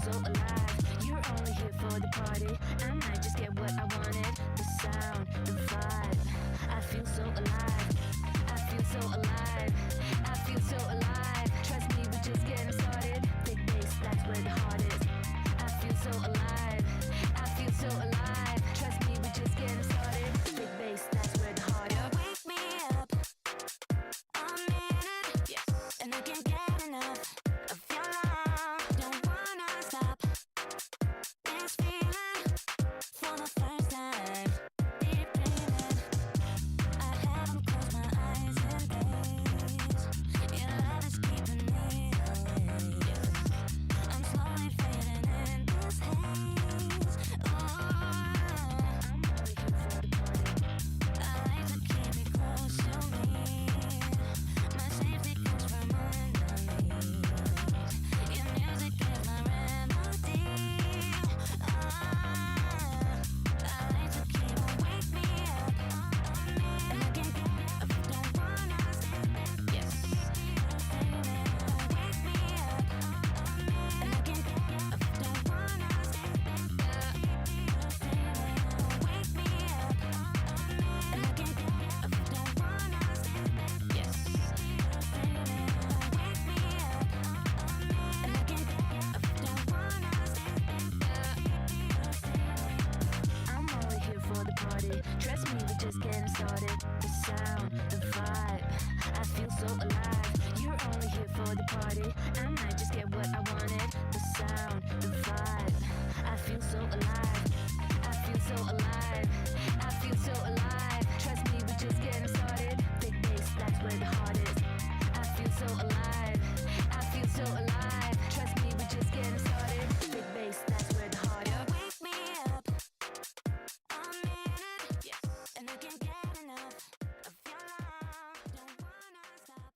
so alive. You're only here for the party. I might just get what I wanted. The sound, the vibe. I feel so alive. I feel so alive. I feel so alive. Trust me, we're just getting started. Big bass, that's where the heart is. I feel so alive. I feel so alive. Trust me, we're just getting started. Big bass, that's where the heart is. Wake me up. I'm in it. Yes. And I can't get enough of your love. Don't wanna stop this feeling for the first time. Deep breathing. I haven't closed my eyes in days. Your love is keeping me awake. I'm slowly fading in this haze. I'm only here for the party. I like to keep it close to me. My safety comes from underneath. Your music is my remedy. I like to keep it. Wake me up. And I can't get up. Don't wanna stay there. Yes. Wake me up. And I can't get up. Don't wanna stay there. Wake me up. And I can't get up. Don't wanna stay there. Yes. Wake me up. And I can't get up. Don't wanna stay there. I'm only here for the party. Trust me, we're just getting started. The sound, the vibe. I feel so alive. You're only here for the party. I might just get what I wanted. The sound, the vibe. I feel so alive. I feel so alive. I feel so alive. Trust me, we're just getting started. Big bass, that's where the heart is. I feel so alive. I feel so alive. Trust me, we're just getting started. Big bass, that's where the heart is. Wake me up. I'm in it. Yes. And I can't get enough of your love. Don't wanna stop.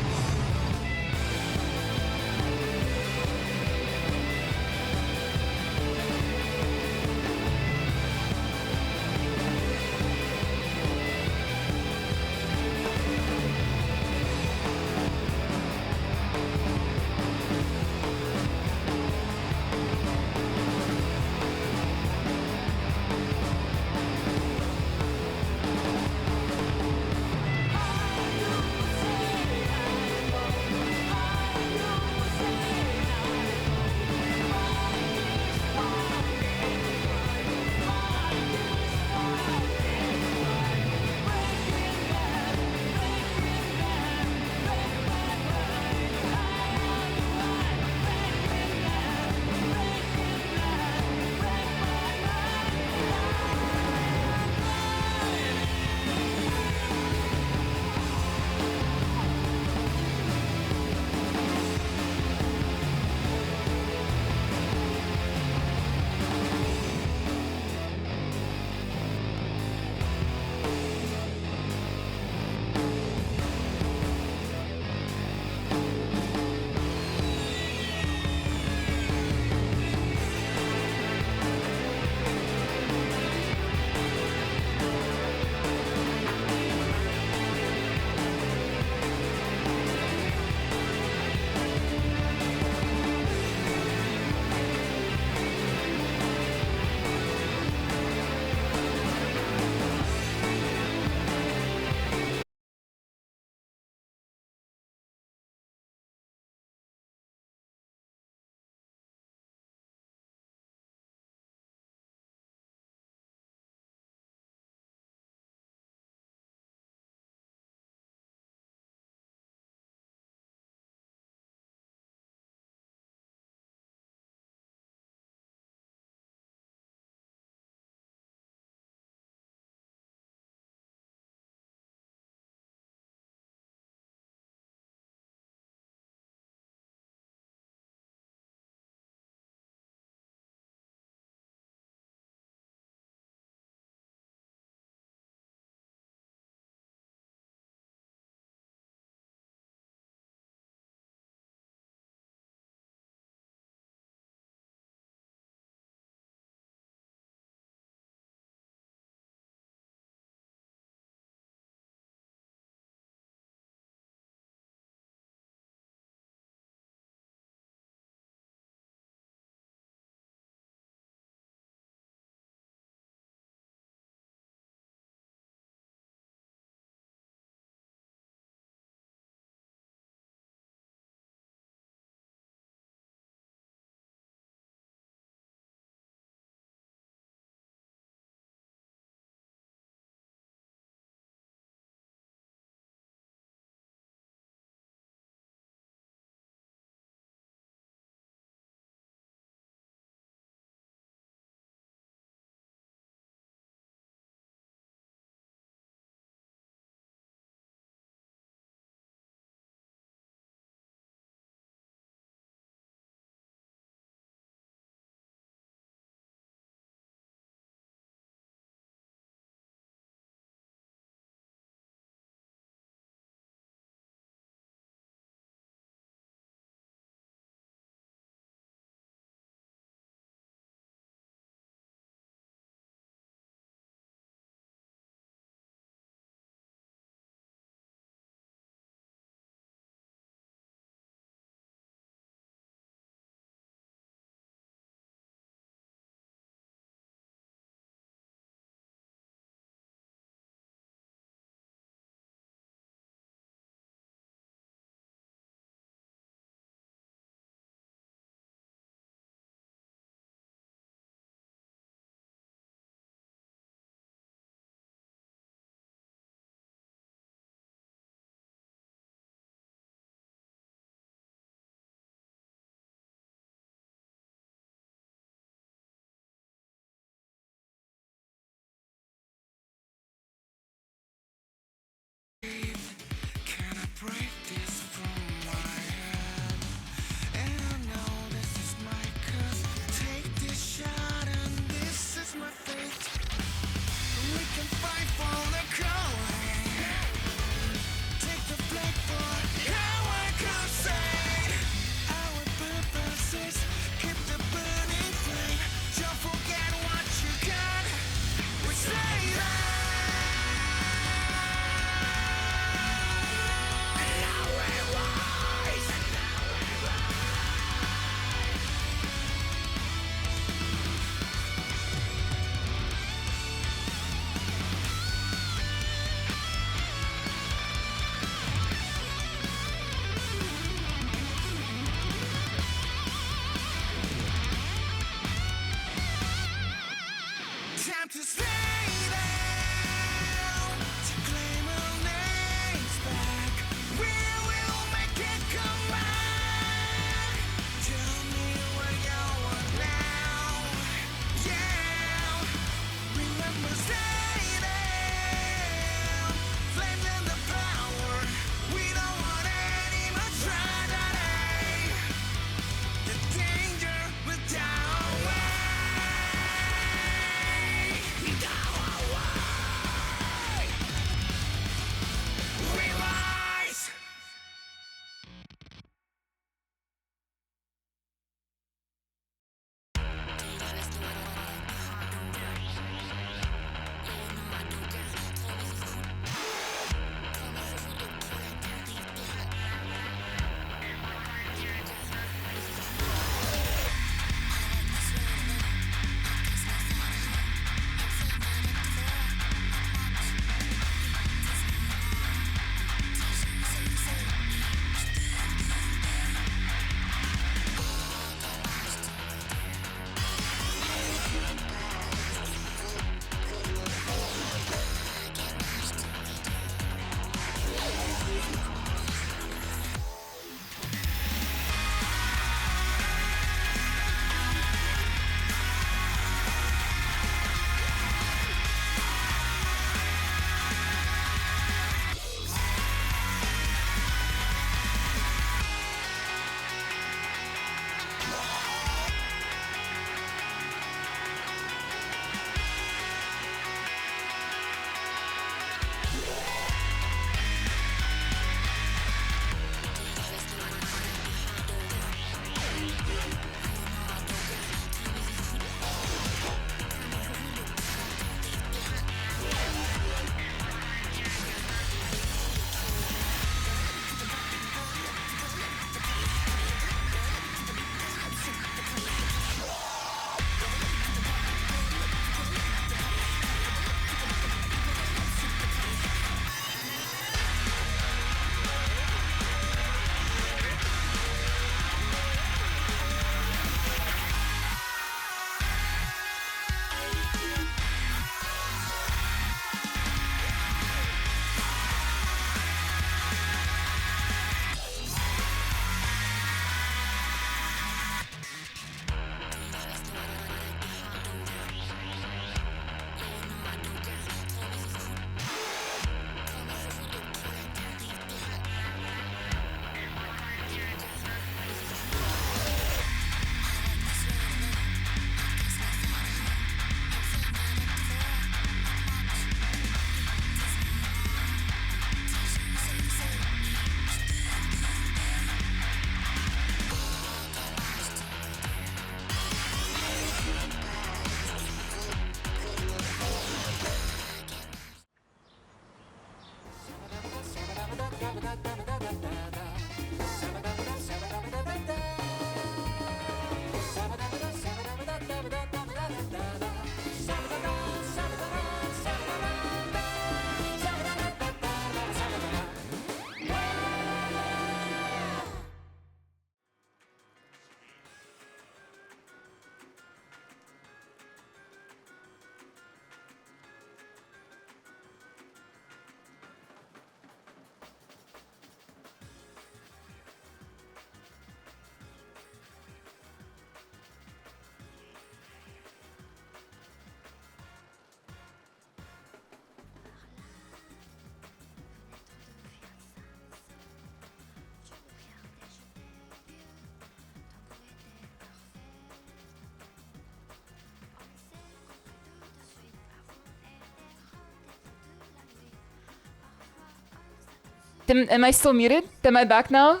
Am I still muted? Am I back now?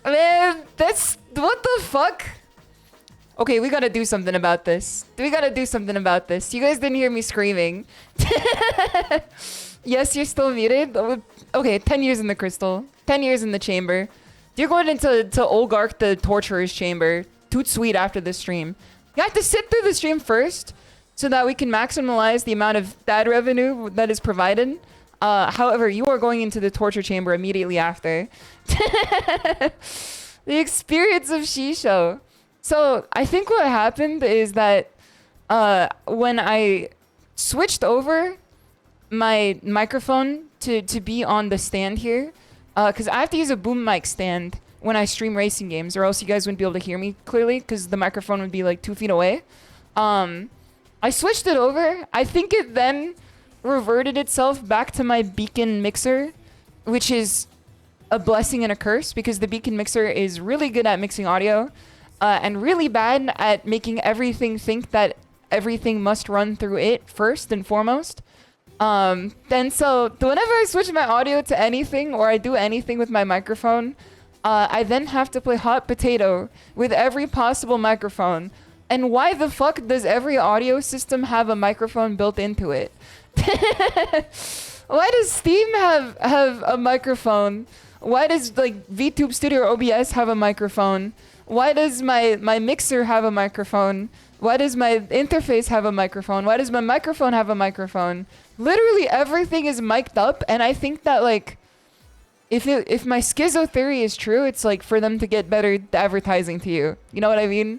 Man, that's... What the fuck? Okay, we gotta do something about this. We gotta do something about this. You guys didn't hear me screaming. Yes, you're still muted? Okay, 10 years in the crystal. 10 years in the chamber. You're going into Olgark the Torturer's chamber. Toot sweet after the stream. You have to sit through the stream first so that we can maximize the amount of ad revenue that is provided. However, you are going into the torture chamber immediately after. The experience of SHISHOU. So, I think what happened is that when I switched over my microphone to be on the stand here, because I have to use a boom mic stand when I stream racing games, or else you guys wouldn't be able to hear me clearly, because the microphone would be like 2 feet away. I switched it over. I think it then reverted itself back to my beacon mixer, which is a blessing and a curse, because the beacon mixer is really good at mixing audio and really bad at making everything think that everything must run through it first and foremost. Then so whenever I switch my audio to anything or I do anything with my microphone, I then have to play hot potato with every possible microphone. And why the fuck does every audio system have a microphone built into it? Why does Steam have a microphone? Why does like VTube Studio or OBS have a microphone? Why does my mixer have a microphone? Why does my interface have a microphone? Why does my microphone have a microphone? Literally everything is mic'd up, and I think that like if my schizo theory is true, it's like for them to get better advertising to you. You know what I mean?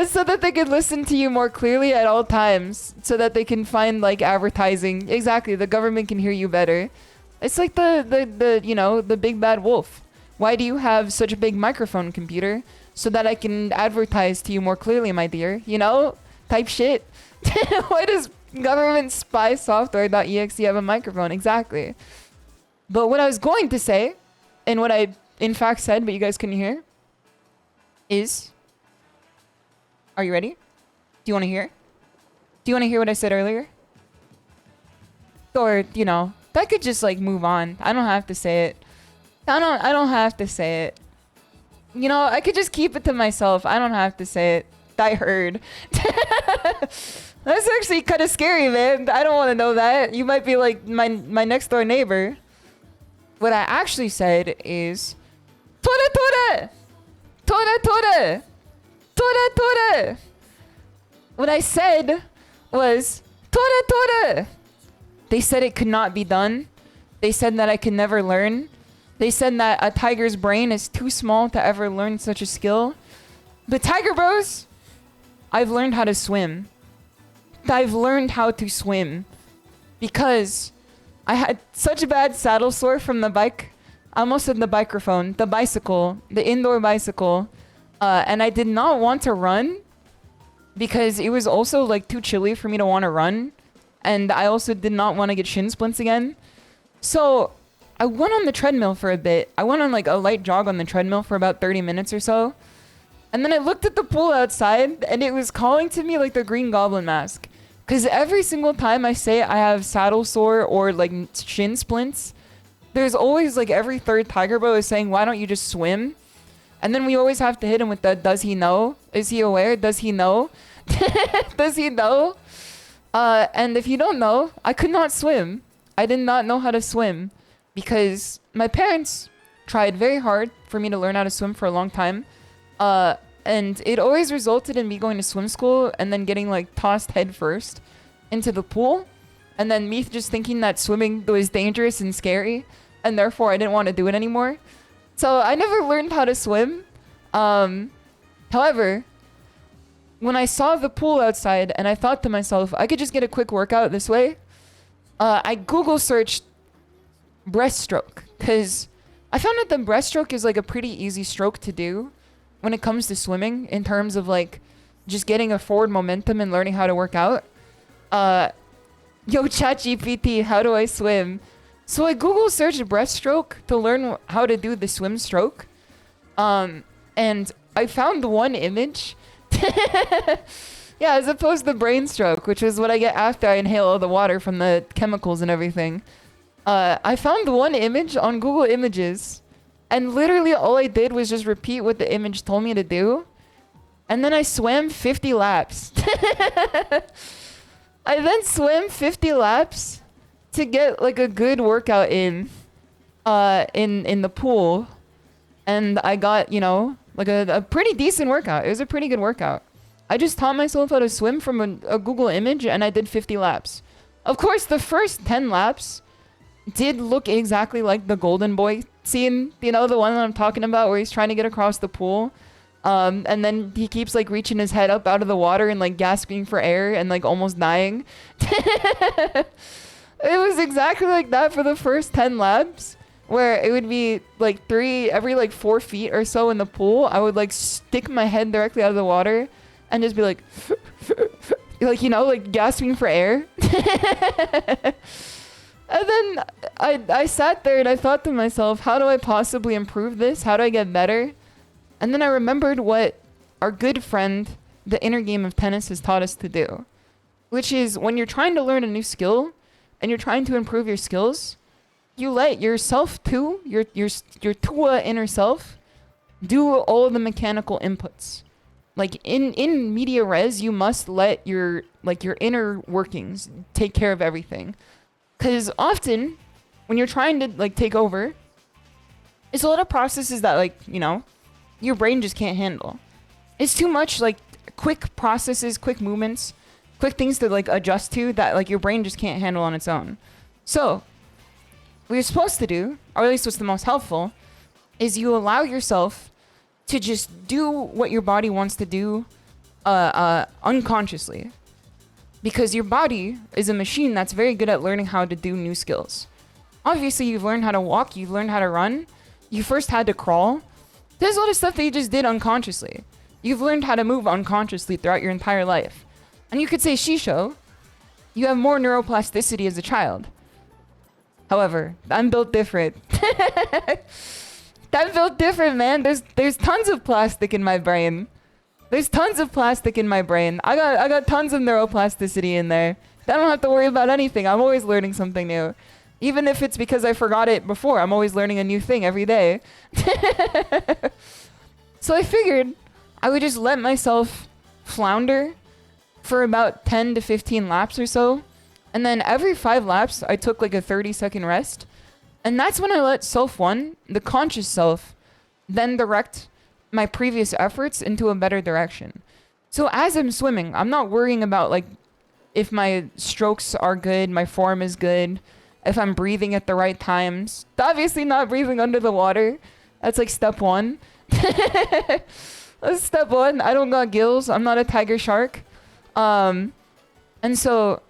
So that they can listen to you more clearly at all times, so that they can find like advertising. Exactly, the government can hear you better. It's like the you know, the big bad wolf. Why do you have such a big microphone, computer? So that I can advertise to you more clearly, my dear. You know, type shit. Why does government spy software.exe have a microphone? Exactly. But what I was going to say, and what I in fact said, but you guys couldn't hear, is... Are you ready? Do you want to hear? Do you want to hear what I said earlier? Or, you know, I could just like move on. I don't have to say it. I don't have to say it. You know, I could just keep it to myself. I don't have to say it. I heard. That's actually kind of scary, man. I don't want to know that. You might be like my next door neighbor. What I actually said is Tora Tora! Tora Tora! Tora Tora! What I said was Tora Tora! They said it could not be done. They said that I could never learn. They said that a tiger's brain is too small to ever learn such a skill. But Tiger Bros, I've learned how to swim. I've learned how to swim because I had such a bad saddle sore from the bike. I almost said the microphone, the bicycle, the indoor bicycle. And I did not want to run because it was also like too chilly for me to want to run. And I also did not want to get shin splints again. So I went on the treadmill for a bit. I went on like a light jog on the treadmill for about 30 minutes or so. And then I looked at the pool outside and it was calling to me like the Green Goblin mask. Because every single time I say I have saddle sore or like shin splints, there's always like every third Tiger Bro is saying, why don't you just swim? And then we always have to hit him with the, does he know? Is he aware? Does he know? Does he know? And if you don't know, I could not swim. I did not know how to swim because my parents tried very hard for me to learn how to swim for a long time. And it always resulted in me going to swim school and then getting like tossed head first into the pool. And then me just thinking that swimming was dangerous and scary. And therefore I didn't want to do it anymore. So I never learned how to swim. However, when I saw the pool outside and I thought to myself, I could just get a quick workout this way. I Google searched breaststroke because I found that the breaststroke is like a pretty easy stroke to do when it comes to swimming in terms of like just getting a forward momentum and learning how to work out. Yo, ChatGPT, how do I swim? So I Google searched breaststroke to learn how to do the swim stroke. And I found one image. Yeah, as opposed to brain stroke, which is what I get after I inhale all the water from the chemicals and everything. I found one image on Google Images. And literally all I did was just repeat what the image told me to do. And then I swam 50 laps. I then swam 50 laps to get like a good workout in the pool. And I got, you know, like a pretty decent workout. It was a pretty good workout. I just taught myself how to swim from a Google image and I did 50 laps. Of course, the first 10 laps did look exactly like the Golden Boy scene, you know, the one that I'm talking about where he's trying to get across the pool. And then he keeps like reaching his head up out of the water and like gasping for air and like almost dying. It was exactly like that for the first 10 laps, where it would be like every 4 feet or so in the pool. I would like stick my head directly out of the water and just be like, like, you know, like gasping for air. And then I sat there and I thought to myself, how do I possibly improve this? How do I get better? And then I remembered what our good friend, the inner game of tennis, has taught us to do, which is when you're trying to learn a new skill and you're trying to improve your skills, you let yourself too, your Tua inner self, do all the mechanical inputs. Like in media res, you must let your inner workings take care of everything. Because often, when you're trying to like take over, it's a lot of processes that like, you know, your brain just can't handle. It's too much like quick processes, quick movements, quick things to like adjust to that like your brain just can't handle on its own. So, what you're supposed to do, or at least what's the most helpful, is you allow yourself to just do what your body wants to do unconsciously. Because your body is a machine that's very good at learning how to do new skills. Obviously, you've learned how to walk, you've learned how to run. You first had to crawl. There's a lot of stuff that you just did unconsciously. You've learned how to move unconsciously throughout your entire life. And you could say, SHISHOU, you have more neuroplasticity as a child. However, I'm built different. I'm built different, man. There's tons of plastic in my brain. There's tons of plastic in my brain. I got tons of neuroplasticity in there. I don't have to worry about anything. I'm always learning something new. Even if it's because I forgot it before, I'm always learning a new thing every day. So I figured I would just let myself flounder for about 10 to 15 laps or so. And then every 5 laps, I took like a 30-second rest. And that's when I let self one, the conscious self, then direct my previous efforts into a better direction. So as I'm swimming, I'm not worrying about like if my strokes are good, my form is good, if I'm breathing at the right times. Obviously not breathing under the water. That's like step 1. That's step 1. I don't got gills. I'm not a tiger shark. And so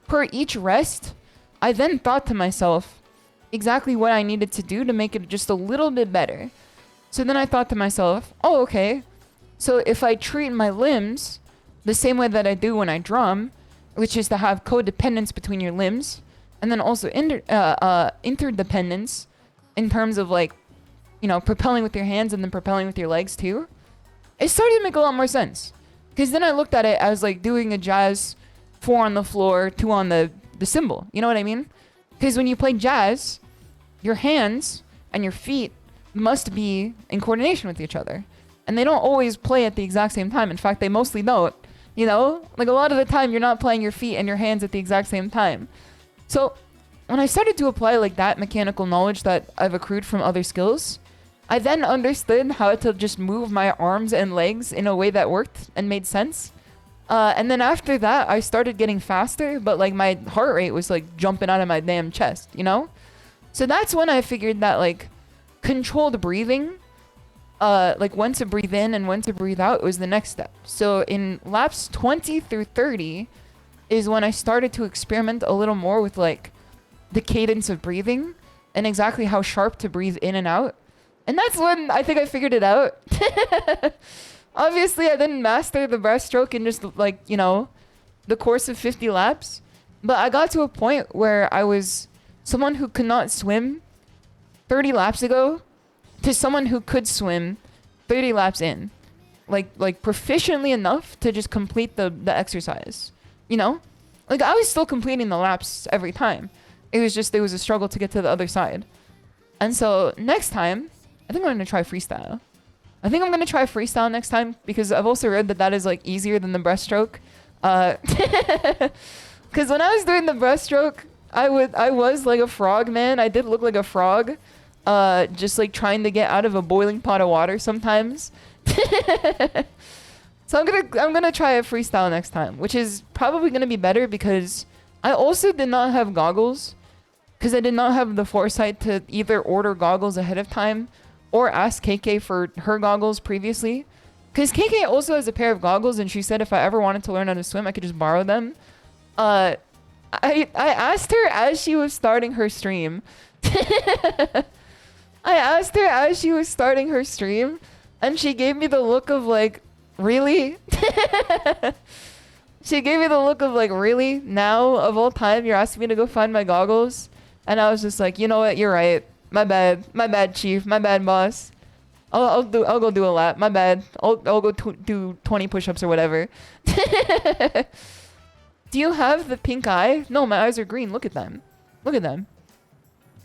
per each rest, I then thought to myself exactly what I needed to do to make it just a little bit better. So then I thought to myself, oh, okay. So if I treat my limbs the same way that I do when I drum, which is to have codependence between your limbs, and then also interdependence in terms of like, you know, propelling with your hands and then propelling with your legs too, it started to make a lot more sense. Because then I looked at it as like doing a jazz 4 on the floor, 2 on the cymbal. You know what I mean? Because when you play jazz, your hands and your feet must be in coordination with each other. And they don't always play at the exact same time. In fact, they mostly don't. You know? Like a lot of the time, you're not playing your feet and your hands at the exact same time. So when I started to apply like that mechanical knowledge that I've accrued from other skills, I then understood how to just move my arms and legs in a way that worked and made sense. And then after that, I started getting faster, but like my heart rate was like jumping out of my damn chest, you know? So that's when I figured that like controlled breathing, like when to breathe in and when to breathe out was the next step. So in laps 20 through 30 is when I started to experiment a little more with like the cadence of breathing and exactly how sharp to breathe in and out. And that's when I think I figured it out. Obviously, I didn't master the breaststroke in just like, you know, the course of 50 laps. But I got to a point where I was someone who could not swim 30 laps ago to someone who could swim 30 laps in. Like proficiently enough to just complete the exercise. You know? Like, I was still completing the laps every time. It was just, there was a struggle to get to the other side. And so, next time, I think I'm going to try freestyle. I think I'm going to try freestyle next time because I've also read that that is like easier than the breaststroke. Because when I was doing the breaststroke, I was like a frog, man. I did look like a frog. Just like trying to get out of a boiling pot of water sometimes. So I'm gonna try a freestyle next time, which is probably gonna be better because I also did not have goggles because I did not have the foresight to either order goggles ahead of time or ask KK for her goggles previously. Because KK also has a pair of goggles and she said if I ever wanted to learn how to swim, I could just borrow them. I asked her as she was starting her stream. I asked her as she was starting her stream and she gave me the look of like, really? She gave me the look of like, really? Now, of all time, you're asking me to go find my goggles? And I was just like, you know what? You're right. My bad, chief. My bad, boss. I'll go do a lap. My bad. I'll go do 20 push-ups or whatever. Do you have the pink eye? No, my eyes are green. Look at them. Look at them.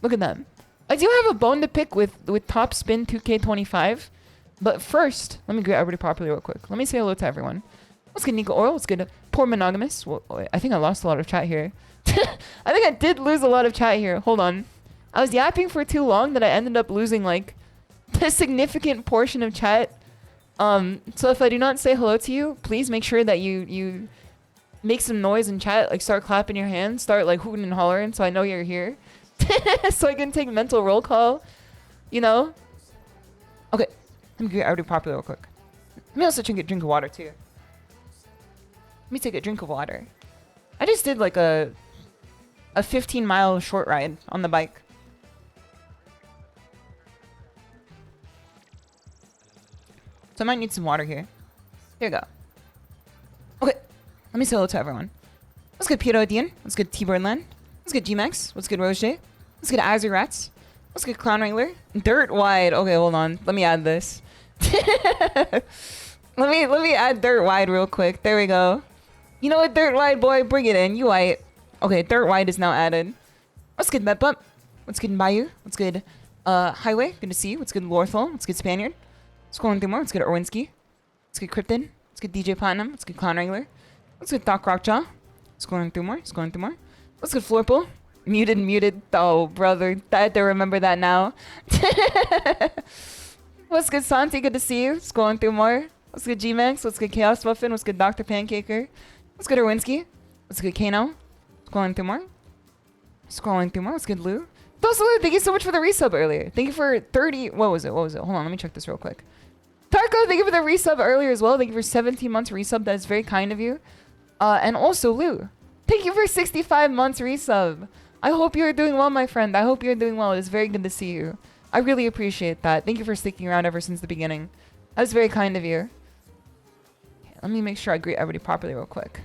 Look at them. I do have a bone to pick with Top Spin 2K25. But first, let me greet everybody properly real quick. Let me say hello to everyone. What's good, Nico Oil? What's good? Poor Monogamous. Well, I think I lost a lot of chat here. I think I did lose a lot of chat here. Hold on. I was yapping for too long that I ended up losing like a significant portion of chat. So if I do not say hello to you, please make sure that you make some noise in chat. Like start clapping your hands. Start like hooting and hollering so I know you're here. So I can take mental roll call. You know? Okay. Let me get everybody popular real quick. Let me also take a drink of water too. Let me take a drink of water. I just did like a 15-mile short ride on the bike. So I might need some water here. There you go. Okay. Let me say hello to everyone. What's good, Piero Dean? What's good, T-Birdland? What's good, G-Max? What's good, Roger? What's good, Azure Rats? What's good, Clown Wrangler? Dirt Wide. Okay, hold on. Let me add this. Let me add Dirt Wide real quick. There we go. You know what, Dirt Wide boy? Bring it in. You white. Okay, Dirt Wide is now added. What's good, Met Bump? What's good, Bayou? What's good, Highway? Good to see you. What's good, Lorthal? What's good, Spaniard? Scrolling through more. What's good, Orwinski? What's good, Krypton? What's good, DJ Platinum? What's good, Clown Wrangler? What's good, Doc Rockjaw? Scrolling through more. Scrolling through more. What's good, Florple? Muted. Oh, brother. I had to remember that now. What's good, Santi? Good to see you. Scrolling through more. What's good, G-Max? What's good, Chaos Muffin? What's good, Dr. Pancaker? What's good, Erwinski? What's good, Kano? Scrolling through more. Scrolling through more. What's good, Lou? Also, Lou, thank you so much for the resub earlier. Thank you for 30... What was it? Hold on, let me check this real quick. Tarko, thank you for the resub earlier as well. Thank you for 17 months resub. That is very kind of you. And also, Lou, thank you for 65 months resub. I hope you're doing well, my friend. I hope you're doing well. It's very good to see you. I really appreciate that. Thank you for sticking around ever since the beginning. That was very kind of you. Okay, let me make sure I greet everybody properly real quick.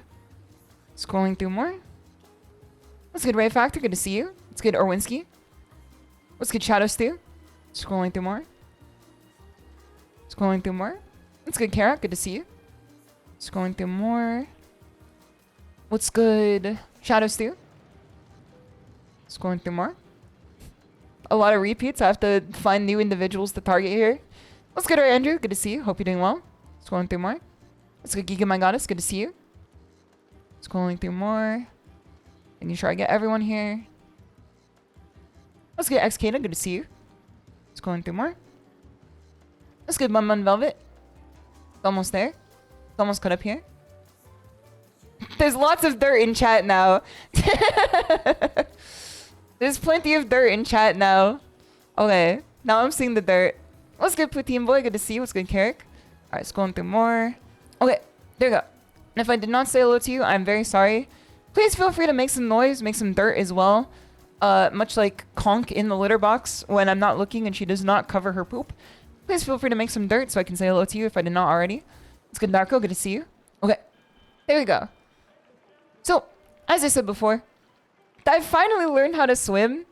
Scrolling through more. What's good, Ray Factor? Good to see you. What's good, Orwinski? What's good, Shadow Stew? Scrolling through more. Scrolling through more. What's good, Kara? Good to see you. Scrolling through more. What's good, Shadow Stew? Scrolling through more. A lot of repeats. I have to find new individuals to target here. What's good, Andrew? Good to see you. Hope you're doing well. Scrolling through more. What's good, Giga My Goddess? Good to see you. Scrolling through more. Making sure I get everyone here. Let's get Xcana. Good to see you. Let's go in through more. Let's get Bun Velvet. It's almost there. It's almost cut up here. There's lots of dirt in chat now. There's plenty of dirt in chat now. Okay, now I'm seeing the dirt. What's good, Poutine Boy? Good to see you. What's good, Carrick? Alright, let's go in through more. Okay, there you go. And if I did not say hello to you, I'm very sorry. Please feel free to make some noise, make some dirt as well. Much like Conk in the litter box when I'm not looking and she does not cover her poop. Please feel free to make some dirt so I can say hello to you if I did not already. It's good, Darko. Good to see you. Okay, there we go. So, as I said before, I finally learned how to swim.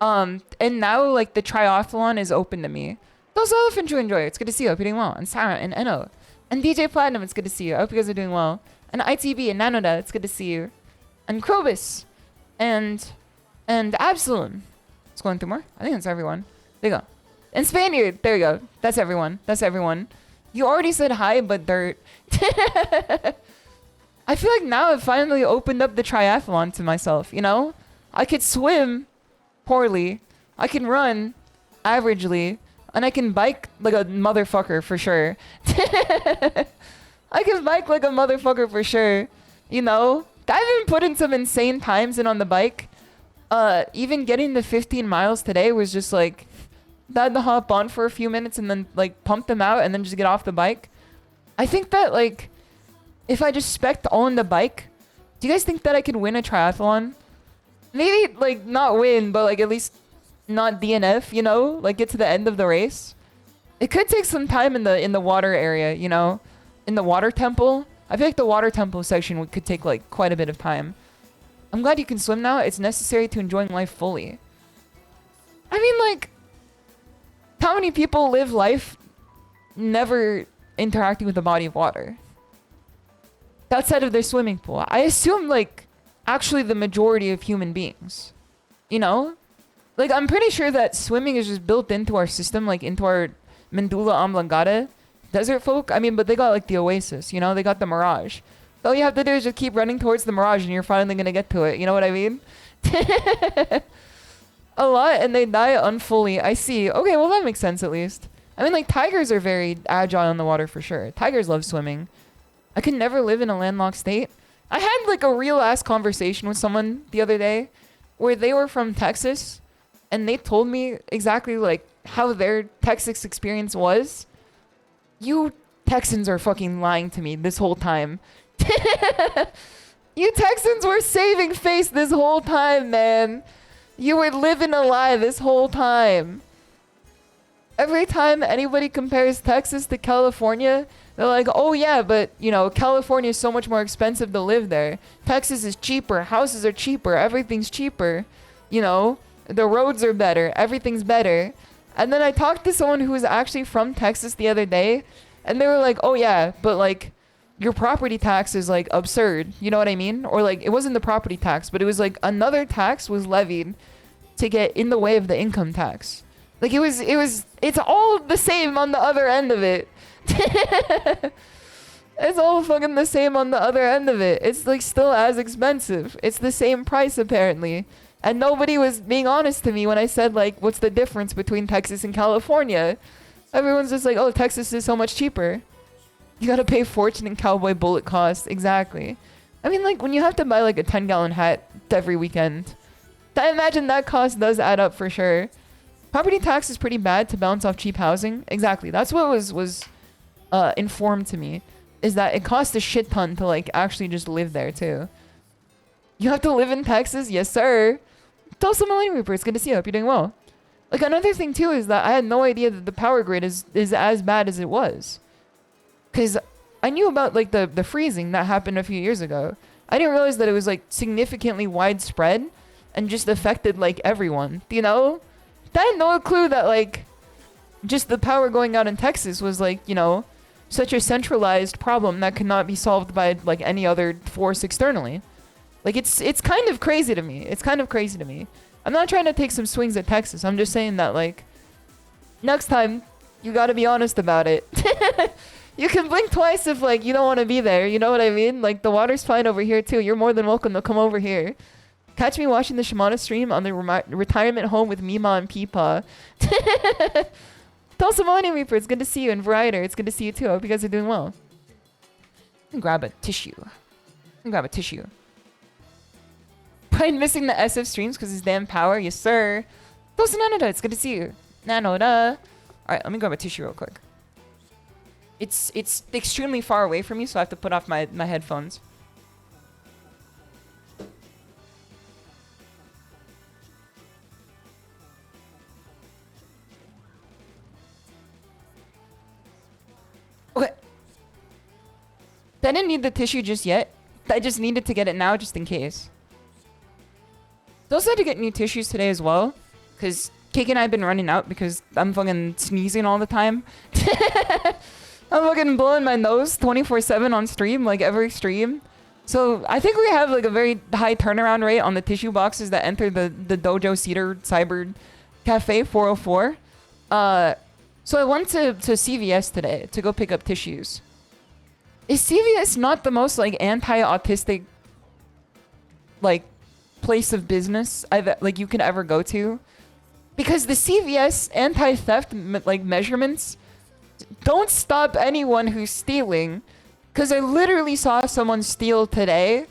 And now, like, the triathlon is open to me. Those Elephant you enjoy. It's good to see you. I hope you're doing well. And Sarah and Eno. And DJ Platinum, it's good to see you. I hope you guys are doing well. And ITB and Nanoda, it's good to see you. And Krobus. And Absalom. Let's go in through more. I think that's everyone. There you go. And Spaniard. There you go. That's everyone. That's everyone. You already said hi, but dirt. I feel like now I've finally opened up the triathlon to myself, you know? I could swim poorly. I can run averagely. And I can bike like a motherfucker for sure. I can bike like a motherfucker for sure. You know? I've been putting some insane times in on the bike. Even getting the 15 miles today was just like... I had to hop on for a few minutes and then like pump them out and then just get off the bike. I think that like... If I just spec'd on the bike... Do you guys think that I could win a triathlon? Maybe like not win, but like at least... not DNF, you know, like get to the end of the race. It could take some time in the water area, you know, in the water temple. I feel like the water temple section could take like quite a bit of time. I'm glad you can swim now. It's necessary to enjoying life fully. I mean, like, how many people live life never interacting with the body of water outside of their swimming pool? I assume like actually the majority of human beings, you know. Like, I'm pretty sure that swimming is just built into our system, like, into our medulla oblongata. Desert folk, I mean, but they got, like, the oasis, you know? They got the mirage. All you have to do is just keep running towards the mirage and you're finally gonna get to it. You know what I mean? A lot, and they die unfully. I see. Okay, well, that makes sense, at least. I mean, like, tigers are very agile in the water, for sure. Tigers love swimming. I could never live in a landlocked state. I had, like, a real-ass conversation with someone the other day where they were from Texas. And they told me exactly, like, how their Texas experience was. You Texans are fucking lying to me this whole time. You Texans were saving face this whole time, man. You were living a lie this whole time. Every time anybody compares Texas to California, they're like, oh yeah, but, you know, California is so much more expensive to live there. Texas is cheaper. Houses are cheaper. Everything's cheaper. You know? The roads are better. Everything's better. And then I talked to someone who was actually from Texas the other day. And they were like, oh yeah, but like your property tax is like absurd. You know what I mean? Or like it wasn't the property tax, but it was like another tax was levied to get in the way of the income tax. Like it's all the same on the other end of it. It's all fucking the same on the other end of it. It's like still as expensive. It's the same price apparently. And nobody was being honest to me when I said, like, what's the difference between Texas and California? Everyone's just like, oh, Texas is so much cheaper. You gotta pay fortune in cowboy bullet costs. Exactly. I mean, like, when you have to buy, like, a 10-gallon hat every weekend, I imagine that cost does add up for sure. Property tax is pretty bad to balance off cheap housing. Exactly. That's what was informed to me, is that it costs a shit ton to, like, actually just live there, too. You have to live in Texas? Yes, sir. Tell some Millennium Reaper, it's good to see you. I hope you're doing well. Like, another thing, too, is that I had no idea that the power grid is as bad as it was. Because I knew about, like, the freezing that happened a few years ago. I didn't realize that it was, like, significantly widespread and just affected, like, everyone. You know? I had no clue that, like, just the power going out in Texas was, like, you know, such a centralized problem that could not be solved by, like, any other force externally. Like, it's kind of crazy to me. It's kind of crazy to me. I'm not trying to take some swings at Texas. I'm just saying that, like, next time, you gotta be honest about it. You can blink twice if, like, you don't want to be there. You know what I mean? Like, the water's fine over here, too. You're more than welcome to come over here. Catch me watching the Shimada stream on the retirement home with Mima and Peepa. Tulsa Millennium Reaper, it's good to see you. And Varieder, it's good to see you too. I hope you guys are doing well. And grab a tissue. Pride missing the SF streams because his damn power. Yes, sir. Tulsa Nanoda, it's good to see you. Nanoda. Alright, let me grab a tissue real quick. It's extremely far away from me, so I have to put off my headphones. Okay. I didn't need the tissue just yet. I just needed to get it now just in case. I also had to get new tissues today as well. Because Cake and I have been running out because I'm fucking sneezing all the time. I'm fucking blowing my nose 24/7 on stream, like every stream. So I think we have like a very high turnaround rate on the tissue boxes that enter the Dojo Cedar Cyber Cafe 404. So I went to CVS today to go pick up tissues. Is CVS not the most like anti-autistic like place of business you could ever go to? Because the CVS anti-theft like measurements don't stop anyone who's stealing. Because I literally saw someone steal today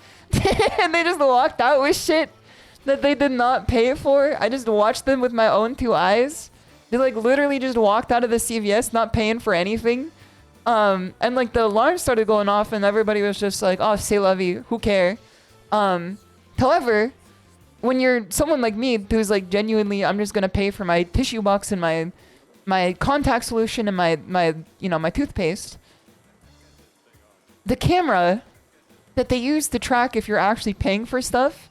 and they just walked out with shit that they did not pay for. I just watched them with my own two eyes. They like literally just walked out of the CVS not paying for anything. And like the alarm started going off and everybody was just like, oh, c'est la vie, who care? However, when you're someone like me who's like genuinely, I'm just gonna pay for my tissue box and my contact solution and my toothpaste. The camera that they use to track if you're actually paying for stuff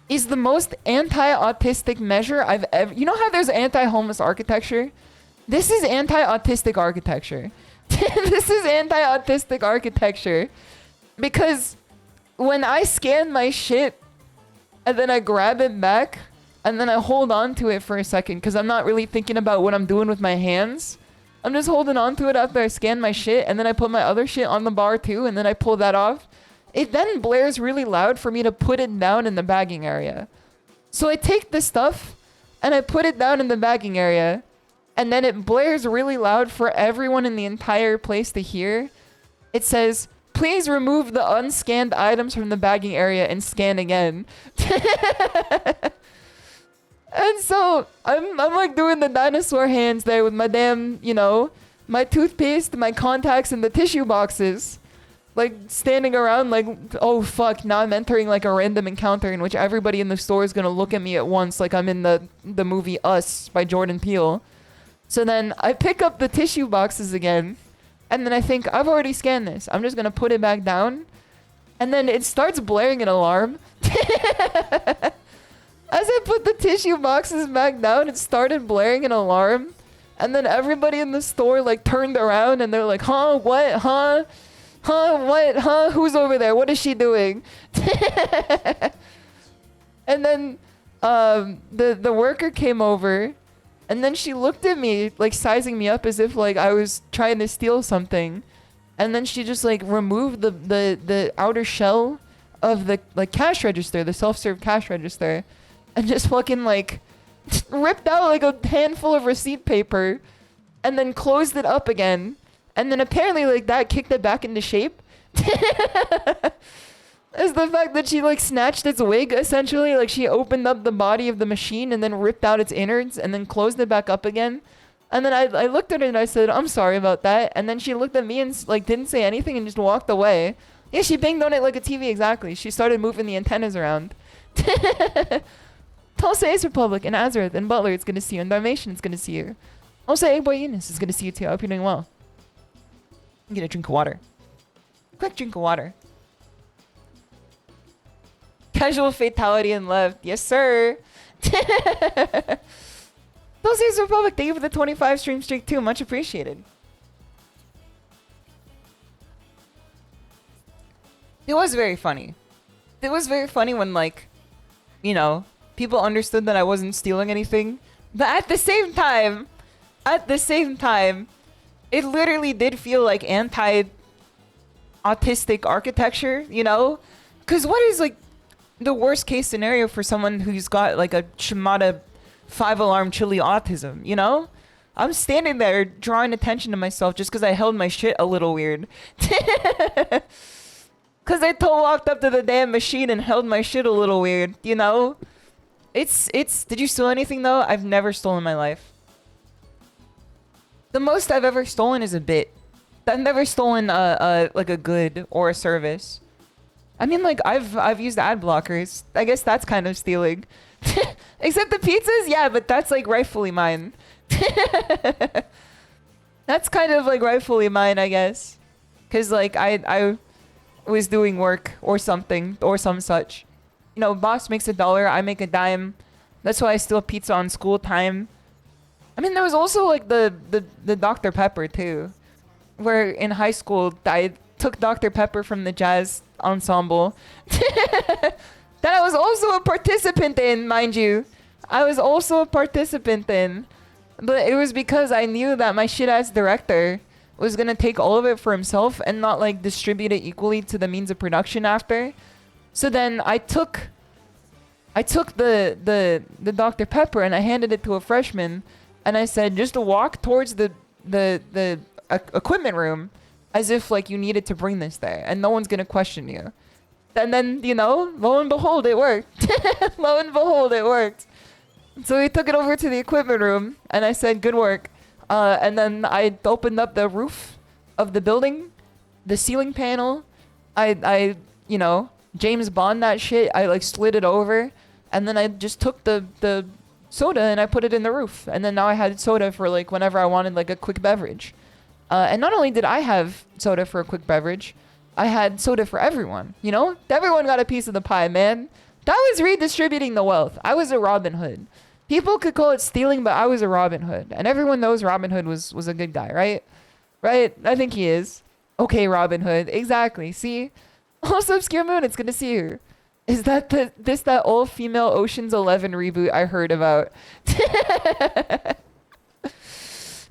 is the most anti-autistic measure I've ever... You know how there's anti-homeless architecture? This is anti-autistic architecture. This is anti-autistic architecture. Because when I scan my shit and then I grab it back and then I hold on to it for a second because I'm not really thinking about what I'm doing with my hands. I'm just holding on to it after I scan my shit and then I put my other shit on the bar too and then I pull that off. It then blares really loud for me to put it down in the bagging area. So I take the stuff and I put it down in the bagging area and then it blares really loud for everyone in the entire place to hear. It says, please remove the unscanned items from the bagging area and scan again. And so I'm like doing the dinosaur hands there with my damn, my toothpaste, my contacts, and the tissue boxes. Like standing around like, oh fuck, now I'm entering like a random encounter in which everybody in the store is gonna look at me at once like I'm in the movie Us by Jordan Peele. So then I pick up the tissue boxes again and then I think I've already scanned this. I'm just gonna put it back down and then it starts blaring an alarm. As I put the tissue boxes back down, it started blaring an alarm. And then everybody in the store like turned around and they're like, huh, what, huh? Huh, what, huh? Who's over there? What is she doing? And then the worker came over and then she looked at me like sizing me up as if like I was trying to steal something. And then she just like removed the outer shell of the like cash register, the self-serve cash register. And just fucking like ripped out like a handful of receipt paper and then closed it up again. And then apparently like that kicked it back into shape. Is the fact that she like snatched its wig essentially. Like she opened up the body of the machine and then ripped out its innards and then closed it back up again. And then I looked at her and I said, I'm sorry about that. And then she looked at me and like didn't say anything and just walked away. Yeah, she banged on it like a TV, exactly. She started moving the antennas around. Tulsa Ace Republic and Azareth and Butler, it's good to see you. And Dalmatian, it's good to see you. Also, Boy Eunice, it's good to see you too. I hope you're doing well. Get a drink of water. Quick drink of water. Casual fatality and left. Yes, sir. Tulsa Ace Republic, thank you for the 25 stream streak too. Much appreciated. It was very funny. It was very funny when like, people understood that I wasn't stealing anything. But at the same time, it literally did feel like anti-autistic architecture, Because what is like, the worst case scenario for someone who's got like a Shimada 5-alarm chili autism, you know? I'm standing there drawing attention to myself just because I held my shit a little weird. Because I walked up to the damn machine and held my shit a little weird, you know? It's, did you steal anything though? I've never stolen in my life. The most I've ever stolen is a bit. I've never stolen like a good or a service. I mean, like, I've used ad blockers. I guess that's kind of stealing. Except the pizzas? Yeah, but that's like rightfully mine. That's kind of like rightfully mine, I guess. Because like I was doing work or something or some such. You know, boss makes $1, I make a dime. That's why I steal pizza on school time. I mean, there was also like the Dr. Pepper too. Where in high school, I took Dr. Pepper from the jazz ensemble. That I was also a participant in, mind you. I was also a participant in. But it was because I knew that my shit-ass director was gonna take all of it for himself and not like distribute it equally to the means of production after. So then I took the Dr. Pepper and I handed it to a freshman and I said just to walk towards the equipment room as if like you needed to bring this there and no one's gonna question you. And then, you know, lo and behold, it worked. Lo and behold, it worked. So we took it over to the equipment room and I said, good work. And then I opened up the roof of the building, the ceiling panel. I you know, James Bond that shit. I like slid it over and then I just took the soda and I put it in the roof. And then now I had soda for like whenever I wanted like a quick beverage. And not only did I have soda for a quick beverage, I had soda for everyone, you know? Everyone got a piece of the pie, man. That was redistributing the wealth. I was a Robin Hood. People could call it stealing, but I was a Robin Hood. And everyone knows Robin Hood was a good guy, right? Right? I think he is. Okay, Robin Hood. Exactly. See? Also, Obscure Moon, it's good to see you. Is that that all-female Ocean's 11 reboot I heard about?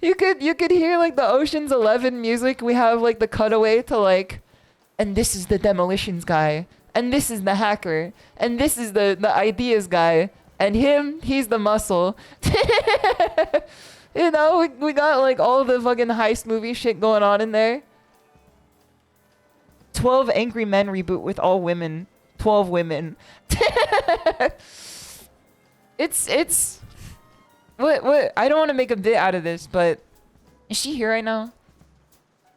You could hear like the Ocean's 11 music. We have like the cutaway to like, and this is the demolitions guy, and this is the hacker, and this is the ideas guy, and he's the muscle. You know, we got like all the fucking heist movie shit going on in there. 12 Angry Men reboot with all women. 12 women. It's what I don't want to make a bit out of this, but is she here right now?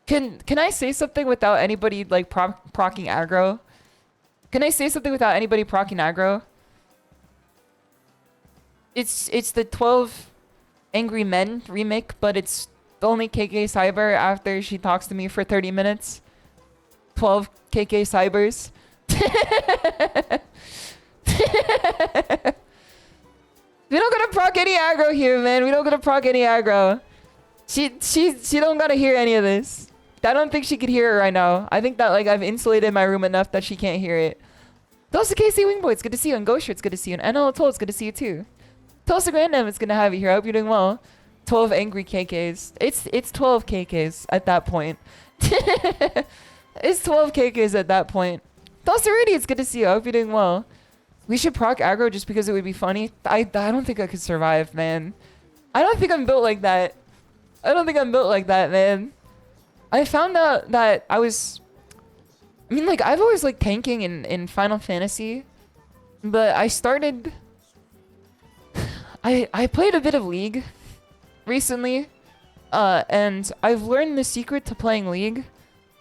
Can I say something without anybody like procking aggro? Can I say something without anybody procking aggro? It's the 12 Angry Men remake, but it's only KK Cyber after she talks to me for 30 minutes. 12 KK Cybers. We don't gotta proc any aggro here, man. We don't gotta proc any aggro. She don't gotta hear any of this. I don't think she could hear it right now. I think that like I've insulated my room enough that she can't hear it. Tulsa KC Wingboy, it's good to see you. And Ghost it's good to see you. And NL Toll, it's good to see you too. Tulsa Grandam, it's good to have you here. I hope you're doing well. 12 angry KKs. It's 12 KKs at that point. It's 12 KKs at that point. Tulsa Rudy, it's good to see you. I hope you're doing well. We should proc aggro just because it would be funny. I don't think I could survive, man. I don't think I'm built like that. I don't think I'm built like that, man. I found out that I mean, like, I've always liked tanking in Final Fantasy. But I started... I played a bit of League recently. And I've learned the secret to playing League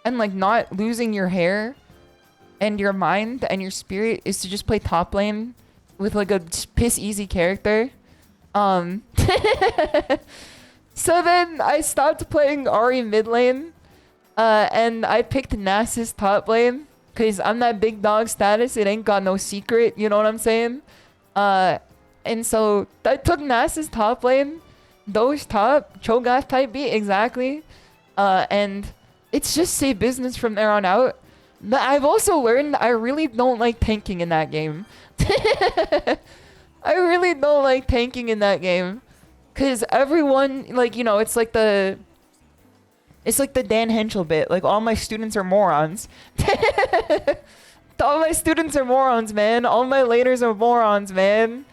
and, like, not losing your hair and your mind and your spirit is to just play top lane with, like, a piss easy character. So then I stopped playing Ahri mid lane, and I picked Nasus top lane, cause I'm that big dog status, it ain't got no secret, you know what I'm saying? And so I took Nasus top lane, Doge top, Cho'Gath type beat, exactly. And it's just safe business from there on out. But I've also learned I really don't like tanking in that game. I really don't like tanking in that game. Cause everyone, like, you know, it's like the Dan Henschel bit. Like, all my students are morons. All my students are morons, man. All my laners are morons, man.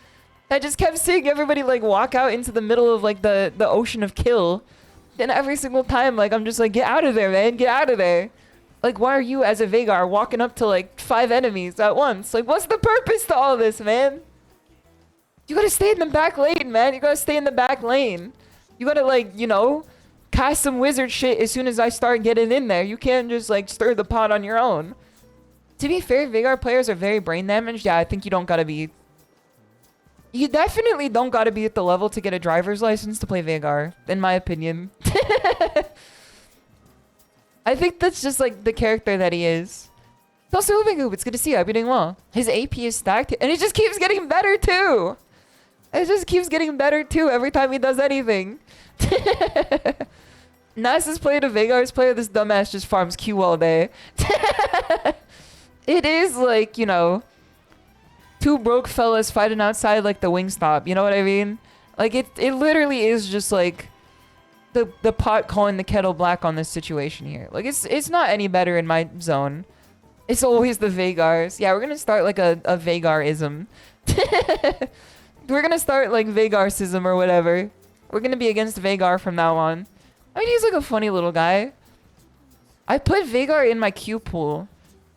I just kept seeing everybody like walk out into the middle of like the ocean of kill. And every single time, like, I'm just like, get out of there, man. Get out of there. Like, why are you as a Veigar walking up to like 5 enemies at once? Like, what's the purpose to all this, man? You gotta stay in the back lane, man. You gotta stay in the back lane. You gotta, like, you know, cast some wizard shit as soon as I start getting in there. You can't just like stir the pot on your own. To be fair, Veigar players are very brain damaged. Yeah, I think you don't gotta be... You definitely don't gotta be at the level to get a driver's license to play Veigar, in my opinion. I think that's just like the character that he is. It's also Uguubear. It's good to see you. I've been doing well. His AP is stacked, and it just keeps getting better too. It just keeps getting better too every time he does anything. Nasa's played a Veigar's player. This dumbass just farms Q all day. It is like, you know, two broke fellas fighting outside like the Wingstop. You know what I mean? Like it literally is just like the pot calling the kettle black on this situation here. Like it's not any better in my zone. It's always the Veigars. Yeah, we're gonna start like a Veigarism. We're gonna start like Veigarsism or whatever. We're gonna be against Veigar from now on. I mean, he's like a funny little guy. I put Veigar in my Q pool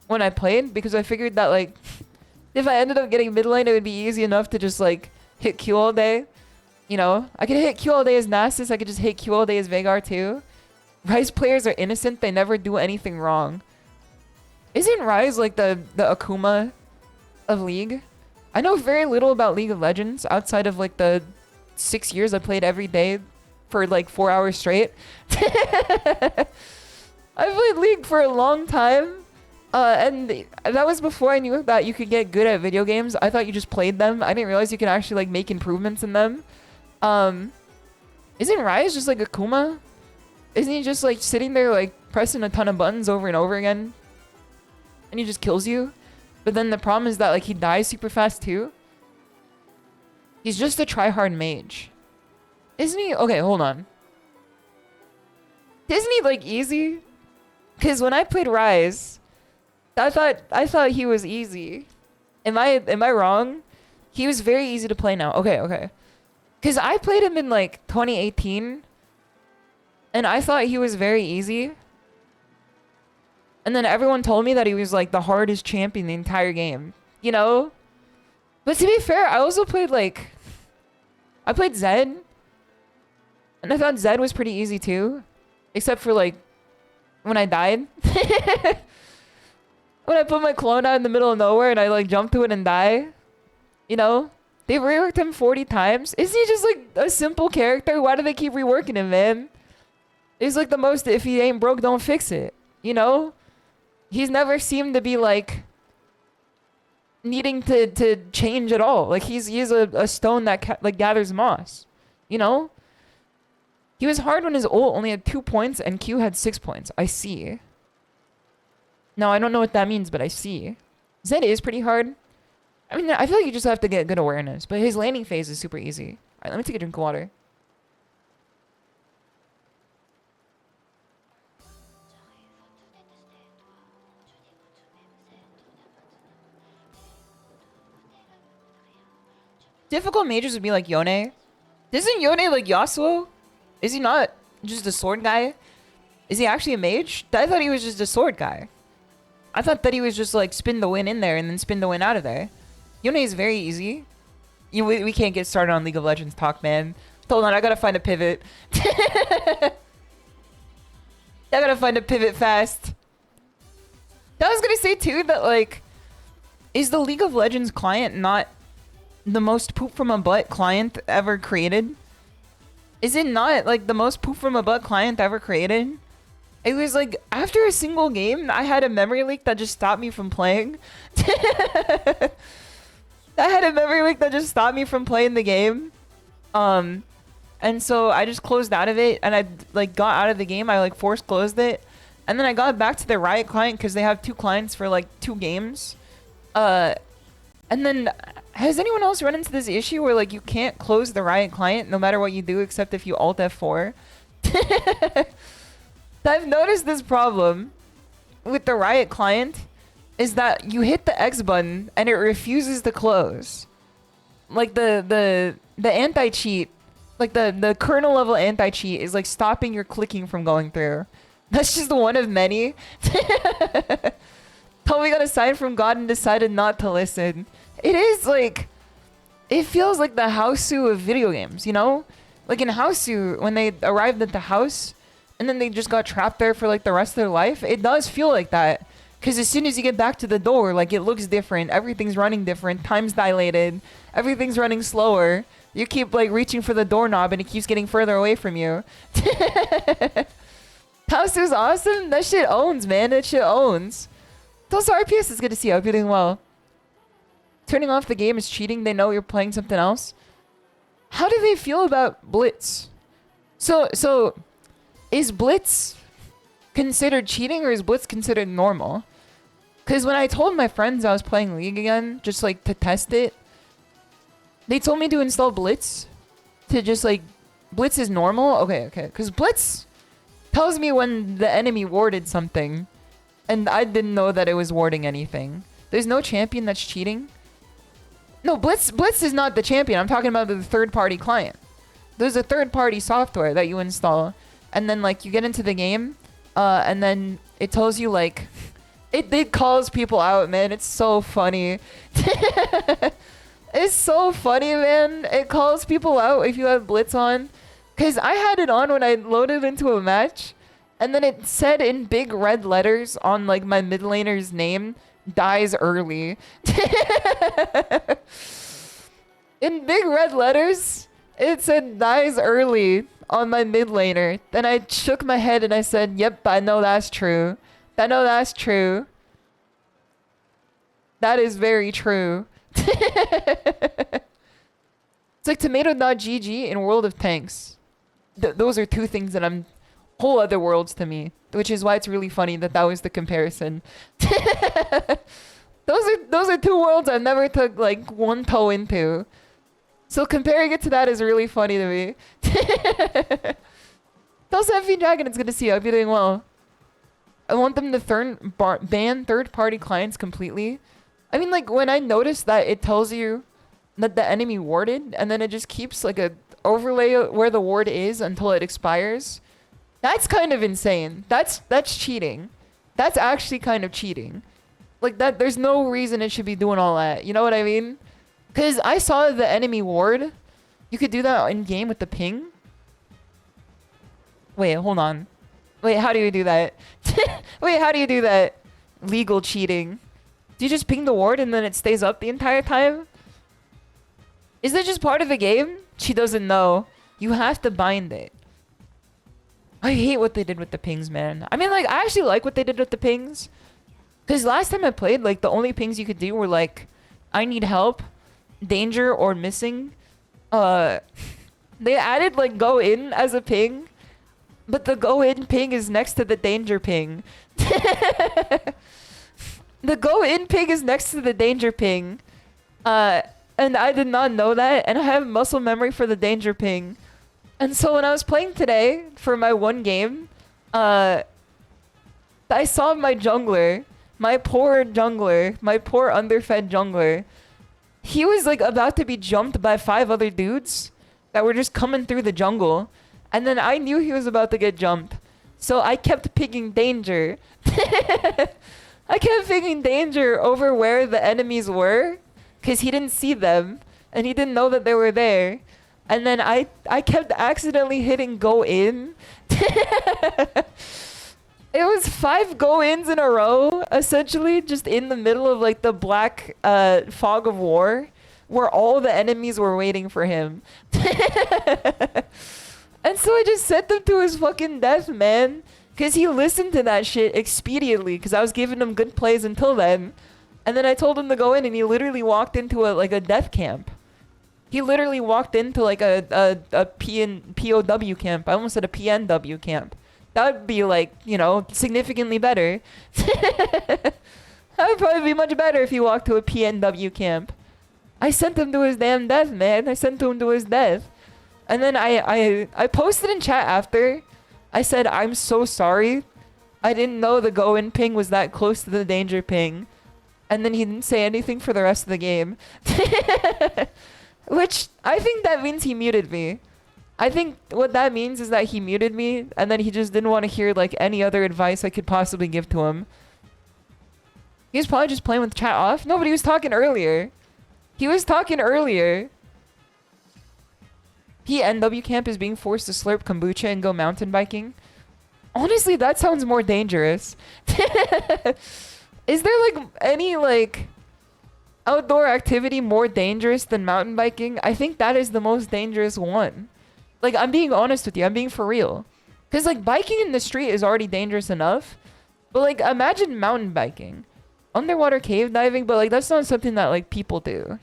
when I played because I figured that like if I ended up getting mid lane, it would be easy enough to just like hit Q all day. You know, I could hit Q all day as Nasus. I could just hit Q all day as Veigar too. Rise players are innocent. They never do anything wrong. Isn't Rise like the Akuma of League? I know very little about League of Legends outside of like the 6 years I played every day for like 4 hours straight. I played League for a long time. And that was before I knew that you could get good at video games. I thought you just played them. I didn't realize you could actually like make improvements in them. Isn't Rise just like Akuma? Isn't he just like sitting there like pressing a ton of buttons over and over again? And he just kills you? But then the problem is that like he dies super fast too. He's just a try-hard mage. Isn't he? Okay, hold on. Isn't he like easy? Because when I played Rise, I thought he was easy. Am I wrong? He was very easy to play now. Okay. Because I played him in like 2018. And I thought he was very easy. And then everyone told me that he was like the hardest champion the entire game. You know? But to be fair, I also played like... I played Zed. And I thought Zed was pretty easy too. Except for like... when I died. When I put my clone out in the middle of nowhere and I like jump to it and die. You know? They've reworked him 40 times. Isn't he just like a simple character? Why do they keep reworking him, man? He's like the most, if he ain't broke, don't fix it. You know? He's never seemed to be like needing to change at all. Like he's a stone that like gathers moss. You know? He was hard when his ult only had 2 points and Q had 6 points. I see. No, I don't know what that means, but I see. Zed is pretty hard. I mean, I feel like you just have to get good awareness, but his landing phase is super easy. Alright, let me take a drink of water. Difficult mages would be like Yone. Isn't Yone like Yasuo? Is he not just a sword guy? Is he actually a mage? I thought he was just a sword guy. I thought that he was just like spin the win in there and then spin the win out of there. Yone is very easy. We can't get started on League of Legends talk, man. Hold on, I gotta find a pivot. I gotta find a pivot fast. I was gonna say too that like, is the League of Legends client not the most poop from a butt client ever created? Is it not like the most poop from a butt client ever created? It was like after a single game, I had a memory leak that just stopped me from playing. I had a memory leak that just stopped me from playing the game. And so I just closed out of it and I like got out of the game. I like force closed it. And then I got back to the Riot client because they have 2 clients for like 2 games. And then has anyone else run into this issue where like you can't close the Riot client no matter what you do except if you Alt F4? I've noticed this problem with the Riot client is that you hit the X button and it refuses to close. Like the anti-cheat, like the kernel level anti-cheat is like stopping your clicking from going through. That's just one of many. Told we got a sign from God and decided not to listen. It is like, it feels like the Houseu of video games, you know? Like in Houseu, when they arrived at the house and then they just got trapped there for like the rest of their life, it does feel like that. Because as soon as you get back to the door, like it looks different, everything's running different, time's dilated, everything's running slower. You keep like reaching for the doorknob and it keeps getting further away from you. Houseu's awesome. That shit owns, man. That shit owns. Also, RPS is good to see. I hope you're doing well. Turning off the game is cheating. They know you're playing something else. How do they feel about Blitz? So is Blitz considered cheating or is Blitz considered normal? Because when I told my friends I was playing League again, just like to test it, they told me to install Blitz to just like, Blitz is normal? Okay. Because Blitz tells me when the enemy warded something. And I didn't know that it was warding anything. There's no champion that's cheating. No, Blitz is not the champion. I'm talking about the third-party client. There's a third-party software that you install. And then, like, you get into the game. And then it tells you, like... It calls people out, man. It's so funny. It's so funny, man. It calls people out if you have Blitz on. Because I had it on when I loaded into a match. And then it said in big red letters on like my mid laner's name, dies early. In big red letters, it said dies early on my mid laner. Then I shook my head and I said, yep, I know that's true. I know that's true. That is very true. It's like tomato.gg in World of Tanks. Those are two things that I'm... whole other worlds to me, which is why it's really funny that was the comparison. those are two worlds I've never took like one toe into, so comparing it to that is really funny to me. Also, FV Dragon, it's good to see you. I hope you're doing well. I want them to ban third-party clients completely. I mean, like when I noticed that it tells you that the enemy warded, and then it just keeps like a overlay where the ward is until it expires. That's kind of insane. That's cheating. That's actually kind of cheating. Like that, there's no reason it should be doing all that. You know what I mean? Because I saw the enemy ward. You could do that in game with the ping. Wait, hold on. Wait, how do you do that? Wait, how do you do that? Legal cheating. Do you just ping the ward and then it stays up the entire time? Is that just part of the game? She doesn't know. You have to bind it. I hate what they did with the pings, man. I mean, like, I actually like what they did with the pings. Because last time I played, like, the only pings you could do were, like, I need help, danger, or missing. They added, like, go in as a ping. But the go in ping is next to the danger ping. The go in ping is next to the danger ping. And I did not know that. And I have muscle memory for the danger ping. And so when I was playing today for my one game, I saw my jungler, my poor jungler, my poor underfed jungler. He was like about to be jumped by 5 other dudes that were just coming through the jungle. And then I knew he was about to get jumped. So I kept picking danger. I kept picking danger over where the enemies were. Because he didn't see them. And he didn't know that they were there. And then I kept accidentally hitting go in. It was 5 go-ins in a row, essentially, just in the middle of like the black fog of war, where all the enemies were waiting for him. And so I just sent him to his fucking death, man. Because he listened to that shit expediently, because I was giving him good plays until then. And then I told him to go in, and he literally walked into a death camp. He literally walked into like a POW camp. I almost said a PNW camp. That would be like, you know, significantly better. That would probably be much better if he walked to a PNW camp. I sent him to his damn death, man. I sent him to his death. And then I posted in chat after. I said, I'm so sorry. I didn't know the go-in ping was that close to the danger ping. And then he didn't say anything for the rest of the game. Which, I think that means he muted me. I think what that means is that he muted me, and then he just didn't want to hear, like, any other advice I could possibly give to him. He was probably just playing with chat off. No, but he was talking earlier. He was talking earlier. NW Camp is being forced to slurp kombucha and go mountain biking. Honestly, that sounds more dangerous. Is there, like, any, like, outdoor activity more dangerous than mountain biking? I think that is the most dangerous one. Like, I'm being honest with you. I'm being for real. Because, like, biking in the street is already dangerous enough. But, like, imagine mountain biking. Underwater cave diving, but, like, that's not something that, like, people do.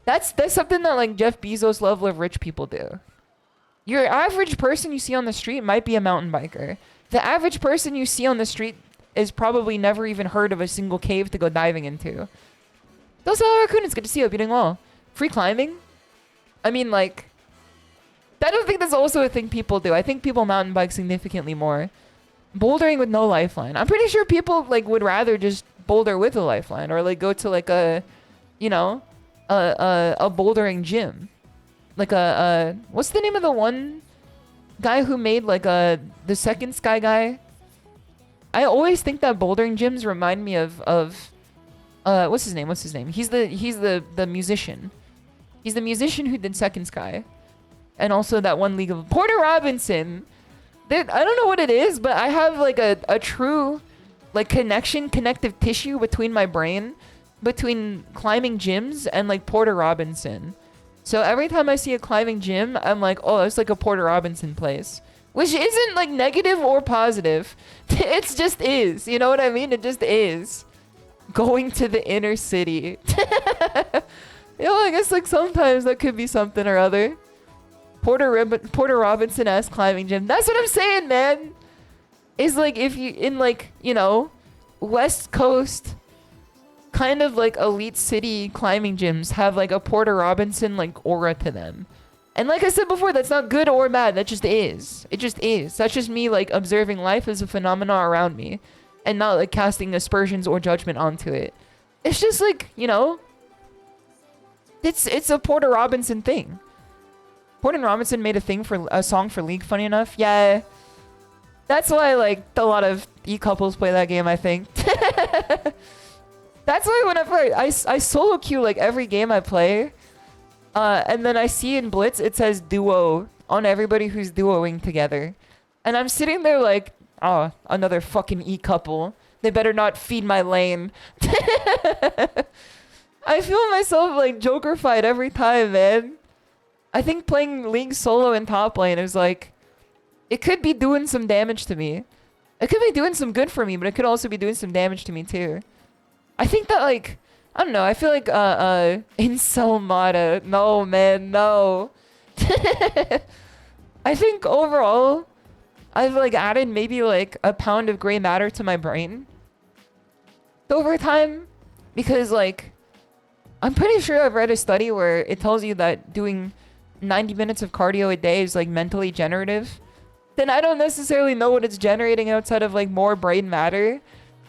That's something that, like, Jeff Bezos level of rich people do. Your average person you see on the street might be a mountain biker. The average person you see on the street is probably never even heard of a single cave to go diving into. Those are Raccoon, it's good to see you. Hope you're doing well. Free climbing? I mean, like, I don't think that's also a thing people do. I think people mountain bike significantly more. Bouldering with no lifeline. I'm pretty sure people, like, would rather just boulder with a lifeline, or, like, go to, like, a, you know, a bouldering gym. Like what's the name of the one guy who made, like, the second Sky Guy? I always think that bouldering gyms remind me of what's his name? He's the musician. He's the musician who did Second Sky. And also that one League of Porter Robinson. I don't know what it is, but I have, like, a true, like, connective tissue between my brain, between climbing gyms and, like, Porter Robinson. So every time I see a climbing gym, I'm like, oh, it's like a Porter Robinson place. Which isn't, like, negative or positive. It just is. You know what I mean? It just is. Going to the inner city. You know, I guess, like, sometimes that could be something or other. Porter Robinson-esque climbing gym. That's what I'm saying, man. Is, like, if you, in, like, you know, West Coast, kind of, like, elite city climbing gyms have, like, a Porter Robinson, like, aura to them. And like I said before, that's not good or bad. That just is. It just is. That's just me, like, observing life as a phenomenon around me. And not, like, casting aspersions or judgment onto it. It's just, like, you know, it's a Porter Robinson thing. Porter Robinson made a song for League, funny enough. Yeah. That's why, like, a lot of e-couples play that game, I think. That's why whenever I solo queue, like, every game I play, and then I see in Blitz, it says duo on everybody who's duoing together. And I'm sitting there like, oh, another fucking e-couple. They better not feed my lane. I feel myself, like, Joker-fied every time, man. I think playing League solo in top lane is, like, it could be doing some damage to me. It could be doing some good for me, but it could also be doing some damage to me, too. I think that, like, I don't know, I feel like, incel Mata. No, man, no. I think overall, I've, like, added maybe, like, a pound of gray matter to my brain over time. Because, like, I'm pretty sure I've read a study where it tells you that doing 90 minutes of cardio a day is, like, mentally generative. Then I don't necessarily know what it's generating outside of, like, more brain matter.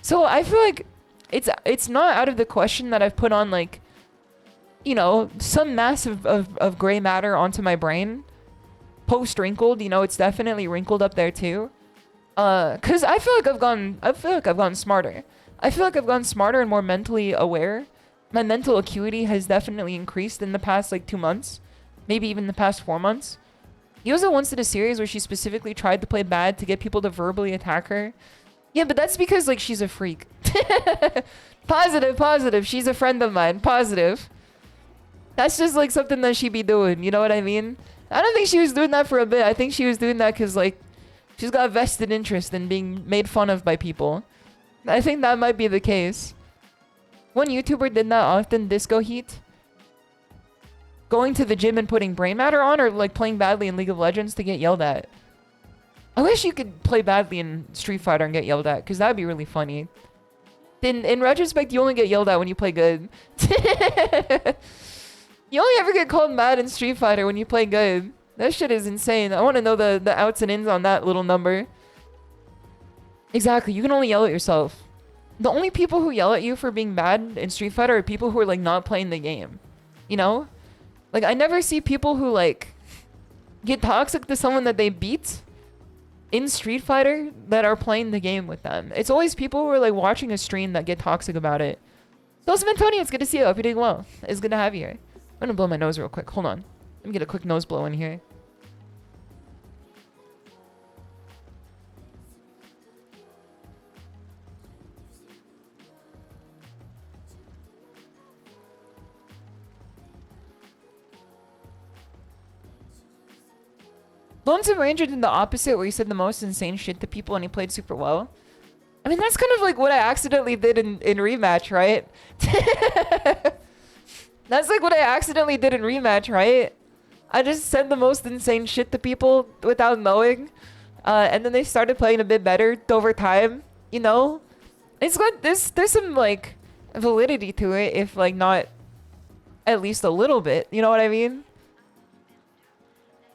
So I feel like it's not out of the question that I've put on, like, you know, some mass of gray matter onto my brain. Post wrinkled, you know, it's definitely wrinkled up there too. Cause I feel like I've gotten smarter. I feel like I've gotten smarter and more mentally aware. My mental acuity has definitely increased in the past, like, 2 months. Maybe even the past 4 months. Yosa once did a series where she specifically tried to play bad to get people to verbally attack her. Yeah, but that's because, like, she's a freak. Positive. She's a friend of mine. Positive. That's just, like, something that she be doing. You know what I mean? I don't think she was doing that for a bit. I think she was doing that because, like, she's got a vested interest in being made fun of by people. I think that might be the case. One YouTuber did that often, Disco Heat. Going to the gym and putting brain matter on, or, like, playing badly in League of Legends to get yelled at. I wish you could play badly in Street Fighter and get yelled at, because that would be really funny. In retrospect, you only get yelled at when you play good. You only ever get called mad in Street Fighter when you play good. That shit is insane. I want to know the outs and ins on that little number. Exactly, you can only yell at yourself. The only people who yell at you for being bad in Street Fighter are people who are like not playing the game. You know? Like I never see people who like get toxic to someone that they beat in Street Fighter that are playing the game with them. It's always people who are like watching a stream that get toxic about it. So Tony, it's good to see you. Hope you're doing well. It's good to have you here. I'm gonna blow my nose real quick. Hold on. Let me get a quick nose blow in here. Lonesome Ranger did the opposite, where he said the most insane shit to people and he played super well. I mean, that's kind of like what I accidentally did in Rematch, right? That's like what I accidentally did in Rematch, right? I just said the most insane shit to people without knowing. And then they started playing a bit better over time, you know? It's got there's some like validity to it, if like not at least a little bit, you know what I mean?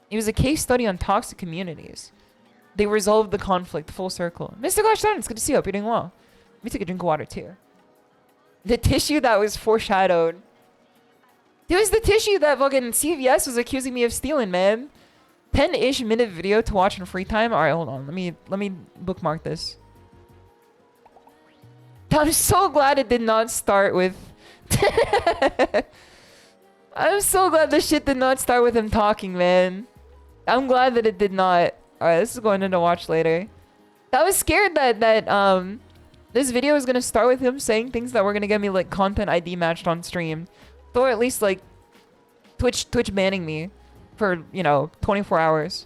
It was a case study on toxic communities. They resolved the conflict full circle. Mr. Goshton, it's good to see you. Hope you're doing well. Let me take a drink of water too. The tissue that was foreshadowed. It was the tissue that fucking CVS was accusing me of stealing, man. 10-ish minute video to watch in free time. Alright, hold on. Let me bookmark this. I'm so glad it did not start with I'm so glad this shit did not start with him talking, man. I'm glad that it did not. Alright, this is going into watch later. I was scared that this video was gonna start with him saying things that were gonna get me like content ID matched on stream. Or at least like Twitch banning me for, you know, 24 hours.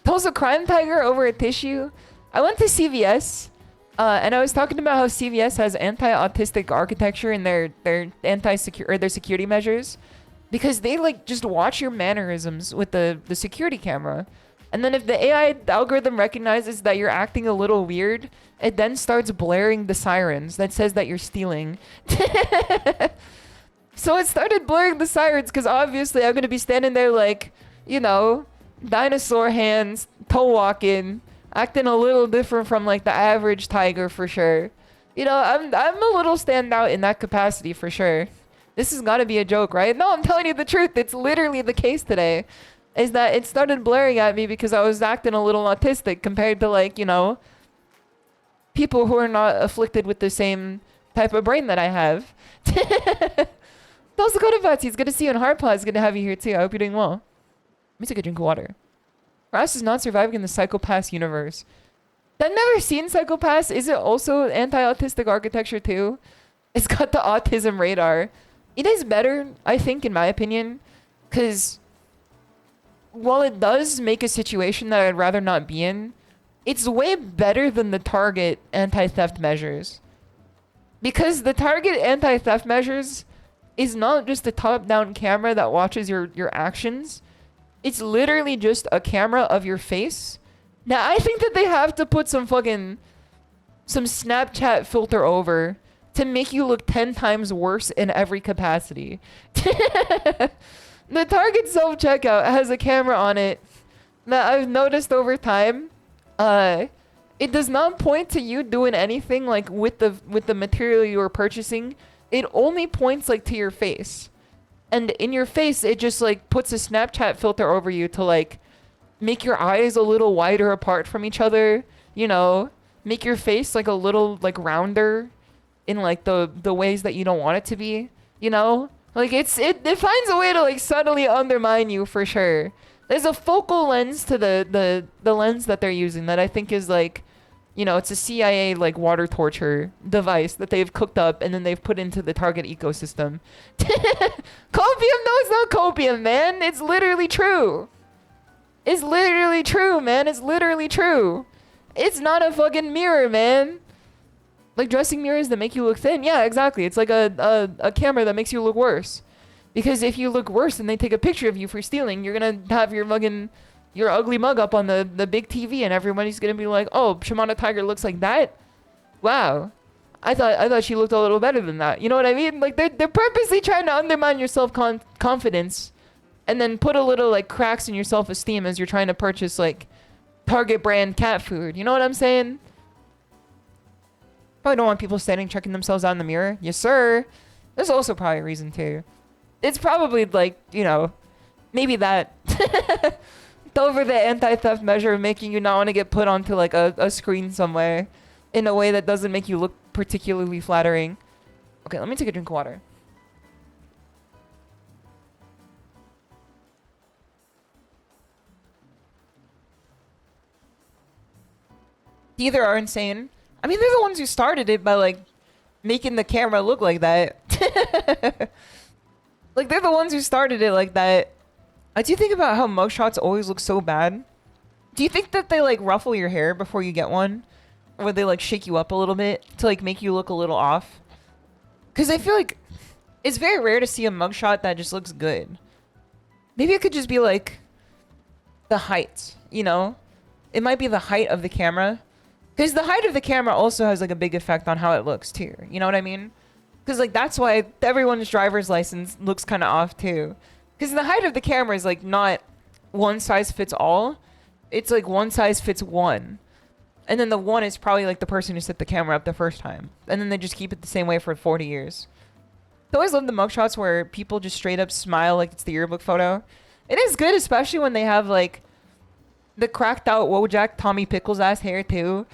Tulsa Crime Tiger over a tissue. I went to CVS and I was talking about how CVS has anti-autistic architecture in their security measures, because they like just watch your mannerisms with the security camera. And then if the AI algorithm recognizes that you're acting a little weird, it then starts blaring the sirens that says that you're stealing. So it started blaring the sirens because obviously I'm going to be standing there like, you know, dinosaur hands, toe walking, acting a little different from like the average tiger for sure. You know, I'm a little standout in that capacity for sure. This has got to be a joke, right? No, I'm telling you the truth. It's literally the case today. Is that it started blaring at me because I was acting a little autistic compared to like, you know, people who are not afflicted with the same type of brain that I have. Those are good Vods. It's good to see you in Hardpaw. It's good to have you here too. I hope you're doing well. Let me take a drink of water. Ras is not surviving in the Psychopass universe. I've never seen Psychopass. Is it also anti-autistic architecture too? It's got the autism radar. It is better, I think, in my opinion, because while it does make a situation that I'd rather not be in, it's way better than the Target anti-theft measures. Because the Target anti-theft measures is not just a top-down camera that watches your actions. It's literally just a camera of your face. Now, I think that they have to put some Snapchat filter over to make you look 10 times worse in every capacity. The Target self-checkout has a camera on it that I've noticed over time. It does not point to you doing anything like with the material you are purchasing. It only points like to your face. And in your face, it just like puts a Snapchat filter over you to like make your eyes a little wider apart from each other, you know, make your face like a little like rounder in like the ways that you don't want it to be, you know? Like it finds a way to like subtly undermine you for sure. There's a focal lens to the lens that they're using that I think is like, you know, it's a CIA like water torture device that they've cooked up and then they've put into the Target ecosystem. Copium? No, it's not copium, man. It's literally true. It's literally true, man. It's literally true. It's not a fucking mirror, man. Like dressing mirrors that make you look thin. Yeah, exactly. It's like a camera that makes you look worse. Because if you look worse and they take a picture of you for stealing, you're gonna have your ugly mug up on the big TV and everybody's gonna be like, oh, ShimadaTiger looks like that? Wow. I thought she looked a little better than that. You know what I mean? Like they're purposely trying to undermine your self-confidence and then put a little like cracks in your self-esteem as you're trying to purchase like Target brand cat food. You know what I'm saying? Probably don't want people standing checking themselves out in the mirror. Yes, sir. There's also probably a reason too. It's probably like, you know, maybe that. Over the anti-theft measure of making you not want to get put onto like a screen somewhere in a way that doesn't make you look particularly flattering. Okay, let me take a drink of water. Either are insane. I mean, they're the ones who started it by like making the camera look like that. Like, they're the ones who started it like that. Do you think about how mugshots always look so bad? Do you think that they like ruffle your hair before you get one? Or they like shake you up a little bit to like make you look a little off? Because I feel like it's very rare to see a mugshot that just looks good. Maybe it could just be like the height, you know? It might be the height of the camera. Because the height of the camera also has like a big effect on how it looks too. You know what I mean? Because like that's why everyone's driver's license looks kind of off too. Because the height of the camera is like not one size fits all. It's like one size fits one. And then the one is probably like the person who set the camera up the first time. And then they just keep it the same way for 40 years. I always love the mugshots where people just straight up smile like it's the yearbook photo. It is good, especially when they have like the cracked out Wojak Tommy Pickles ass hair too.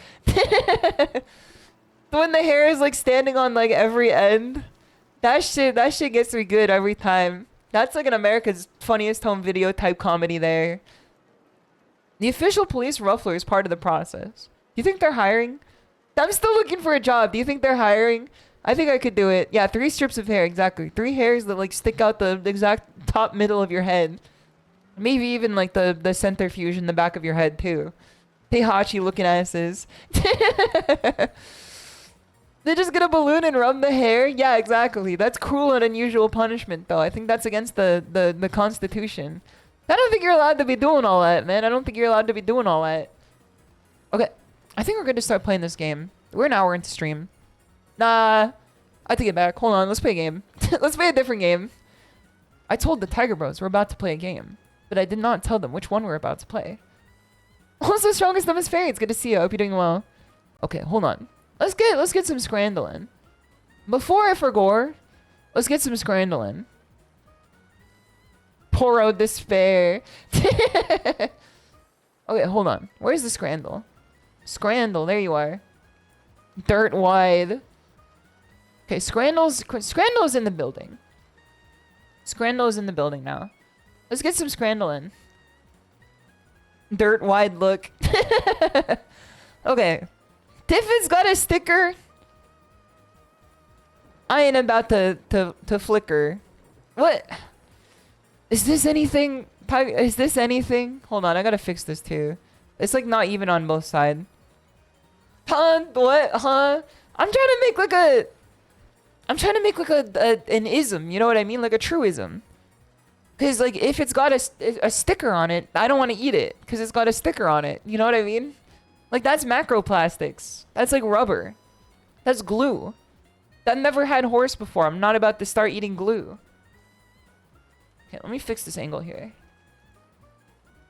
When the hair is like standing on like every end. That shit gets me good every time. That's like an America's Funniest Home Video type comedy there. The official police ruffler is part of the process. Do you think they're hiring? I'm still looking for a job. Do you think they're hiring? I think I could do it. Yeah, 3 strips of hair, exactly. 3 hairs that like stick out the exact top middle of your head. Maybe even like the centrifuge in the back of your head too. Heihachi looking asses. They just get a balloon and rub the hair? Yeah, exactly. That's cruel and unusual punishment, though. I think that's against the Constitution. I don't think you're allowed to be doing all that, man. I don't think you're allowed to be doing all that. Okay. I think we're good to start playing this game. We're an hour into stream. Nah. I take it back. Hold on. Let's play a game. Let's play a different game. I told the Tiger Bros we're about to play a game. But I did not tell them which one we're about to play. Also, strongest of his fairy. It's good to see you. I hope you're doing well. Okay, hold on. Let's get some scrandling. Before I forgot, let's get some scrandling. Poro despair. Okay, hold on. Where's the scrandle? Scrandle, there you are. Dirt wide. Okay, Scrandle's in the building. Scrandle is in the building now. Let's get some scrandling. Dirt wide look. Okay. Tiffin's got a sticker. I ain't about to flicker. What? Is this anything? Is this anything? Hold on, I gotta fix this too. It's like not even on both sides. Huh? What? Huh? I'm trying to make like an ism. You know what I mean? Like a truism. Cause like if it's got a sticker on it, I don't want to eat it because it's got a sticker on it. You know what I mean? Like, that's macroplastics. That's like rubber. That's glue. That never had horse before. I'm not about to start eating glue. Okay, let me fix this angle here.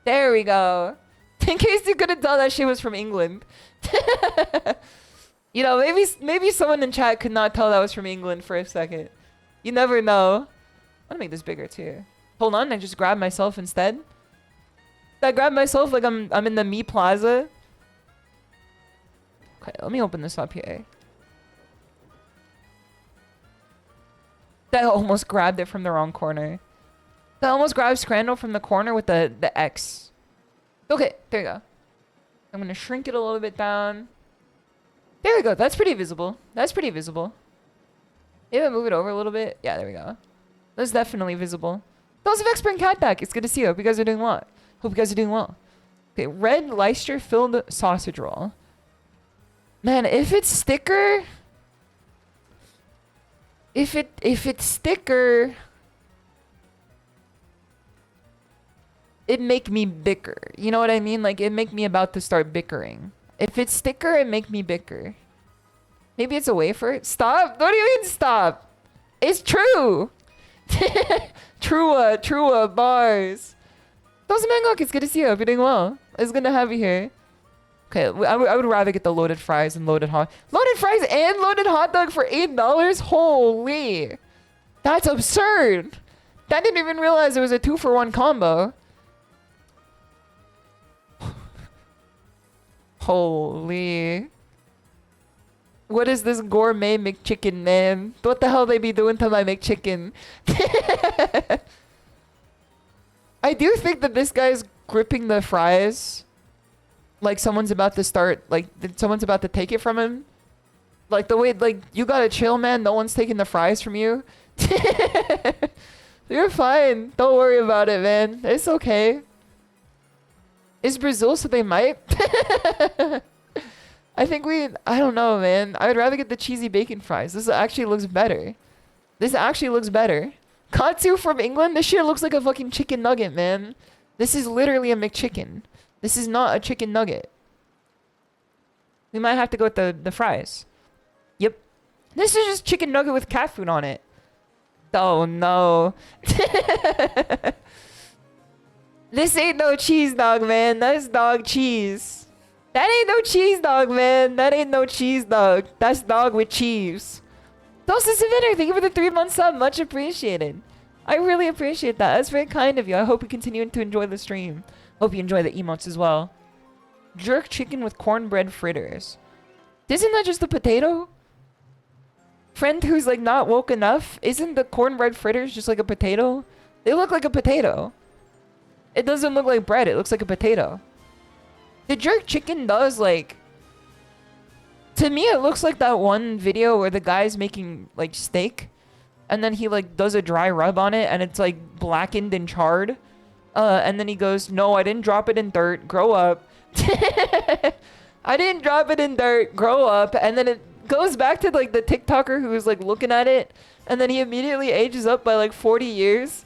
There we go. In case you couldn't tell that shit was from England. You know, maybe someone in chat could not tell that was from England for a second. You never know. I'm gonna make this bigger too. Hold on, I just grabbed myself instead. I grabbed myself like I'm in the Me Plaza. Okay, let me open this up here. That almost grabbed it from the wrong corner. That almost grabbed Scrandle from the corner with the X. Okay, there you go. I'm gonna shrink it a little bit down. There we go. That's pretty visible. That's pretty visible. Maybe move it over a little bit. Yeah, there we go. That's definitely visible. Those of Expert and Cat back. It's good to see you. Hope you guys are doing well. Hope you guys are doing well. Okay, red Leicester filled sausage roll. Man, if it's sticker, if it's sticker, it make me bicker. You know what I mean? Like, it make me about to start bickering. If it's sticker, it make me bicker. Maybe it's a wafer. Stop! What do you mean stop? It's true. True bars. Those Mangok, it's good to see you. Hope you're doing well. It's good to have you here. Okay, I would rather get the loaded fries and loaded hot dog for $8. Holy, that's absurd. I didn't even realize it was a 2-for-1 combo. Holy. What is this gourmet McChicken, man? What the hell they be doing to my McChicken? I do think that this guy's gripping the fries like someone's about to start, like someone's about to take it from him. Like the way, like, you gotta chill, man. No one's taking the fries from you. You're fine. Don't worry about it, man. It's okay. It's Brazil, so they might. I don't know, man. I would rather get the cheesy bacon fries. This actually looks better. Katsu from England? This shit looks like a fucking chicken nugget, man. This is literally a McChicken. This is not a chicken nugget. We might have to go with the fries. Yep. This is just chicken nugget with cat food on it. Oh no. This ain't no cheese dog, man. That's dog cheese. That ain't no cheese dog, man. That ain't no cheese dog. That's dog with cheese. Doses of Inner, thank you for the 3-month sub. Much appreciated. I really appreciate that. That's very kind of you. I hope you continue to enjoy the stream. Hope you enjoy the emotes as well. Jerk chicken with cornbread fritters. Isn't that just a potato? Friend who's like not woke enough? Isn't the cornbread fritters just like a potato? They look like a potato. It doesn't look like bread. It looks like a potato. The jerk chicken does like... To me, it looks like that one video where the guy's making like steak. And then he like does a dry rub on it and it's like blackened and charred. And then he goes, no, I didn't drop it in dirt. Grow up. I didn't drop it in dirt. Grow up. And then it goes back to like the TikToker who was like looking at it. And then he immediately ages up by like 40 years.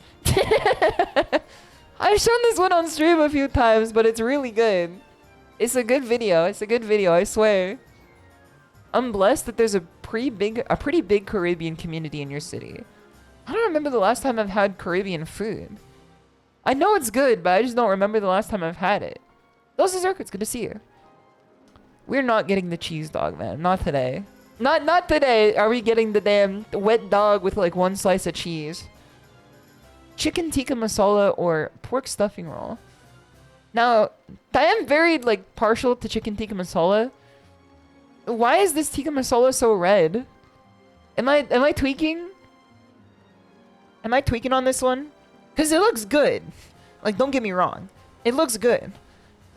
I've shown this one on stream a few times, but it's really good. It's a good video. I swear. I'm blessed that there's a pretty big Caribbean community in your city. I don't remember the last time I've had Caribbean food. I know it's good, but I just don't remember the last time I've had it. Those are Zerk, it's good to see you. We're not getting the cheese dog, man. Not today. Not today are we getting the damn wet dog with like one slice of cheese. Chicken tikka masala or pork stuffing roll. Now, I am very like partial to chicken tikka masala. Why is this tikka masala so red? Am I tweaking? Am I tweaking on this one? Because it looks good. Like, don't get me wrong. It looks good.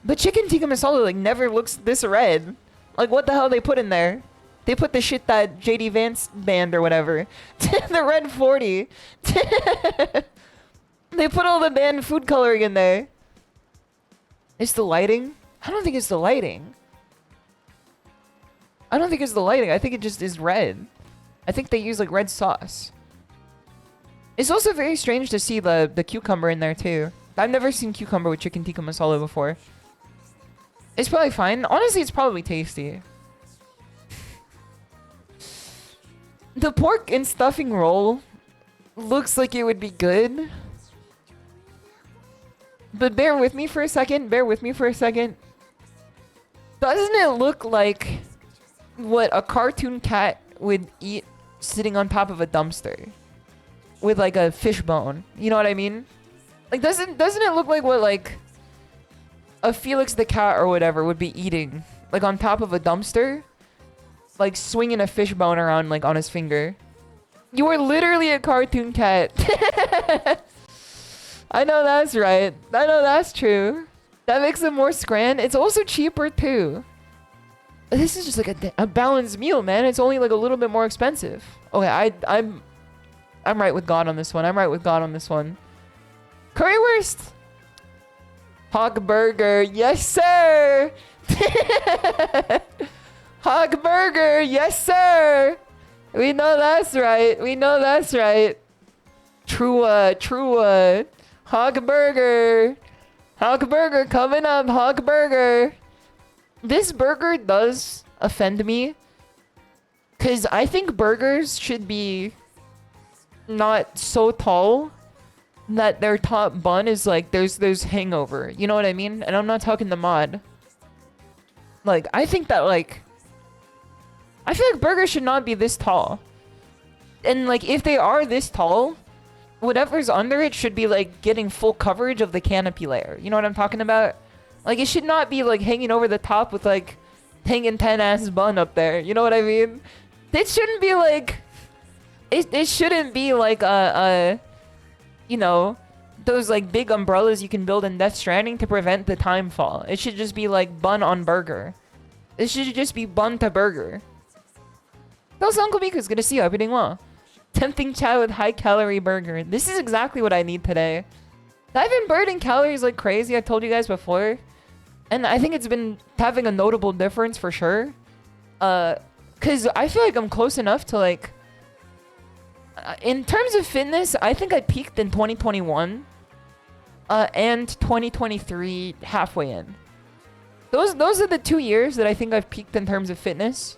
But chicken tikka masala, like, never looks this red. Like, what the hell they put in there? They put the shit that JD Vance banned or whatever. The red 40. They put all the banned food coloring in there. It's the lighting? I don't think it's the lighting. I think it just is red. I think they use, like, red sauce. It's also very strange to see the cucumber in there, too. I've never seen cucumber with chicken tikka masala before. It's probably fine. Honestly, it's probably tasty. The pork and stuffing roll looks like it would be good. But bear with me for a second. Doesn't it look like what a cartoon cat would eat sitting on top of a dumpster with like a fish bone? You know what I mean? Like, doesn't it look like what like a Felix the cat or whatever would be eating, like on top of a dumpster, like swinging a fish bone around like on his finger? You are literally a cartoon cat. I know that's right. I know that's true. That makes it more scran. It's also cheaper too. This is just like a balanced meal, man. It's only like a little bit more expensive. Okay, I'm right with God on this one. Currywurst. Hog burger, yes sir. Hog burger, yes sir. We know that's right. True. Hog burger coming up. Hog burger. This burger does offend me, because I think burgers should be not so tall that their top bun is like there's hangover. You know what I mean? And I'm not talking the mod. Like, I think that, like... I feel like burgers should not be this tall. And, like, if they are this tall, whatever's under it should be, like, getting full coverage of the canopy layer. You know what I'm talking about? Like, it should not be, like, hanging over the top with, like, hanging 10-ass bun up there. You know what I mean? It shouldn't be, like... It shouldn't be, like, you know... those like big umbrellas you can build in Death Stranding to prevent the time fall. It should just be like bun on burger. It should just be bun to burger. Also, Uncle Miku's good to see you. Hope you're doing well. Tempting chow with high calorie burger. This is exactly what I need today. I've been burning calories like crazy. I told you guys before. And I think it's been having a notable difference for sure. Cause I feel like I'm close enough to like... in terms of fitness, I think I peaked in 2021. And 2023 halfway in. Those are the 2 years that I think I've peaked in terms of fitness.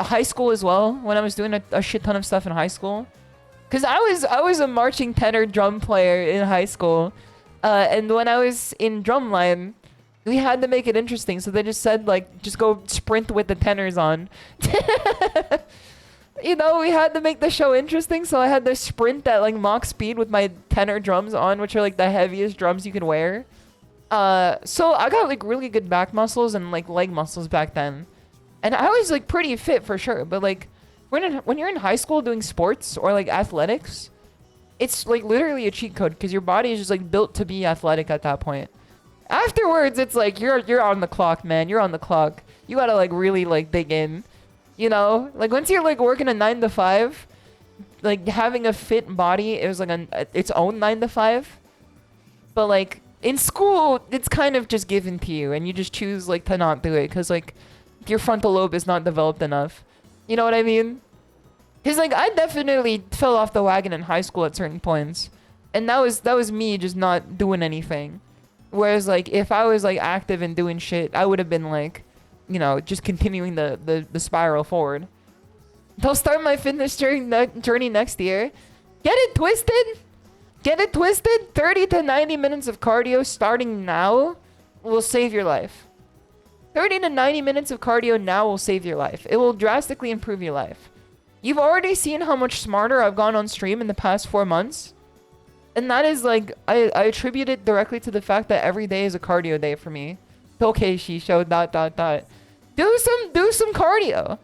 High school as well, when I was doing a shit ton of stuff in high school. Cause I was a marching tenor drum player in high school. And when I was in drumline, we had to make it interesting. So they just said like, just go sprint with the tenors on. You know, we had to make the show interesting, so I had to sprint at like Mach speed with my tenor drums on, which are like the heaviest drums you can wear. So I got like really good back muscles and like leg muscles back then. And I was like pretty fit for sure, but like when you're in high school doing sports or like athletics, it's like literally a cheat code because your body is just like built to be athletic at that point. Afterwards, it's like you're on the clock, man. You're on the clock. You gotta like really like dig in. You know, like once you're like working a 9 to 5, like having a fit body, it was like its own 9 to 5. But like in school, it's kind of just given to you and you just choose like to not do it because like your frontal lobe is not developed enough. You know what I mean? Because like I definitely fell off the wagon in high school at certain points. And that was me just not doing anything. Whereas like if I was like active and doing shit, I would have been like, you know, just continuing the spiral forward. I'll start my fitness journey next year. Get it twisted? Get it twisted? 30 to 90 minutes of cardio starting now will save your life. 30 to 90 minutes of cardio now will save your life. It will drastically improve your life. You've already seen how much smarter I've gone on stream in the past 4 months. And that is like, I attribute it directly to the fact that every day is a cardio day for me. Okay, SHISHOU, ... Do some cardio.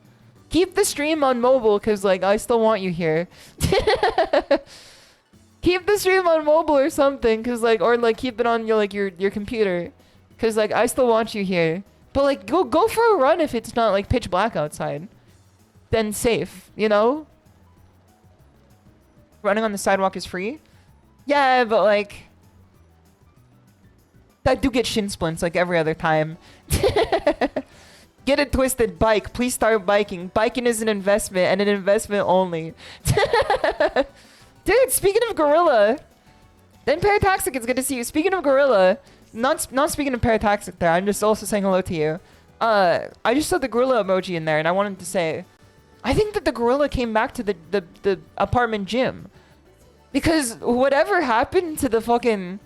Keep the stream on mobile because like I still want you here. Keep the stream on mobile or something because like or like keep it on your computer because like I still want you here. But like go for a run if it's not like pitch black outside. Then safe, you know? Running on the sidewalk is free? Yeah, but like I do get shin splints like every other time. Get it twisted, bike. Please start biking. Biking is an investment and an investment only. Dude, speaking of Gorilla. Then Parataxic, it's good to see you. Speaking of Gorilla, not speaking of Parataxic there, I'm just also saying hello to you. I just saw the Gorilla emoji in there and I wanted to say, I think that the Gorilla came back to the apartment gym. Because whatever happened to the fucking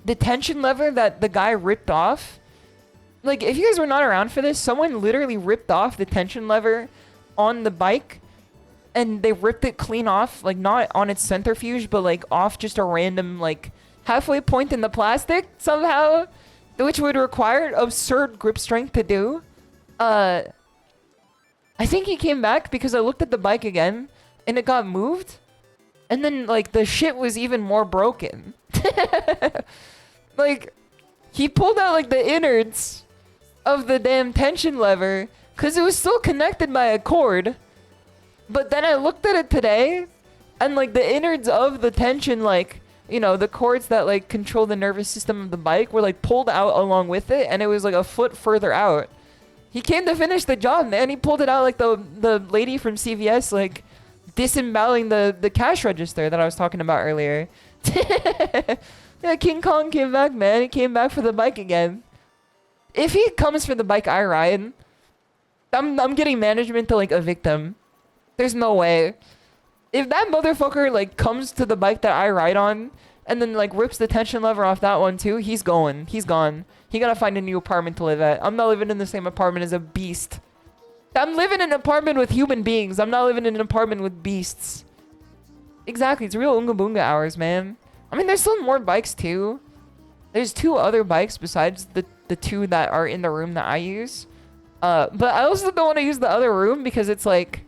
detention lever that the guy ripped off, like, if you guys were not around for this, someone literally ripped off the tension lever on the bike and they ripped it clean off, like, not on its centrifuge, but, like, off just a random, like, halfway point in the plastic somehow, which would require absurd grip strength to do. I think he came back because I looked at the bike again and it got moved and then, like, the shit was even more broken. Like, he pulled out, like, the innards of the damn tension lever because it was still connected by a cord. But then I looked at it today and like the innards of the tension, like, you know, the cords that like control the nervous system of the bike were like pulled out along with it and it was like a foot further out. He came to finish the job, man. He pulled it out like the lady from CVS, like disemboweling the cash register that I was talking about earlier. Yeah, King Kong came back, man. He came back for the bike again. If he comes for the bike I ride, I'm getting management to like evict him. There's no way. If that motherfucker like comes to the bike that I ride on and then like rips the tension lever off that one too, he's going. He's gone. He gotta find a new apartment to live at. I'm not living in the same apartment as a beast. I'm living in an apartment with human beings. I'm not living in an apartment with beasts. Exactly. It's real Unga Boonga hours, man. I mean, there's still more bikes too. There's 2 other bikes besides the 2 that are in the room that I use. But I also don't want to use the other room because it's like,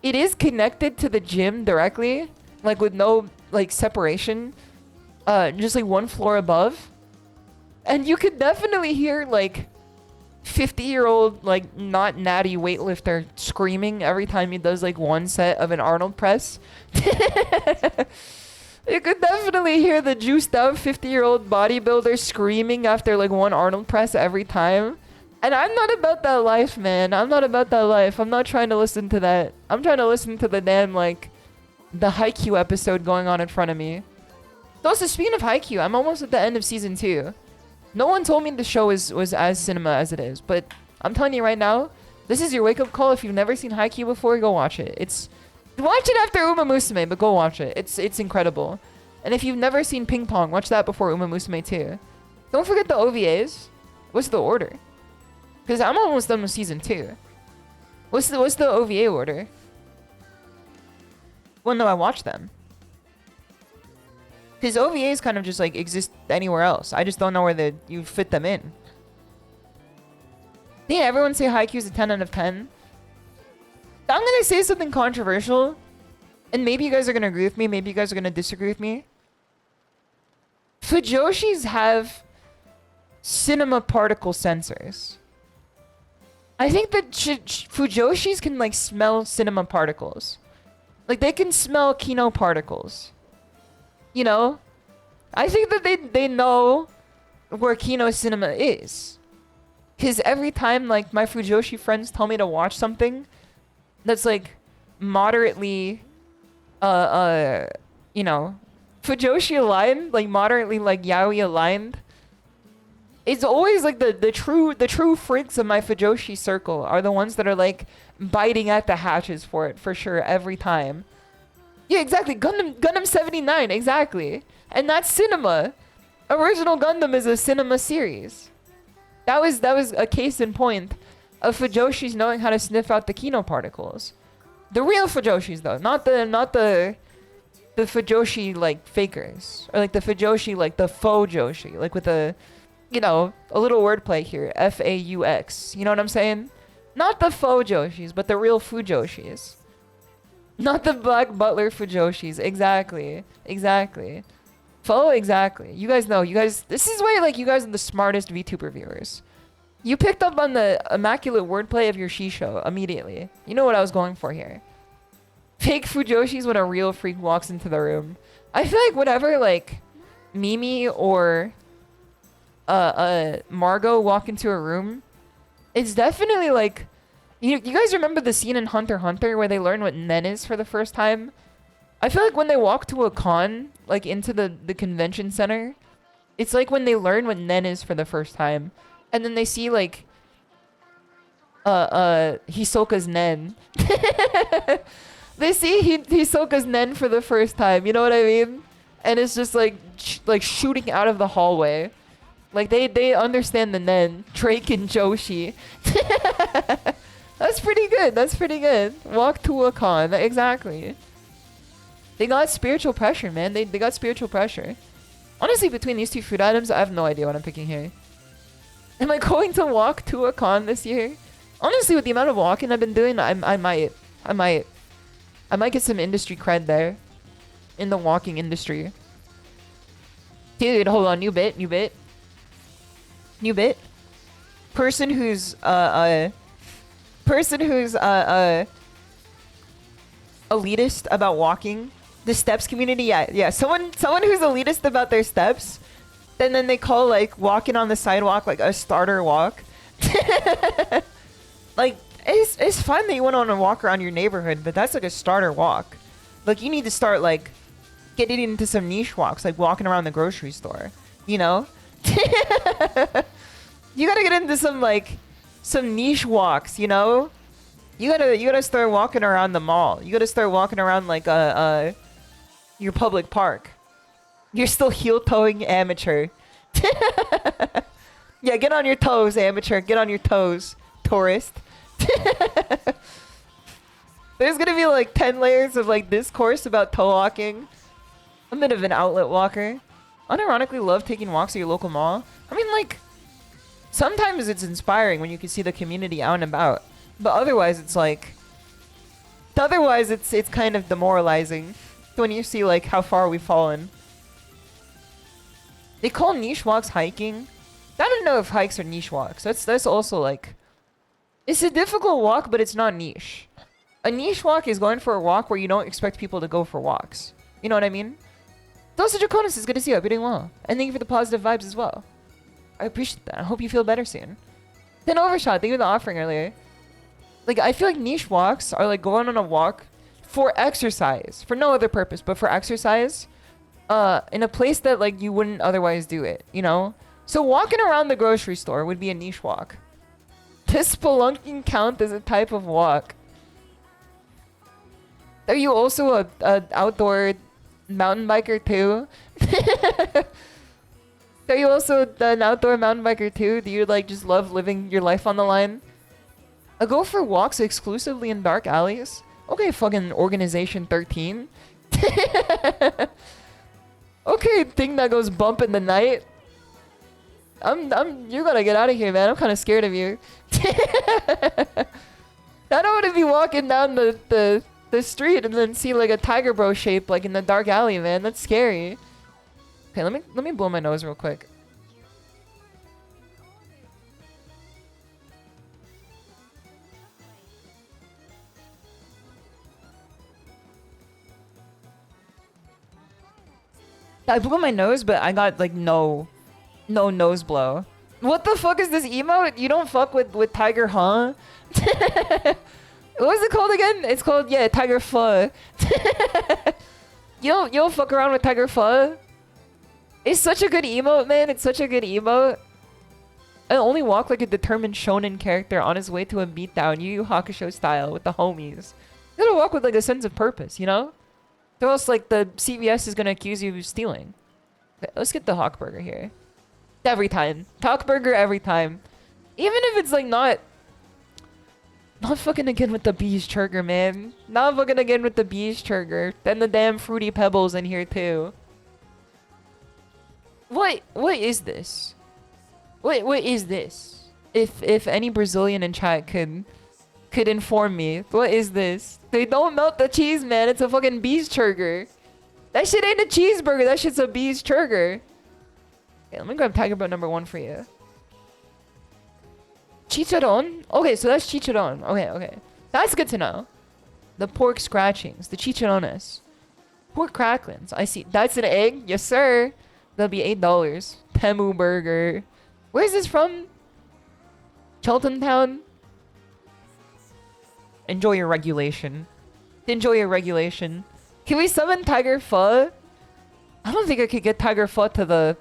it is connected to the gym directly, like with no like separation, just like 1 floor above. And you could definitely hear like 50-year-old like not natty weightlifter screaming every time he does like 1 set of an Arnold press. You could definitely hear the juiced out 50-year-old bodybuilder screaming after like 1 Arnold press every time. And I'm not about that life, man. I'm not about that life. I'm not trying to listen to that. I'm trying to listen to the damn like the Haikyuu episode going on in front of me. Also, speaking of Haikyuu, I'm almost at the end of season 2. No one told me the show was as cinema as it is, but I'm telling you right now, this is your wake-up call. If you've never seen Haikyuu before, go watch it. Watch it after Uma Musume, but go watch it. It's incredible. And if you've never seen Ping Pong, watch that before Uma Musume too. Don't forget the OVAs. What's the order? Because I'm almost done with season 2. What's the OVA order? Well, no, I watched them. Because OVAs kind of just like exist anywhere else. I just don't know where you fit them in. Didn't everyone say Haikyuu's a 10 out of 10? I'm gonna say something controversial. And maybe you guys are gonna agree with me, maybe you guys are gonna disagree with me. Fujoshis have cinema particle sensors. I think that Fujoshis can like smell cinema particles. Like they can smell Kino particles. You know? I think that they know where Kino cinema is. Cause every time like my Fujoshi friends tell me to watch something that's like moderately you know, Fujoshi aligned, like moderately like yaoi aligned. It's always like the true freaks of my Fujoshi circle are the ones that are like biting at the hatches for it for sure every time. Yeah, exactly. Gundam 79, exactly. And that's cinema. Original Gundam is a cinema series. That was a case in point of Fujoshis knowing how to sniff out the Kino particles. The real Fujoshis though, not the Fujoshi like fakers, or like the Fujoshi like the faux Joshi, like with a, you know, a little wordplay here, FAUX. You know what I'm saying? Not the faux Joshis, but the real Fujoshis. Not the Black Butler Fujoshis. Exactly. Faux, exactly. You guys know. This is why like you guys are the smartest VTuber viewers. You picked up on the immaculate wordplay of your SHISHOU immediately. You know what I was going for here. Fake Fujoshis when a real freak walks into the room. I feel like whenever like Mimi or Margot walk into a room, it's definitely like, you guys remember the scene in Hunter x Hunter where they learn what Nen is for the first time? I feel like when they walk to a con, like into the convention center, it's like when they learn what Nen is for the first time. And then they see like Hisoka's Nen. They see Hisoka's Nen for the first time, you know what I mean? And it's just like shooting out of the hallway. Like they understand the Nen, Drake and Joshi. That's pretty good. Walk to a con, exactly. They got spiritual pressure, man. They got spiritual pressure. Honestly, between these two food items, I have no idea what I'm picking here. Am I going to walk to a con this year? Honestly, with the amount of walking I've been doing, I might get some industry cred there. In the walking industry. Dude, hold on. New bit. Person who's elitist about walking. The steps community, yeah. Someone who's elitist about their steps. And then they call like walking on the sidewalk like a starter walk. Like it's fun that you went on a walk around your neighborhood, but that's like a starter walk. Like you need to start like getting into some niche walks, like walking around the grocery store. You know? You gotta get into some niche walks, you know? You gotta start walking around the mall. You gotta start walking around like your public park. You're still heel-toeing amateur. Yeah, get on your toes, amateur. Get on your toes, tourist. There's gonna be like 10 layers of like discourse about toe walking. I'm a bit of an outlet walker. Unironically love taking walks at your local mall. I mean, like, sometimes it's inspiring when you can see the community out and about. But otherwise, it's like... Otherwise, it's kind of demoralizing when you see, like, how far we've fallen. They call niche walks hiking. I don't know if hikes are niche walks. That's also, like... It's a difficult walk, but it's not niche. A niche walk is going for a walk where you don't expect people to go for walks. You know what I mean? Those Draconis, it's good to see you. I hope you're doing well. And thank you for the positive vibes as well. I appreciate that. I hope you feel better soon. Then Overshot, thank you for the offering earlier. Like, I feel like niche walks are like going on a walk for exercise. For no other purpose, but for exercise. In a place that, like, you wouldn't otherwise do it, you know? So walking around the grocery store would be a niche walk. Does spelunking count as a type of walk? Are you also a outdoor mountain biker too? Are you also an outdoor mountain biker too? Do you like just love living your life on the line? I go for walks exclusively in dark alleys. Okay, fucking Organization 13. Okay, thing that goes bump in the night. You gotta get out of here, man. I'm kind of scared of you. I don't want to be walking down the street and then see like a tiger bro shape like in the dark alley, man. That's scary. Okay, let me blow my nose real quick. I blew my nose, but I got like no nose blow. What the fuck is this emote? You don't fuck with Tiger, huh? What was it called again? It's called, yeah, Tiger Pho. You don't fuck around with Tiger Pho? It's such a good emote, man. It's such a good emote. I only walk like a determined shonen character on his way to a beatdown, Yu Yu Hakusho style, with the homies. You gotta walk with like a sense of purpose, you know? Or else like the CVS is gonna accuse you of stealing. Okay, let's get the Hawk Burger here. Every time. Hawk Burger every time. Even if it's like not fucking again with the bees churger, man. Not fucking again with the bees churger. Then the damn Fruity Pebbles in here too. What is this? What is this? If any Brazilian in chat could inform me, what is this? They don't melt the cheese, man. It's a fucking bees churger. That shit ain't a cheeseburger. That shit's a bees churger. Okay, let me grab Tiger Bro number 1 for you. Chicharron? Okay, so that's chicharron. Okay. That's good to know. The pork scratchings. The chicharrones. Pork cracklings. I see. That's an egg? Yes, sir. That'll be $8. Temu burger. Where's this from? Cheltenham Town? Enjoy your regulation. Enjoy your regulation. Can we summon Tiger Pho? I don't think I could get Tiger Pho to the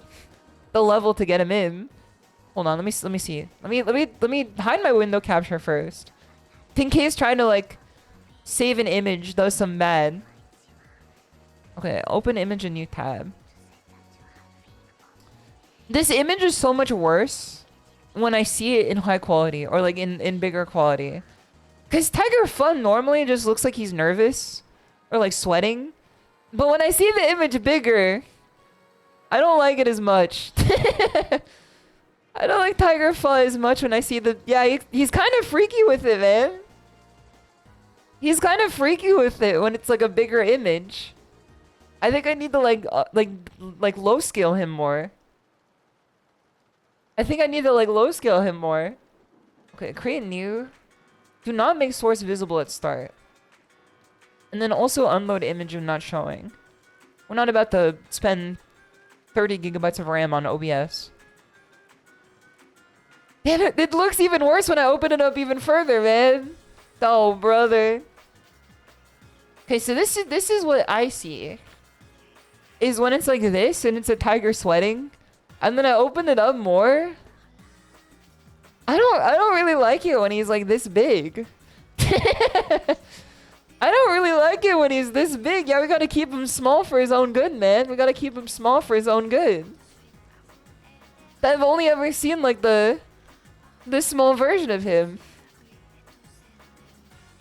level to get him in. Hold on, let me see. Let me hide my window capture first. In case trying to like save an image does some bad. Okay, open image in new tab. This image is so much worse when I see it in high quality or like in bigger quality. Cause Tiger Pho normally just looks like he's nervous or like sweating. But when I see the image bigger, I don't like it as much. I don't like Tiger Pho as much when I see the... Yeah, he's kind of freaky with it, man. He's kind of freaky with it when it's like a bigger image. I think I need to like low scale him more. I think I need to like low scale him more. Okay, create new. Do not make source visible at start. And then also unload image of not showing. We're not about to spend 30 gigabytes of RAM on OBS. Damn it, it looks even worse when I open it up even further, man. Oh, brother. Okay, so this is what I see. Is when it's like this and it's a tiger sweating. And then I open it up more. I don't really like it when he's like this big. I don't really like it when he's this big. Yeah, we gotta keep him small for his own good, man. We gotta keep him small for his own good. I've only ever seen like this small version of him.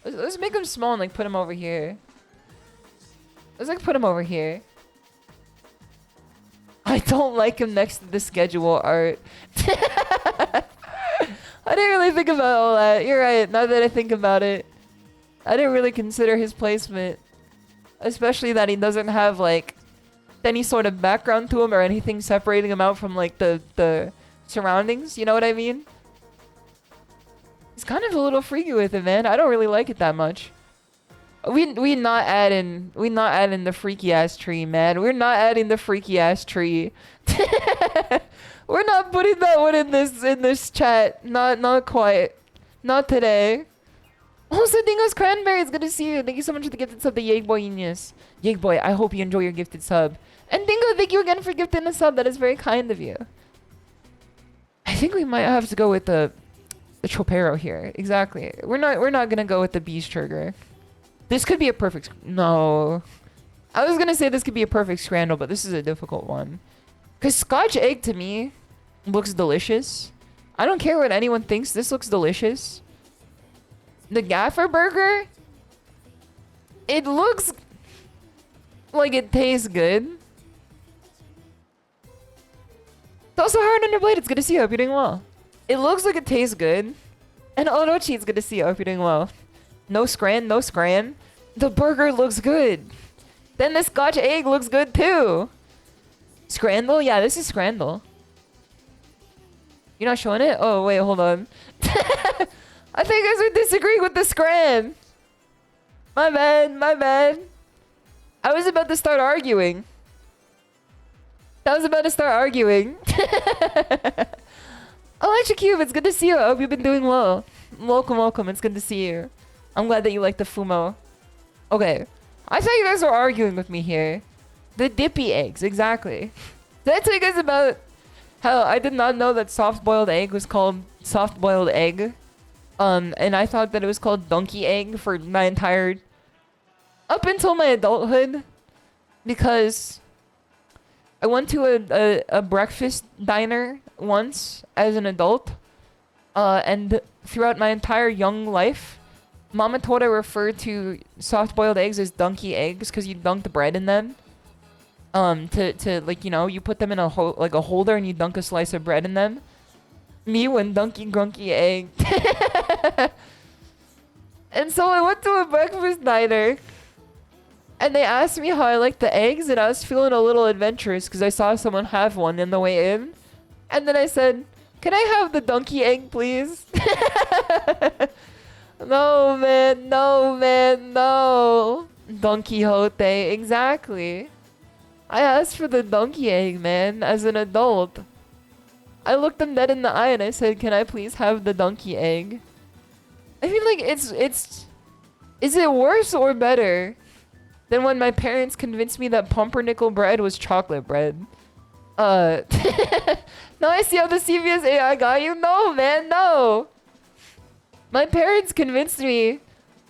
Let's make him small and like put him over here. Let's like put him over here. I don't like him next to the schedule art. I didn't really think about all that. You're right, now that I think about it. I didn't really consider his placement. Especially that he doesn't have like any sort of background to him or anything separating him out from like the surroundings, you know what I mean? He's kind of a little freaky with it, man. I don't really like it that much. We not adding the freaky ass tree, man. We're not adding the freaky ass tree. We're not putting that one in this chat. Not quite. Not today. Also, Dingo's Cranberry, it's good to see you. Thank you so much for the gifted sub, the Yeg Boy Genius. Yeg Boy, I hope you enjoy your gifted sub. And Dingo, thank you again for gifting a sub. That is very kind of you. I think we might have to go with the Tropero here. Exactly. We're not gonna go with the Beast Trigger. This could be a perfect... No. I was gonna say this could be a perfect scramble, but this is a difficult one. Because Scotch Egg, to me, looks delicious. I don't care what anyone thinks. This looks delicious. The Gaffer Burger? It looks like it tastes good. It's also hard under blade. It's good to see you. I hope you're doing well. It looks like it tastes good. And Orochi, it's good to see you. I hope you're doing well. No scran, no scran. The burger looks good. Then the Scotch Egg looks good too. Scrandle? Yeah, this is Scrandle. You're not showing it? Oh, wait, hold on. I think you guys are disagreeing with the scran. My bad, my bad. I was about to start arguing. Electric Cube, it's good to see you. I hope you've been doing well. Welcome, welcome. It's good to see you. I'm glad that you like the Fumo. Okay. I thought you guys were arguing with me here. The dippy eggs, exactly. Did I tell you guys about how I did not know that soft-boiled egg was called soft-boiled egg? And I thought that it was called donkey egg for my entire... up until my adulthood. Because I went to a breakfast diner once as an adult. And throughout my entire young life, Mama Tora referred to soft-boiled eggs as donkey eggs because you dunk the bread in them. To like, you know, you put them in a holder and you dunk a slice of bread in them. Me when donkey grunky egg. And so I went to a breakfast diner. And they asked me how I liked the eggs, and I was feeling a little adventurous because I saw someone have one in the way in. And then I said, "Can I have the donkey egg, please?" No, man, no. Don Quixote, exactly. I asked for the donkey egg, man, as an adult. I looked them dead in the eye and I said, "Can I please have the donkey egg?" I feel like it's... Is it worse or better than when my parents convinced me that pumpernickel bread was chocolate bread? Now I see how the CVS AI got you? No, man, no! My parents convinced me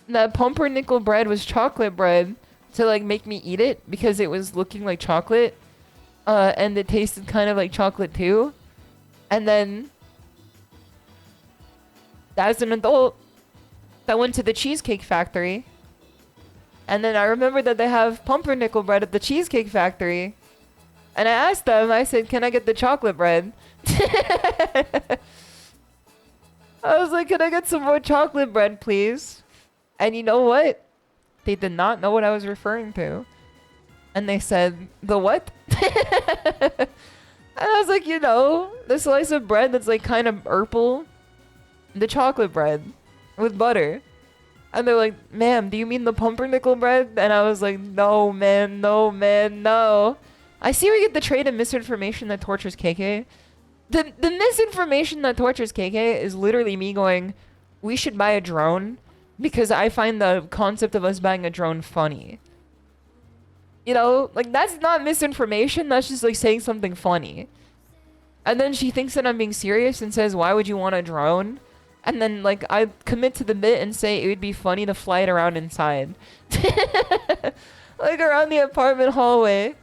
that pumpernickel bread was chocolate bread to like make me eat it because it was looking like chocolate. And it tasted kind of like chocolate too. And then, as an adult, I went to the Cheesecake Factory. And then I remembered that they have pumpernickel bread at the Cheesecake Factory. And I asked them, I said, "Can I get the chocolate bread?" I was like, "Can I get some more chocolate bread, please?" And you know what? They did not know what I was referring to. And they said, "The what?" And I was like, you know, the slice of bread that's like kind of purple. The chocolate bread with butter. And they're like, "Ma'am, do you mean the pumpernickel bread?" And I was like, no, man, no. I see we get the trait of misinformation that tortures KK. The misinformation that tortures KK is literally me going, "We should buy a drone," because I find the concept of us buying a drone funny. You know, like that's not misinformation, that's just like saying something funny. And then she thinks that I'm being serious and says, "Why would you want a drone?" And then like I commit to the bit and say it would be funny to fly it around inside. Like around the apartment hallway.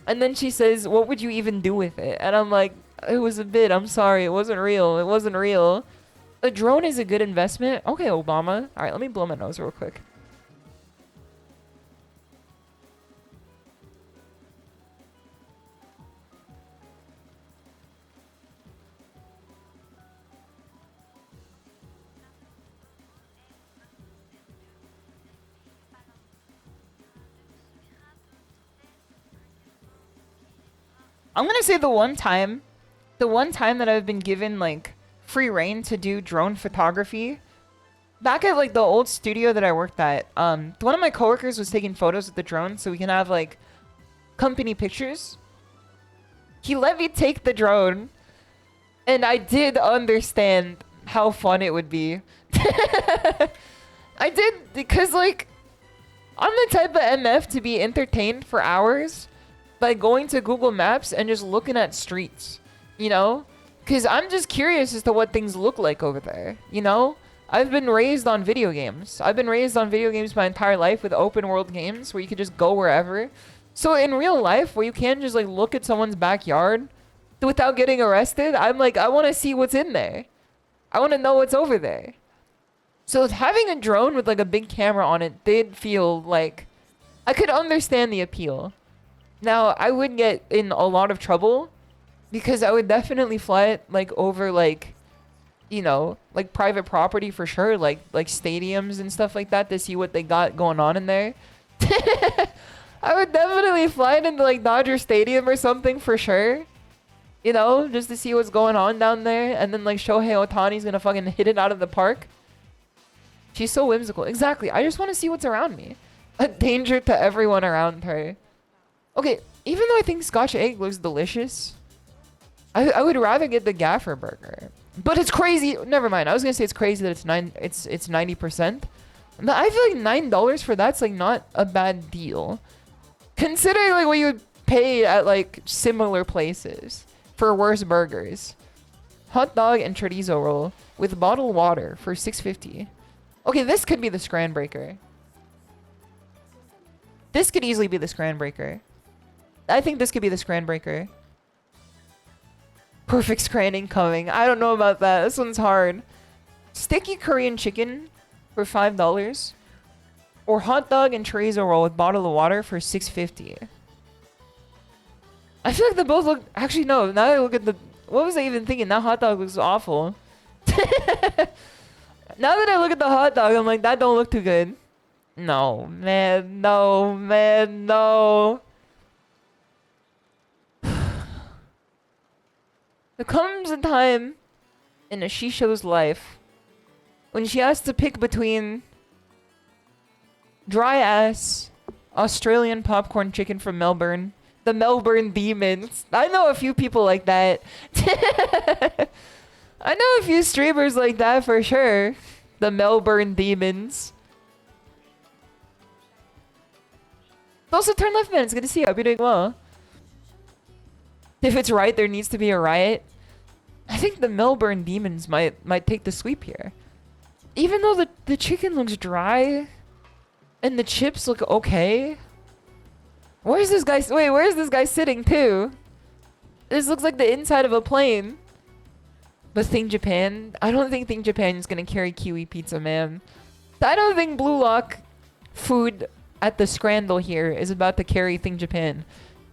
And then she says, what would you even do with it? And I'm like, it was a bit. I'm sorry. It wasn't real. It wasn't real. A drone is a good investment. Okay, Obama. All right, let me blow my nose real quick. I'm gonna say the one time that I've been given like free reign to do drone photography, back at like the old studio that I worked at, one of my coworkers was taking photos with the drone so we can have like company pictures. He let me take the drone, and I did understand how fun it would be. I did, because like I'm the type of MF to be entertained for hours by going to Google Maps and just looking at streets, you know? Because I'm just curious as to what things look like over there, you know? I've been raised on video games. I've been raised on video games my entire life with open world games where you can just go wherever. So in real life, where you can just like look at someone's backyard without getting arrested, I'm like, I want to see what's in there. I want to know what's over there. So having a drone with like a big camera on it did feel like I could understand the appeal. Now, I would get in a lot of trouble because I would definitely fly it like over like, you know, like private property for sure, like stadiums and stuff like that to see what they got going on in there. I would definitely fly it into like Dodger Stadium or something for sure. You know, just to see what's going on down there, and then like Shohei Ohtani's gonna fucking hit it out of the park. She's so whimsical. Exactly. I just want to see what's around me. A danger to everyone around her. Okay, even though I think Scotch egg looks delicious, I would rather get the Gaffer burger. But it's crazy. Never mind. I was gonna say it's crazy that it's 90%. But I feel like $9 for that's like not a bad deal, considering like what you would pay at like similar places for worse burgers. Hot dog and chorizo roll with bottled water for $6.50. Okay, this could be the Scran Breaker. This could easily be the Scran Breaker. I think this could be the Scran Breaker. Perfect scran incoming. I don't know about that. This one's hard. Sticky Korean chicken for $5. Or hot dog and chorizo roll with bottle of water for $6.50. I feel like they both look... Actually, no. Now that I look at the... What was I even thinking? That hot dog looks awful. Now that I look at the hot dog, I'm like, that don't look too good. No, man. No, man. No. There comes a time in a SHISHOU's life when she has to pick between dry ass Australian popcorn chicken from Melbourne, the Melbourne Demons. I know a few people like that. I know a few streamers like that for sure. The Melbourne Demons. Also, turn left, man. It's good to see you. I hope you're doing well. If it's right, there needs to be a riot. I think the Melbourne Demons might take the sweep here. Even though the chicken looks dry and the chips look okay. Where's this guy? Wait, where's this guy sitting too? This looks like the inside of a plane. But Think Japan, I don't think Think Japan is gonna carry Kiwi Pizza, man. I don't think Blue Lock food at the Scrandal here is about to carry Think Japan.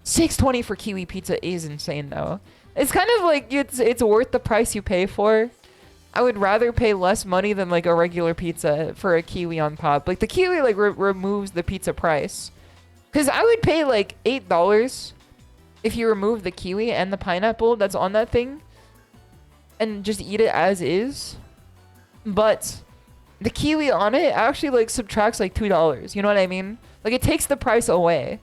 $6.20 for Kiwi Pizza is insane though. It's kind of like it's worth the price you pay for. I would rather pay less money than like a regular pizza for a kiwi on top. Like the kiwi like removes the pizza price. Cause I would pay like $8 if you remove the kiwi and the pineapple that's on that thing and just eat it as is. But the kiwi on it actually like subtracts like $2. You know what I mean? Like it takes the price away.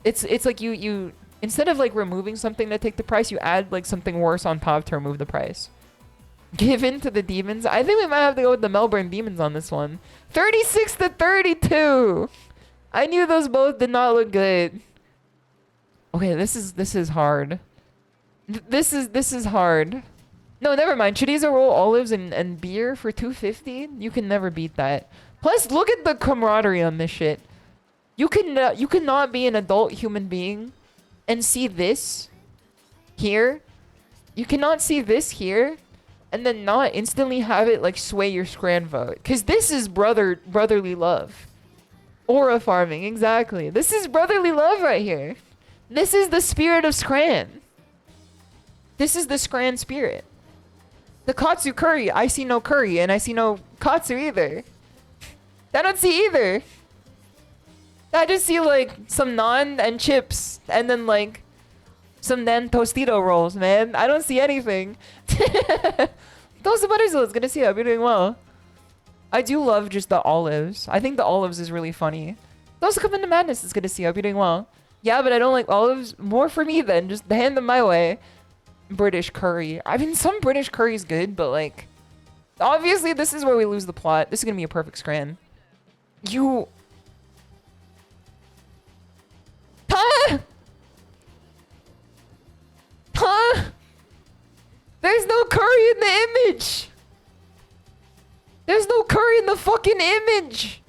It's like you instead of like removing something to take the price, you add like something worse on top to remove the price. Give in to the demons. I think we might have to go with the Melbourne Demons on this one. 36-32. I knew those both did not look good. Okay, this is hard. This is hard. No, never mind. Chorizo roll, olives, and beer for 250. You can never beat that. Plus, look at the camaraderie on this shit. You cannot be an adult human being and see this here. You cannot see this here and then not instantly have it like sway your Scran vote. Cause this is brotherly love. Aura farming, exactly. This is brotherly love right here. This is the spirit of Scran. This is the Scran spirit. The Katsu curry, I see no curry, and I see no Katsu either. I don't see either. I just see like some naan and chips, and then like some nan tostito rolls, man. I don't see anything. Those are butters, it's good to see you. You're doing well. I do love just the olives. I think the olives is really funny. Those come into madness. It's good to see you. You're doing well. Yeah, but I don't like olives. More for me then. Just hand them my way. British curry. I mean, some British curry is good, but like, obviously this is where we lose the plot. This is gonna be a perfect Scran. You. Huh? Huh? There's no curry in the image. There's no curry in the fucking image.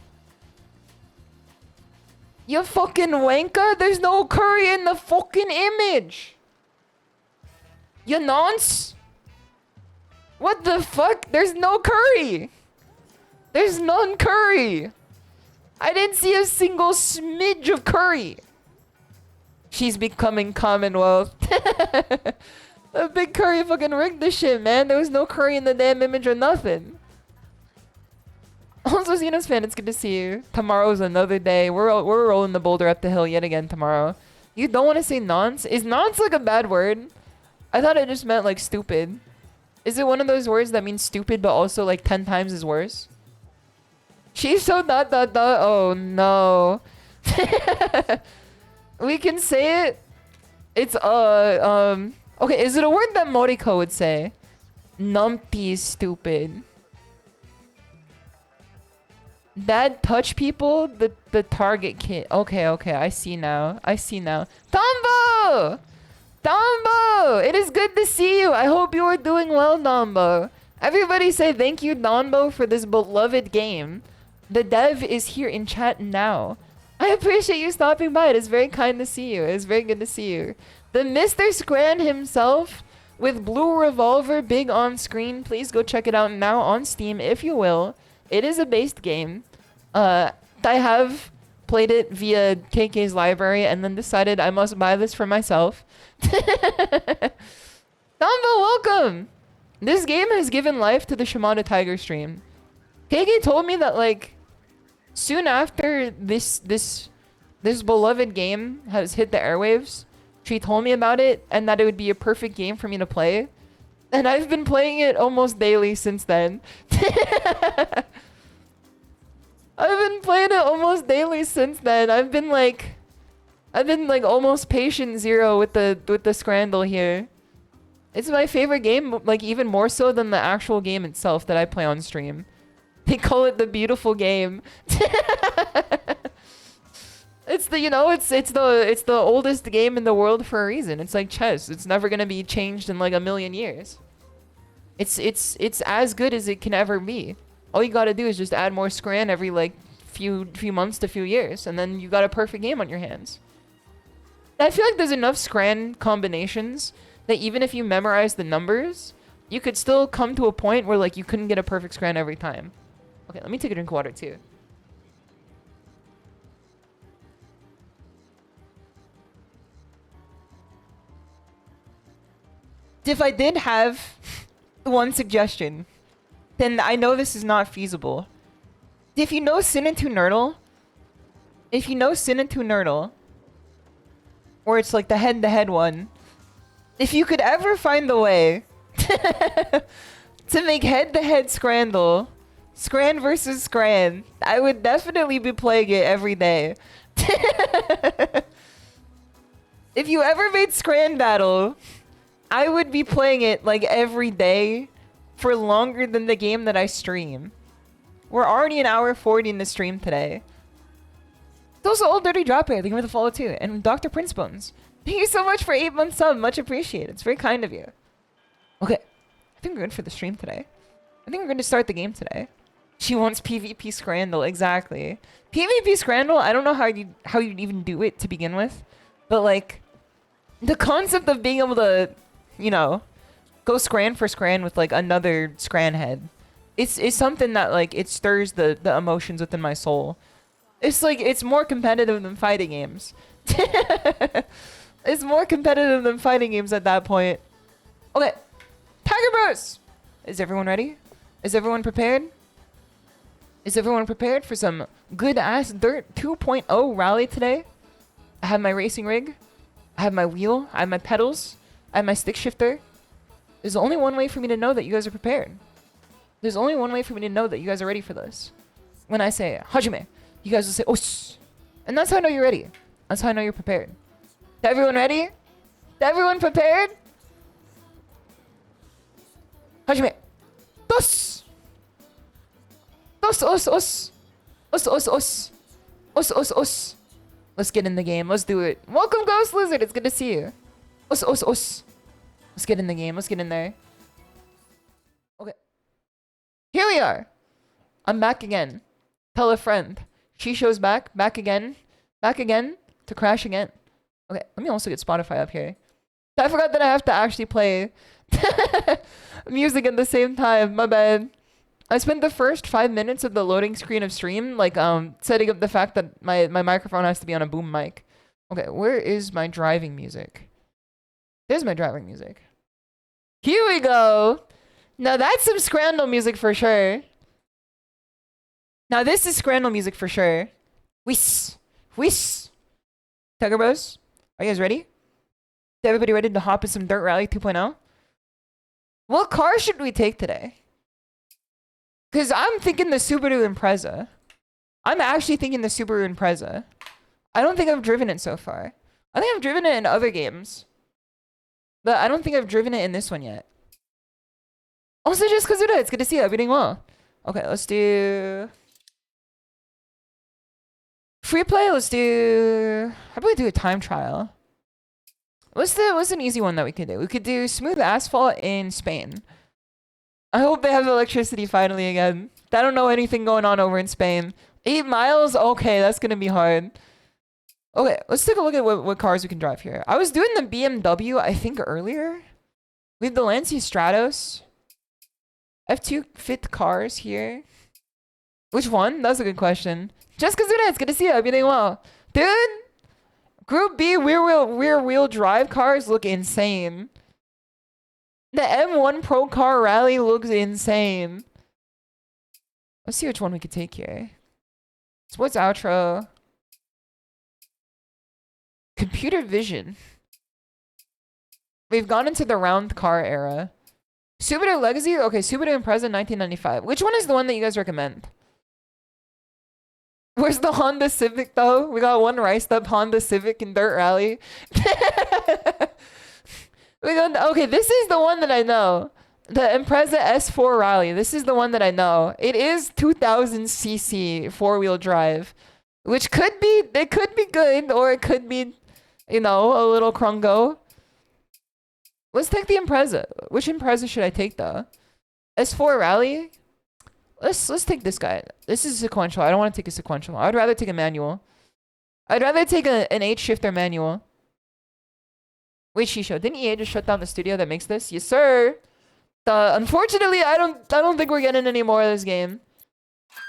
You fucking wanker. There's no curry in the fucking image. You nonce? What the fuck? There's no curry. There's none curry. I didn't see a single smidge of curry. She's becoming Commonwealth. The big curry fucking rigged this shit, man. There was no curry in the damn image or nothing. Also, Xenos fan, it's good to see you. Tomorrow's another day. We're rolling the boulder up the hill yet again tomorrow. You don't want to say nonce? Is nonce like a bad word? I thought it just meant like stupid. Is it one of those words that means stupid but also like 10 times is worse? She's so ... Oh no. We can say it. It's okay, is it a word that Moriko would say? Numpty is stupid. Bad touch people, the target kid. Okay, I see now. Tombo! Dombo! It is good to see you. I hope you are doing well, Dombo. Everybody say thank you, Dombo, for this beloved game. The dev is here in chat now. I appreciate you stopping by. It is very kind to see you. It is very good to see you. The Mr. Scran himself with Blue Revolver big on screen. Please go check it out now on Steam if you will. It is a based game. I have played it via KK's library and then decided I must buy this for myself. Dumbo, welcome! This game has given life to the ShimadaTiger stream. KK told me that like soon after this beloved game has hit the airwaves, she told me about it and that it would be a perfect game for me to play. And I've been playing it almost daily since then. I've been playing it almost daily since then. I've been like almost patient zero with the Scrandle here. It's my favorite game, like even more so than the actual game itself that I play on stream. They call it the beautiful game. It's the it's the oldest game in the world for a reason. It's like chess. It's never gonna be changed in like a million years. It's as good as it can ever be. All you gotta do is just add more Scran every like few months to few years, and then you got a perfect game on your hands. I feel like there's enough Scran combinations that even if you memorize the numbers, you could still come to a point where like you couldn't get a perfect Scran every time. Okay, let me take a drink of water too. If I did have one suggestion, then I know this is not feasible. If you know Sin into Nerdle, or it's like the head-to-head one, if you could ever find a way to make head-to-head Scrandle, Scran versus Scran, I would definitely be playing it every day. If you ever made Scran Battle, I would be playing it like every day for longer than the game that I stream. We're already an hour 40 in the stream today. Those are Old Dirty Dropper. Thank you for the follow too. And Dr. Prince Bones, thank you so much for 8 months sub. Much appreciated. It's very kind of you. Okay. I think we're good for the stream today. I think we're going to start the game today. She wants PvP Scrandle, exactly. PvP Scrandle, I don't know how you'd even do it to begin with. But like, the concept of being able to, you know, go scran for scran with like another scran head. It's something that like, it stirs the emotions within my soul. It's like, it's more competitive than fighting games. It's more competitive than fighting games at that point. Okay, Tiger Bros! Is everyone ready? Is everyone prepared? Is everyone prepared for some good ass Dirt 2.0 rally today? I have my racing rig. I have my wheel. I have my pedals. I have my stick shifter. There's only one way for me to know that you guys are prepared. There's only one way for me to know that you guys are ready for this. When I say Hajime, you guys will say Os. And that's how I know you're ready. That's how I know you're prepared. Is everyone ready? Is everyone prepared? Hajime. Dos. Os, os, os. Os, os, os. Os, os, os. Let's get in the game. Let's do it. Welcome, Ghost Lizard. It's good to see you. Os, os, os. Let's get in the game. Let's get in there. Okay. Here we are. I'm back again. Tell a friend. SHISHOU's back. Back again. Back again. To crash again. Okay. Let me also get Spotify up here. I forgot that I have to actually play music at the same time. My bad. I spent the first 5 minutes of the loading screen of stream, like, setting up the fact that my microphone has to be on a boom mic. Okay, where is my driving music? There's my driving music. Here we go! Now that's some Scrandle music for sure. Now this is Scrandle music for sure. Whis! Whis! Tiger Bros, are you guys ready? Is everybody ready to hop in some Dirt Rally 2.0? What car should we take today? Because I'm thinking the Subaru Impreza. I'm actually thinking the Subaru Impreza. I don't think I've driven it so far. I think I've driven it in other games. But I don't think I've driven it in this one yet. Also, just Kazuda, it's good to see you. Everything well. Okay, let's do... Free play, let's do... How about we do a time trial? What's an easy one that we could do? We could do smooth asphalt in Spain. I hope they have electricity finally again. I don't know anything going on over in Spain. 8 miles? Okay, that's gonna be hard. Okay, let's take a look at what cars we can drive here. I was doing the BMW, I think, earlier. We have the Lancia Stratos. I have 2 fit cars here. Which one? That's a good question. Just because it's good to see you. Everything well. Dude! Group B rear wheel drive cars look insane. The M1 Pro Car Rally looks insane. Let's see which one we could take here. Sports Outro. Computer Vision. We've gone into the round car era. Subaru Legacy? Okay, Subaru Impreza 1995. Which one is the one that you guys recommend? Where's the Honda Civic though? We got one riced up Honda Civic in Dirt Rally. Okay, this is the one that I know. The Impreza S4 Rally. This is the one that I know. It is 2000cc 4-wheel drive. Which could be, it could be good, or it could be, you know, a little crungo. Let's take the Impreza. Which Impreza should I take though? S4 Rally? Let's take this guy. This is sequential. I don't want to take a sequential. I'd rather take a manual. I'd rather take an 8-shifter manual. Wait, SHISHOU, didn't EA just shut down the studio that makes this? Yes, sir. Unfortunately, I don't think we're getting any more of this game.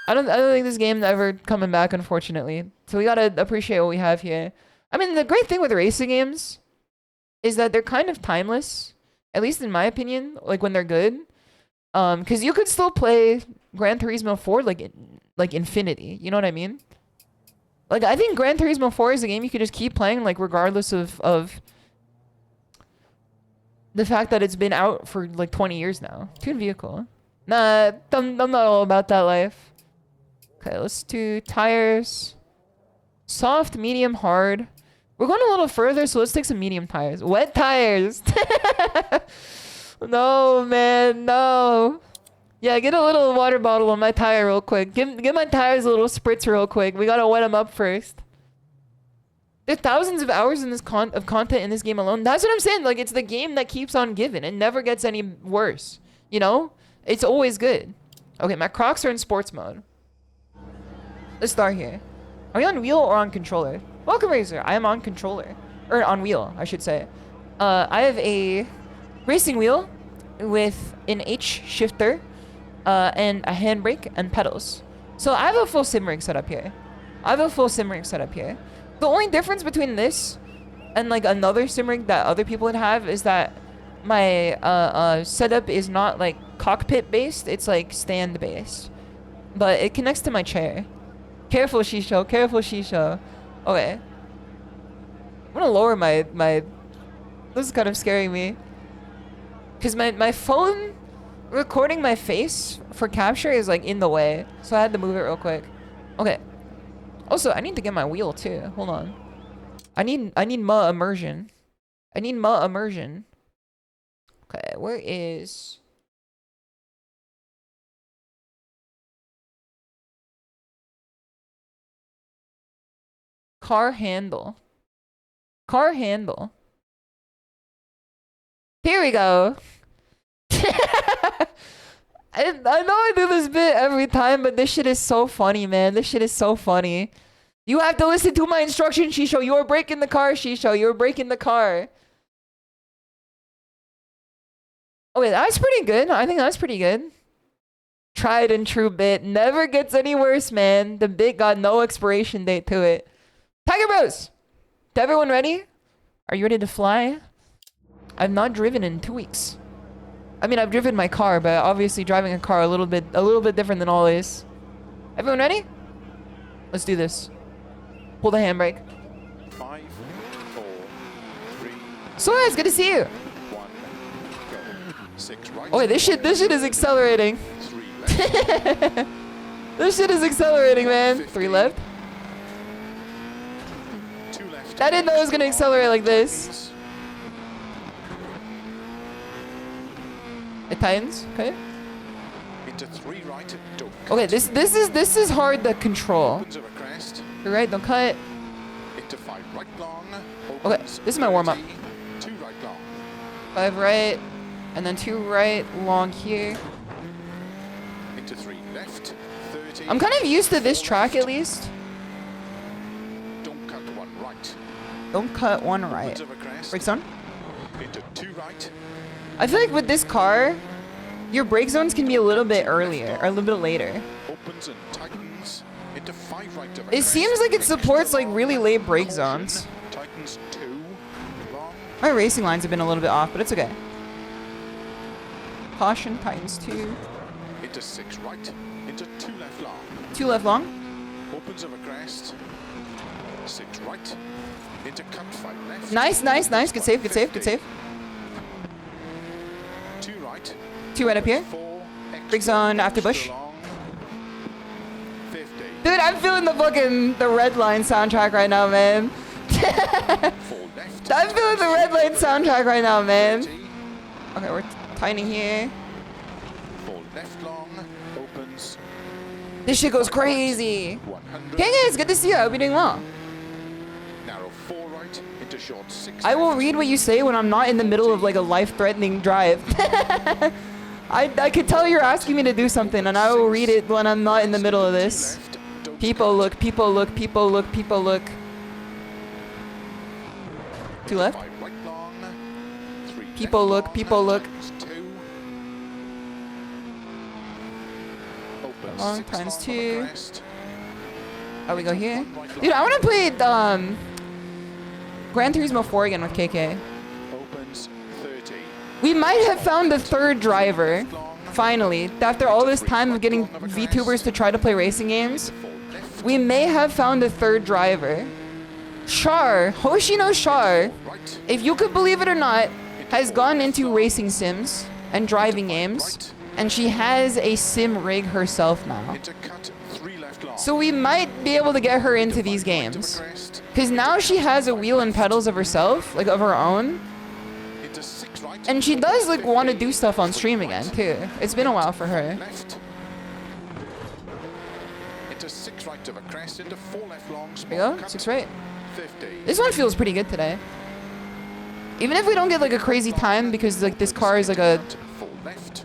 I don't think this game's ever coming back, unfortunately. So we gotta appreciate what we have here. I mean, the great thing with racing games is that they're kind of timeless, at least in my opinion. Like when they're good, because you could still play Gran Turismo 4 like infinity. You know what I mean? Like I think Gran Turismo 4 is a game you could just keep playing, like regardless of the fact that it's been out for like 20 years now. Tune vehicle. Nah, I'm not all about that life. Okay, let's do tires. Soft, medium, hard. We're going a little further, so let's take some medium tires. Wet tires! No, man, no. Yeah, get a little water bottle on my tire real quick. Give my tires a little spritz real quick. We gotta wet them up first. There's thousands of hours in this of content in this game alone. That's what I'm saying. Like, it's the game that keeps on giving. It never gets any worse. You know? It's always good. Okay, my Crocs are in sports mode. Let's start here. Are you on wheel or on controller? Welcome, Razor. I am on controller. Or on wheel, I should say. I have a racing wheel with an H shifter and a handbrake and pedals. So I have a full sim rig setup here. The only difference between this and like another sim rig that other people would have is that my setup is not like cockpit based, it's like stand based. But it connects to my chair. Careful, SHISHOU, careful, SHISHOU. Okay. I'm gonna lower my this is kind of scaring me. Cause my phone recording my face for capture is like in the way. So I had to move it real quick. Okay. Also, I need to get my wheel too. Hold on. I need Mutt immersion. Okay, where is car handle? Here we go. I know I do this bit every time, but this shit is so funny, man. This shit is so funny. You have to listen to my instructions, SHISHOU. You are breaking the car, SHISHOU. You are breaking the car. Okay, that's pretty good. I think that's pretty good. Tried and true bit. Never gets any worse, man. The bit got no expiration date to it. Tiger Bros! Is everyone ready? Are you ready to fly? I've not driven in 2 weeks. I mean, I've driven my car, but obviously driving a car a little bit different than always. Everyone ready? Let's do this. Pull the handbrake. 5, 4, 3. Suarez, good to see you. 1, go. 6 right. Oh wait, this shit is accelerating. 3 left. This shit is accelerating, man. 3 left. 2 left. I didn't know it was gonna accelerate like this. It tightens. Okay. Into 3 right. Don't Okay, cut. this is hard to control. Opens of a crest. You're right. Don't cut. Into 5 right long. Okay, Opens this is my warm up. 30, 2 right long. 5 right, and then 2 right long here. Into 3 left. 30. I'm kind of used to this track at least. Don't cut 1 right. Don't cut 1 right. Opens of a crest. Brake zone. Into 2 right. I feel like with this car, your brake zones can be a little bit earlier or a little bit later. Opens and tightens. Into 5 right of a It crest. seems like it supports like Extra really long. late brake Caution. zones. Tightens 2 long. My racing lines have been a little bit off, but it's okay. Caution, tightens 2. Into 6 right. Into 2 left long. 2 left long. Opens of a crest. 6 right. Into cut 5 left. Nice. Good save, good save, good save. 2 right. 2 right up here. 4 extra, Brake zone after extra bush. long. 50. Dude, I'm feeling the Red Line soundtrack right now, man. 4 left. I'm feeling the Red Line soundtrack right now, man. 30. Okay, we're tightening here. 4 left long. Opens. This shit goes crazy. 100. Hey guys, good to see you. I hope you're doing well. Narrow 4 right. Into short 6 I will left. read what you say when I'm not in the middle of like a life-threatening drive. I could tell you're asking me to do something, and I will read it when I'm not in the middle of this. 2 left. Don't People cut. look, people look, people look, people look. 2 left. 5 right long. 3 People left look, long. people look. Tightens 2. Opens Long, 6 tightens long 2. of a crest. Oh, we go here. 1 right Dude, I long. want to play Gran Turismo 4 again with KK. Opens 30. We might have found the 3rd driver. Finally, after all this time of getting VTubers to try to play racing games, 4 left. we may have found a 3rd driver. Char, Hoshino Char, Right. if you could believe it or not, has gone into racing sims and driving games, and she has a sim rig herself now. Into cut 3 left long. So we might be able to get her into these games. Because now she has a wheel and pedals of herself, like of her own, Into 6 right. and she does like want to do stuff on stream again too. It's been a while for her. Left. Into 6 right of a crest. Into 4 left long. There Small you go, cut. 6 right. 50. This one feels pretty good today. Even if we don't get like a crazy time because like this car is like a 4 left.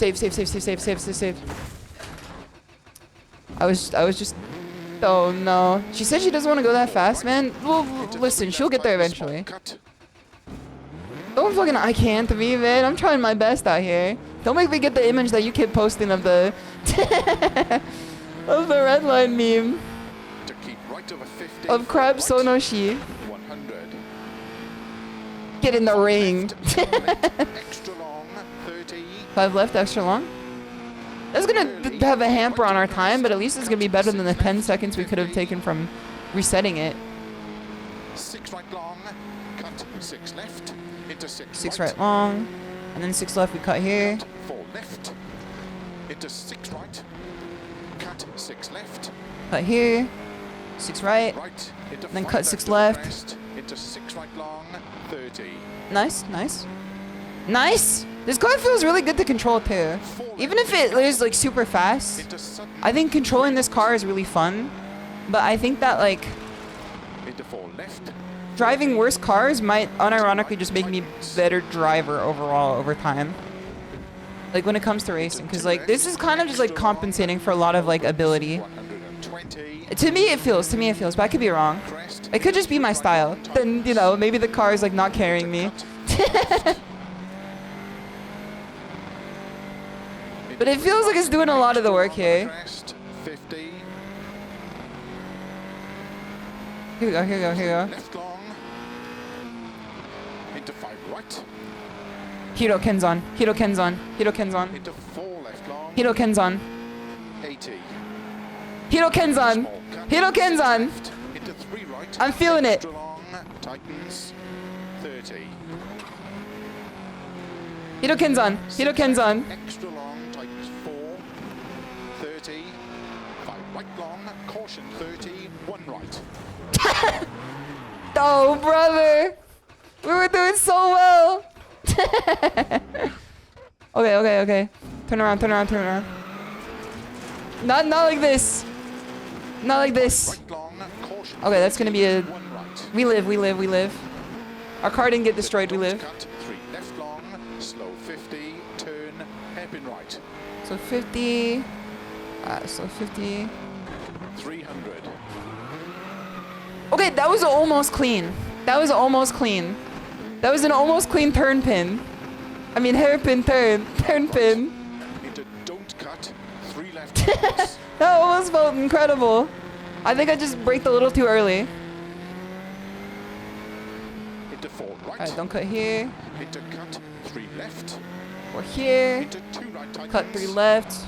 Save, save, save, save, save, save, save, save. I was just. Oh no. She said she doesn't want to go that fast, man. Well, listen, she'll get there eventually. Don't fucking I can't me, man. I'm trying my best out here. Don't make me get the image that you keep posting of the of the red line meme To keep right over 50. of Crab Sonoshi. 100. Get in the ring. Extra long. 30. 5 left, extra long. That's gonna have a hamper on our time, but at least it's gonna be better than the 10 seconds we could have taken from resetting it. 6 right long. Cut 6 left. Into 6. 6 right long, and then 6 left we cut here. 4 left. Into 6 right. Cut 6 left. Cut here. 6 right. Right. Into Then 5 cut 6 over left. crest. Into 6 right long. 30. Nice, nice. Nice! This car feels really good to control too. Even if it is like super fast, Into sudden. I think controlling this car is really fun. But I think that like Into 4 left. driving worse cars might unironically just make me better driver overall over time. Like when it comes to racing, because like this is kind of just like compensating for a lot of like ability. 120. To me it feels, but I could be wrong. Crest. It could just be my style. Then, you know, maybe the car is like not carrying me. But it feels like it's doing a lot of the work here. Crest. 50. Here we go, here we go, here we go. Left long. Into 5 right. Hiro Kenzan, Hiro Kenzan, Hiro Kenzan, Into 4 left long. Hiro Kenzan, 80. Hiro Kenzan, Small cut. Hiro Kenzan. Left. Into 3 right. I'm feeling it. Extra long. Tightens. 30. Hiro Kenzan, Hiro Kenzan. Extra long. Tightens 4. 30. 5 right long. Caution 30. 1 right. Oh, brother. We were doing so well. Okay. Turn around. Not like this. Not like this. Right long. Caution. Okay, that's gonna be a... 1 right. We live. Our car didn't get destroyed, we live. Cut 3 left long. Slow 50. Turn. Hairpin right. So 50. So 50. 300. Okay, that was almost clean. That was an almost clean turn pin. I mean hairpin turn pin. Into don't cut. 3 left. Tightens. That almost felt incredible. I think I just braked a little too early. Into 4 right. Alright, don't cut here. Into cut 3 left. Or here. Into 2 right. Tightens. Cut 3 left.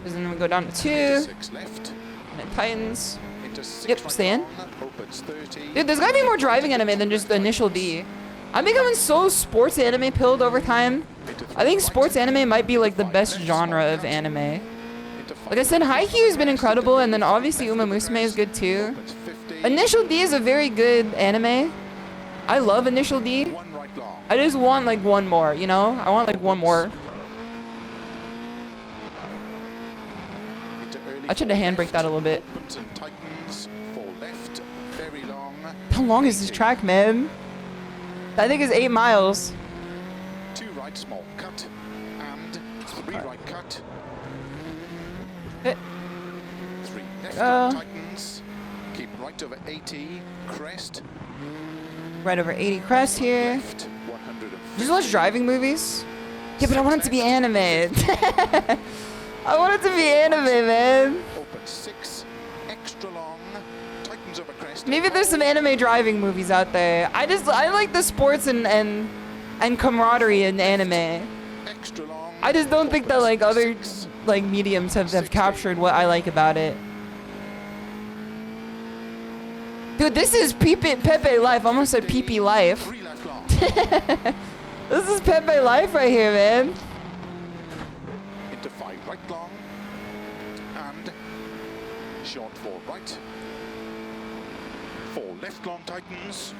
And then we go down to 2. Into 6 left. And it tightens. Into 6 Yep, right stay in. long, opens 30. Dude, there's gotta be more driving anime than just the initial D. I'm becoming so sports anime pilled over time. Into 3 I think right. sports anime might be like the best genre of anime. Into 5 Like I said, Haikyuu has been incredible, and then obviously Uma Musume is good too. opens 50. Initial D is a very good anime. I love Initial D. 1 right long. I just want like one more, you know? I want like one more. Into early I should have 4 handbraked left. that a little bit. Opens and tightens. 4 left. Very long. How long is this 80. track, man? I think it's 8 miles. 2 right small cut. And 3 right cut. Eh. 3 left Uh. tightens. Keep right over 80. Crest. Right over 80 crest here. Left. 150. Just watch driving movies. Yeah, but I want it to be anime. I want it to be anime, man. Open 6. Extra long. Tightens over crest. Maybe there's some anime driving movies out there. I like the sports and camaraderie in anime. Extra long. I just don't think that like other 6. like mediums have captured what I like about it. Dude, this is Pepe Life. I almost said Pepe Life. 3 left long. This is Pepe Life right here, man. Into 5 right long. And short 4 right. 4 left long tightens.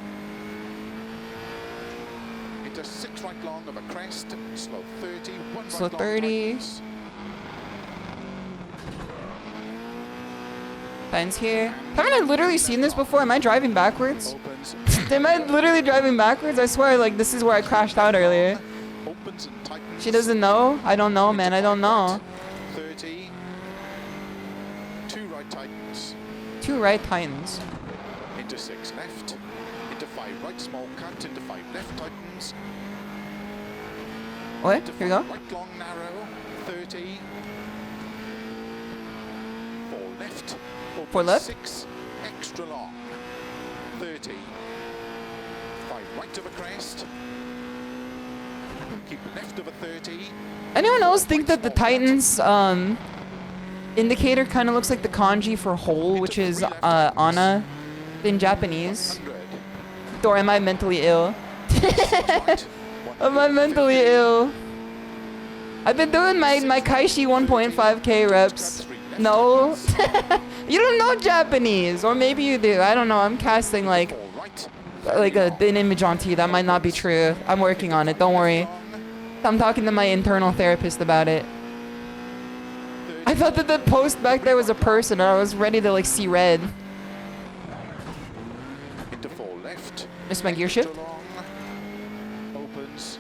Into 6 right long of a crest. Slow 30. 1 Slow right long 30. tightens. Signs here. Haven't I literally seen this before? Am I driving backwards? Opens. Am I literally driving backwards? I swear, like, this is where I crashed out earlier. Opens Vods and tightens. She doesn't know? I don't know, man. I don't know. 30. 2 right tightens. 2 right tightens. Into 6 left. Into 5 right small cut. Into 5 left tightens. What? Into Here we 5 go. right long narrow. 30. 4 left. Open 4 left. 6 extra long. 30. 5 right of a crest. Keep left of a 30. Anyone else think that the Titans indicator kind of looks like the kanji for hole, which is Ana in Japanese? 100. Or am I mentally ill? Right. Am I mentally ill? I've been doing my Kaishi 1.5k reps. No? You don't know Japanese, or maybe you do. I don't know. I'm casting like 4 right. an image onto you. That might not be true. I'm working on it. Don't worry. I'm talking to my internal therapist about it. I thought that the post back there was a person, and I was ready to like see red. Into 4 left. Missed my gear shift. Extra long. Opens.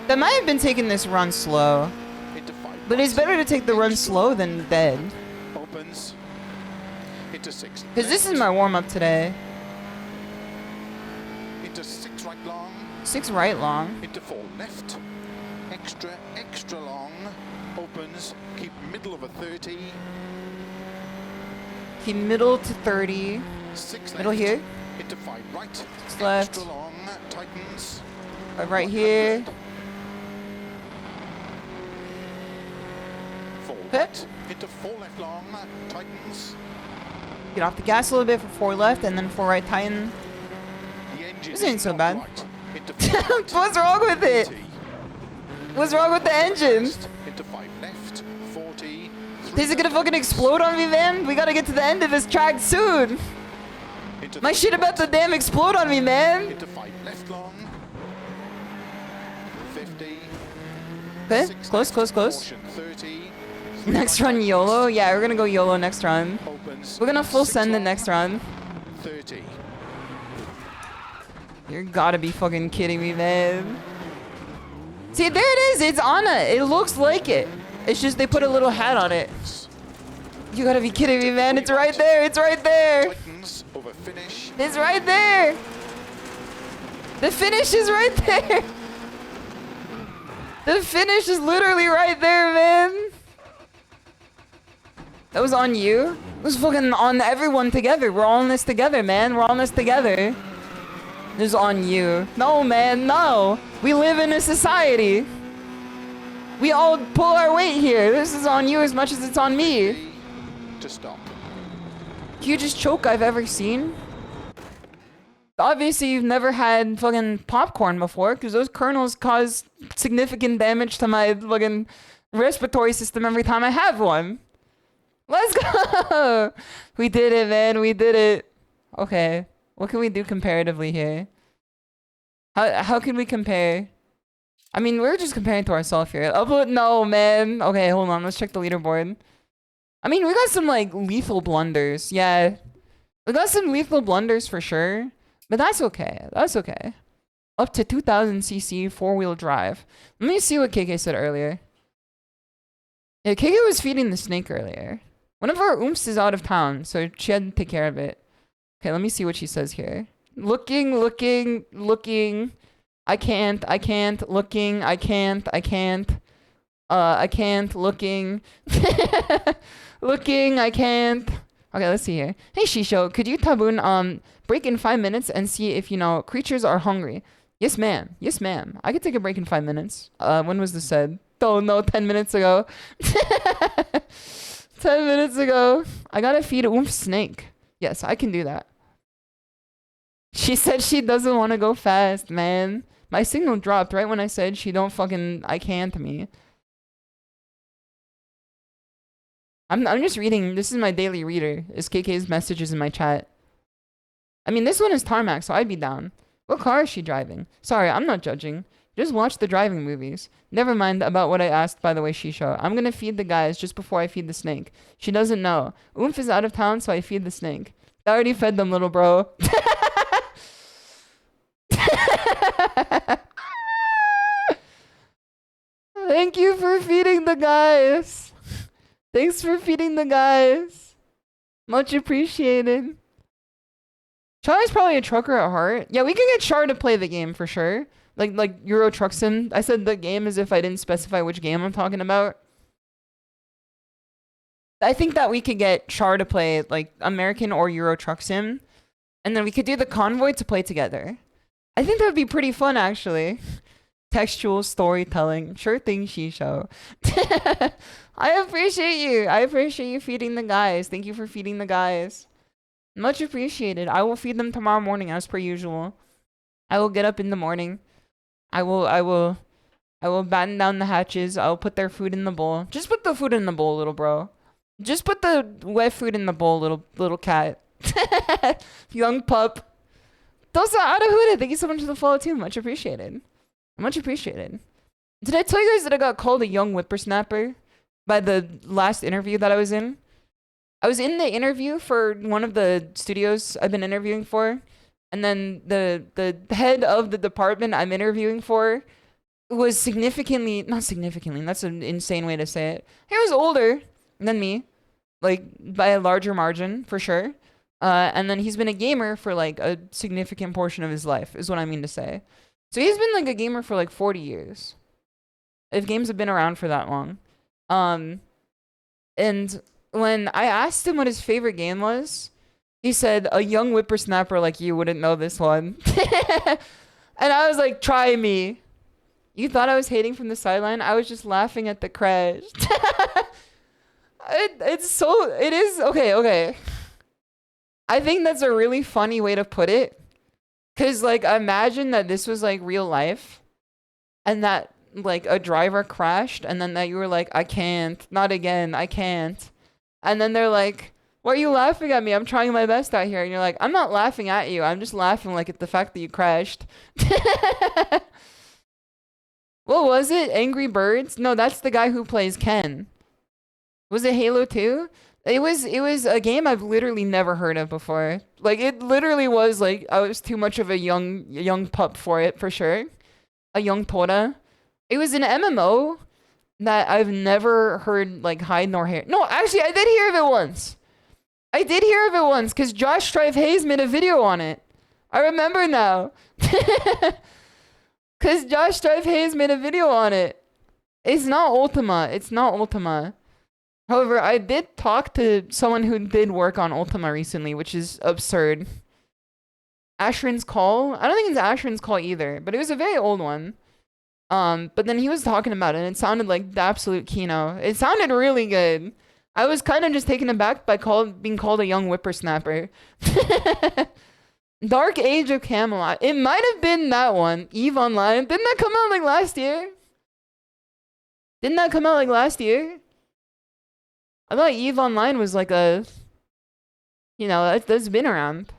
That might have been taking this run slow, Into 5 but it's right. better to take the run slow than dead. Opens. Into 6 Cause this is left. my warm up today. Into 6 right long. 6 right long. Into 4 left. Extra long. Opens. Keep middle of a 30. Keep middle to 30. 6 left. Middle here. Into 5 right. 6 left. Extra long. Tightens. Right here. 4 Okay. right. Into 4 left long. Tightens. Get off the gas a little bit for 4 left, and then 4 right tighten. The engine This ain't is so not bad. right. Into 4 right. What's wrong with it? 30. What's wrong with the engine? Into 5 left. 40. Is it gonna fucking explode on me, man? We gotta get to the end of this track soon. Into My 3 shit about to damn explode on me, man. Into 5 left long. 50. Okay, 6 close, left, close, close. caution 30. Next run YOLO? Yeah, we're gonna go YOLO next run. Opens. We're gonna full 6 send the long, next run. 30. You're gotta be fucking kidding me, man. See, there it is. It's Anna. It looks like it. It's just they put a little hat on it. You gotta be kidding me, man. It's right there. It's right there. Tightens over finish. It's right there. The finish is right there. The finish is literally right there, man. That was on you. It was fucking on everyone together. We're all in this together, man. We're all in this together. This is on you. No, man, no. We live in a society. We all pull our weight here. This is on you as much as it's on me. To stop. Hugest choke I've ever seen. Obviously, you've never had fucking popcorn before, because those kernels cause significant damage to my fucking respiratory system every time I have one. Let's go! We did it, man. We did it. Okay. What can we do comparatively here? How can we compare? I mean, we're just comparing to ourselves here. Upload? No, man. Okay, hold on. Let's check the leaderboard. I mean, we got some, like, lethal blunders. Yeah. We got some lethal blunders for sure. But that's okay. That's okay. Up to 2000cc four-wheel drive. Let me see what KK said earlier. Yeah, KK was feeding the snake earlier. One of our oomps is out of town, so she had to take care of it. Okay, let me see what she says here. Looking. I can't, looking, I can't. Looking. Looking, I can't. Okay, let's see here. Hey, SHISHOU, could you taboon, break in 5 minutes and see if, you know, creatures are hungry? Yes, ma'am. Yes, ma'am. I could take a break in 5 minutes. When was this said? Oh, no, 10 minutes ago. 10 minutes ago. I gotta feed Oomph Snake. Yes, I can do that. She said she doesn't want to go fast, man. My signal dropped right when I said she don't fucking I can't me. I'm just reading. This is my daily reader. Is KK's messages in my chat. I mean, this one is tarmac, so I'd be down. What car is she driving? Sorry, I'm not judging. Just watch the driving movies. Never mind about what I asked, by the way, SHISHOU. I'm gonna feed the guys just before I feed the snake. She doesn't know. Oomph is out of town, so I feed the snake. I already fed them, little bro. Thank you for feeding the guys. Thanks for feeding the guys. Much appreciated. Charlie's probably a trucker at heart. Yeah, we can get Char to play the game for sure. Like Euro Truck Sim. I said the game as if I didn't specify which game I'm talking about. I think that we could get Char to play like American or Euro Truck Sim. And then we could do the convoy to play together. I think that would be pretty fun actually. Textual storytelling. Sure thing, SHISHOU. I appreciate you. I appreciate you feeding the guys. Thank you for feeding the guys. Much appreciated. I will feed them tomorrow morning as per usual. I will get up in the morning. I will batten down the hatches. I will put their food in the bowl. Just put the food in the bowl, little bro. Just put the wet food in the bowl, little cat. Young pup. Dosa Arahuda, thank you so much for the follow too. Much appreciated. Much appreciated. Did I tell you guys that I got called a young whippersnapper by the last interview that I was in? I was in the interview for one of the studios I've been interviewing for. And then the head of the department I'm interviewing for was significantly, not significantly, that's an insane way to say it. He was older than me, like by a larger margin for sure. And then he's been a gamer for like a significant portion of his life is what I mean to say. So he's been like a gamer for like 40 years. If games have been around for that long. And when I asked him what his favorite game was, he said, a young whippersnapper like you wouldn't know this one. And I was like, try me. You thought I was hating from the sideline? I was just laughing at the crash. It is, okay. I think that's a really funny way to put it. Cause like, imagine that this was like real life. And that like a driver crashed and then that you were like, I can't, not again, I can't. And then they're like, why are you laughing at me? I'm trying my best out here. And you're like, I'm not laughing at you. I'm just laughing like at the fact that you crashed. What was it? Angry Birds? No, that's the guy who plays Ken. Was it Halo 2? It was a game I've literally never heard of before. Like it literally was like I was too much of a young pup for it for sure. A young Tora. It was an MMO that I've never heard like hide nor hair. No, actually I did hear of it once. I did hear of it once because Josh Strife Hayes made a video on it. I remember now. Because Josh Strife Hayes made a video on it. It's not Ultima. It's not Ultima. However, I did talk to someone who did work on Ultima recently, which is absurd. Ashrin's Call? I don't think it's Ashrin's Call either, but it was a very old one. But then he was talking about it, and it sounded like the absolute Kino. It sounded really good. I was kind of just taken aback by being called a young whippersnapper. Dark Age of Camelot. It might have been that one. EVE Online. Didn't that come out like last year? Didn't that come out like last year? I thought EVE Online was like a... You know, that's been around.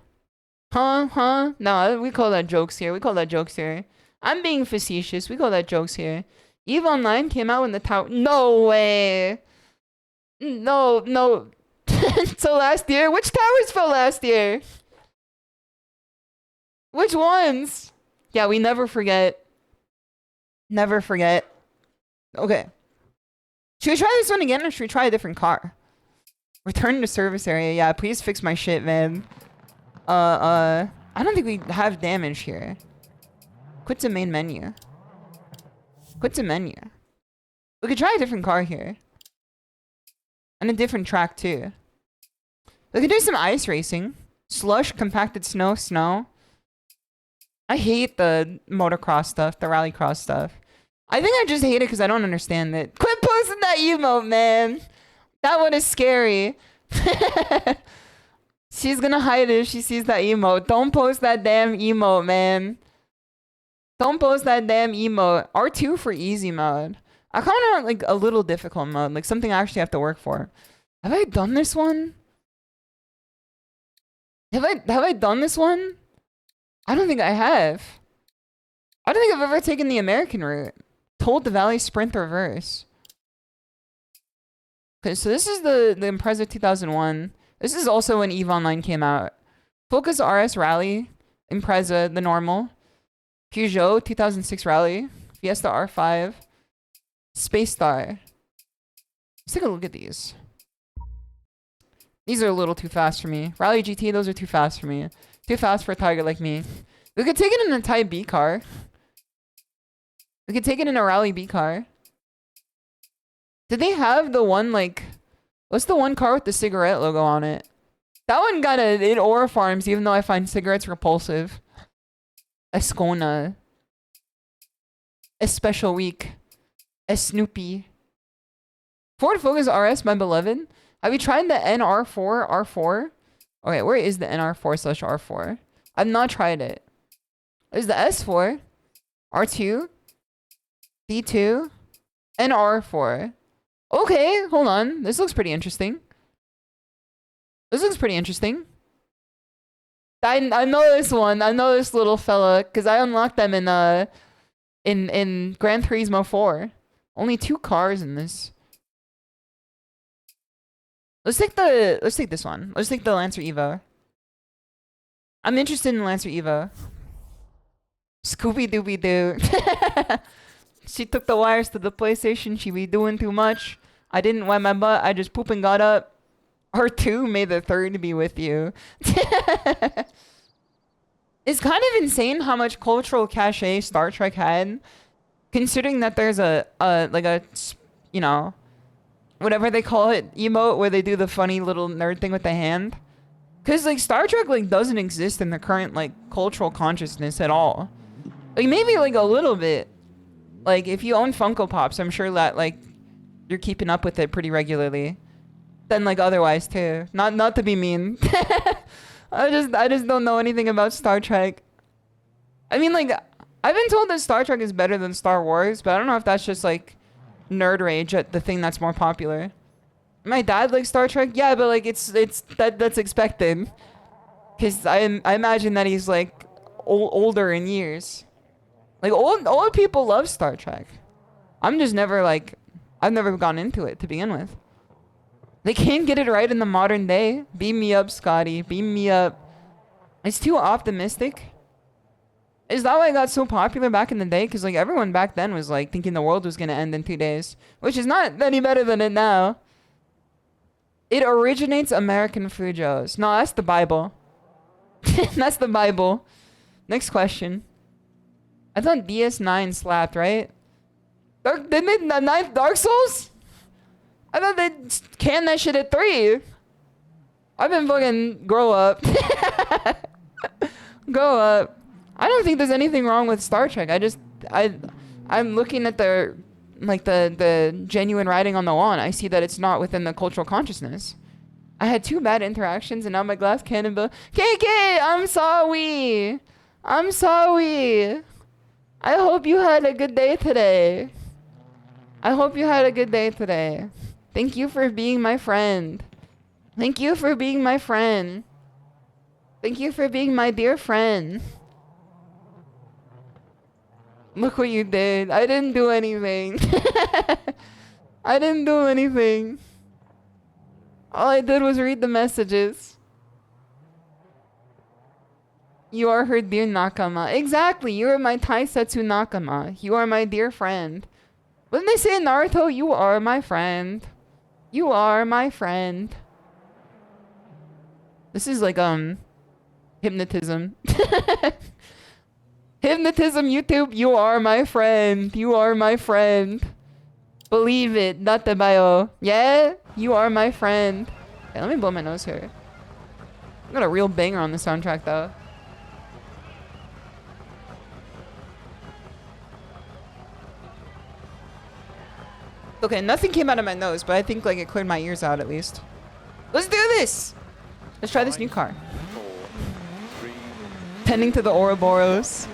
Huh? No, we call that jokes here. I'm being facetious. We call that jokes here. EVE Online came out when the tower... No way! No. So last year? Which towers fell last year? Which ones? Yeah, we never forget. Never forget. Okay. Should we try this one again or should we try a different car? Return to service area. Yeah, please fix my shit, man. I don't think we have damage here. Quit to main menu. Quit to menu. We could try a different car here. And a different track too. We could do some ice racing. Slush, compacted snow. I hate the motocross stuff, the rallycross stuff. I think I just hate it because I don't understand it. Quit posting that emote, man. That one is scary. She's gonna hide it if she sees that emote. Don't post that damn emote, man. Don't post that damn emote. R2 for easy mode. I kind of want like a little difficult mode, like something I actually have to work for. Have I done this one? Have I done this one? I don't think I have. I don't think I've ever taken the American route. Told the Valley Sprint Reverse. Okay, so this is the Impreza 2001. This is also when EVE Online came out. Focus RS Rally, Impreza, the normal. Peugeot 2006 Rally, Fiesta R5, Space Star. Let's take a look at these. These are a little too fast for me. Rally GT, those are too fast for me. Too fast for a tiger like me. We could take it in a Type B car. We could take it in a Rally B car. Did they have the one, like... What's the one car with the cigarette logo on it? That one got in Aura Farms, even though I find cigarettes repulsive. Escona. A Special Week. A Snoopy. Ford Focus RS, my beloved. Have you tried the NR4 R4? Okay, where is the NR4/R4? I've not tried it. There's the S4, R2, D2, and R4. Okay, hold on. This looks pretty interesting. This looks pretty interesting. I know this one. I know this little fella because I unlocked them in Gran Turismo 4. Only 2 cars in this. Let's take this one. Let's take the Lancer Evo. I'm interested in Lancer Evo. Scooby-Dooby Doo. She took the wires to the PlayStation. She be doing too much. I didn't wipe my butt. I just poop and got up. R2, may the 3rd be with you. It's kind of insane how much cultural cachet Star Trek had, considering that there's you know, whatever they call it, emote, where they do the funny little nerd thing with the hand. Cause like Star Trek like doesn't exist in the current like cultural consciousness at all. Like maybe like a little bit. Like if you own Funko Pops, I'm sure that like you're keeping up with it pretty regularly. Then like otherwise too. Not to be mean. I just don't know anything about Star Trek. I mean like I've been told that Star Trek is better than Star Wars, but I don't know if that's just like nerd rage at the thing that's more popular. My dad likes Star Trek, yeah, but like that's expected, cause I imagine that he's like older in years. Like old people love Star Trek. I'm just never like I've never gone into it to begin with. They can't get it right in the modern day. Beam me up, Scotty. Beam me up. It's too optimistic. Is that why it got so popular back in the day? Because like everyone back then was like thinking the world was gonna end in 2 days, which is not any better than it now. It originates American Fujos. No, that's the Bible. That's the Bible. Next question. I thought DS9 slapped, right? Didn't they the 9th Dark Souls? I thought they canned that shit at 3. I've been fucking grow up. Grow up. I don't think there's anything wrong with Star Trek. I'm looking at the genuine writing on the wall and I see that it's not within the cultural consciousness. I had 2 bad interactions and now my glass cannon bill. KK, I'm sorry. I'm sorry. I hope you had a good day today. I hope you had a good day today. Thank you for being my friend. Thank you for being my friend. Thank you for being my dear friend. Look what you did. I didn't do anything. I didn't do anything. All I did was read the messages. You are her dear Nakama. Exactly. You are my Taisetsu Nakama. You are my dear friend. When they say in Naruto, you are my friend. You are my friend. This is like, hypnotism. Hypnotism YouTube, you are my friend. You are my friend. Believe it, Natabayo. Yeah? You are my friend. Okay, let me blow my nose here. I got a real banger on the soundtrack though. Okay, nothing came out of my nose, but I think like it cleared my ears out at least. Let's do this! Let's try this new car. 4, 3, Tending to the Ouroboros.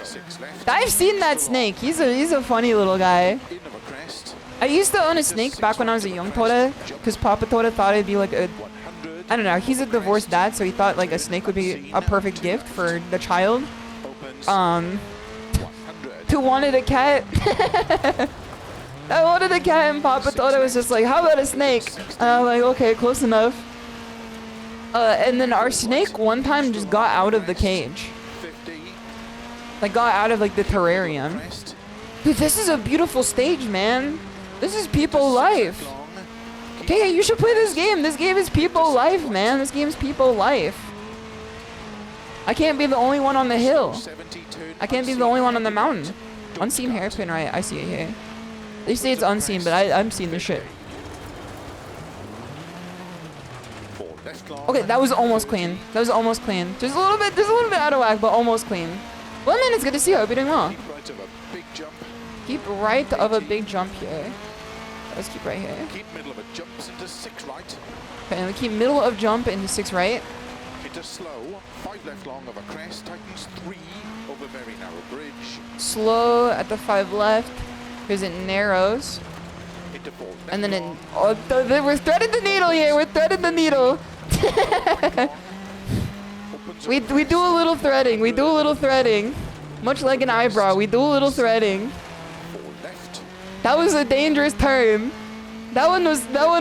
6 left. I've seen that snake. He's a funny little guy. In of a crest. I used to own a snake back when I was a young Toda, because Papa Toda thought it'd be like a... 100. I don't know, he's a divorced dad, so he thought like a snake would be a perfect gift for the child. Opens. 100. 100. Who wanted a cat? I wanted a cat and Papa Toda was just like, how about a snake? And I was like, okay, close enough. And then our snake one time just got out of the cage. 50. Like got out of like the terrarium. Crest. Dude, this is a beautiful stage, man. This is people life. Okay, you should play this game. This game is people life, man. This game's people life. I can't be the only one on the hill. I can't be the only one on the mountain. Unseen hairpin, right? I see it here. They say it's unseen, but I'm seeing the shit. Okay, that was almost clean. That was almost clean. Just a little bit out of whack, but almost clean. Well, man, it's good to see you. I hope you're doing well. Keep right of a big jump here. Let's keep right here. Keep middle of a jump into 6 right. Okay, and we keep middle of jump into 6 right. Into slow, 5 left long of a crest, tightens 3 over very narrow bridge. Slow at the 5 left. Because it narrows. Into 4 left And then it... long. Oh, we're threading the needle here. We're threading the needle. we do a little threading. We do a little threading. Much like an eyebrow, we do a little threading. 4 left. That was a dangerous turn. That one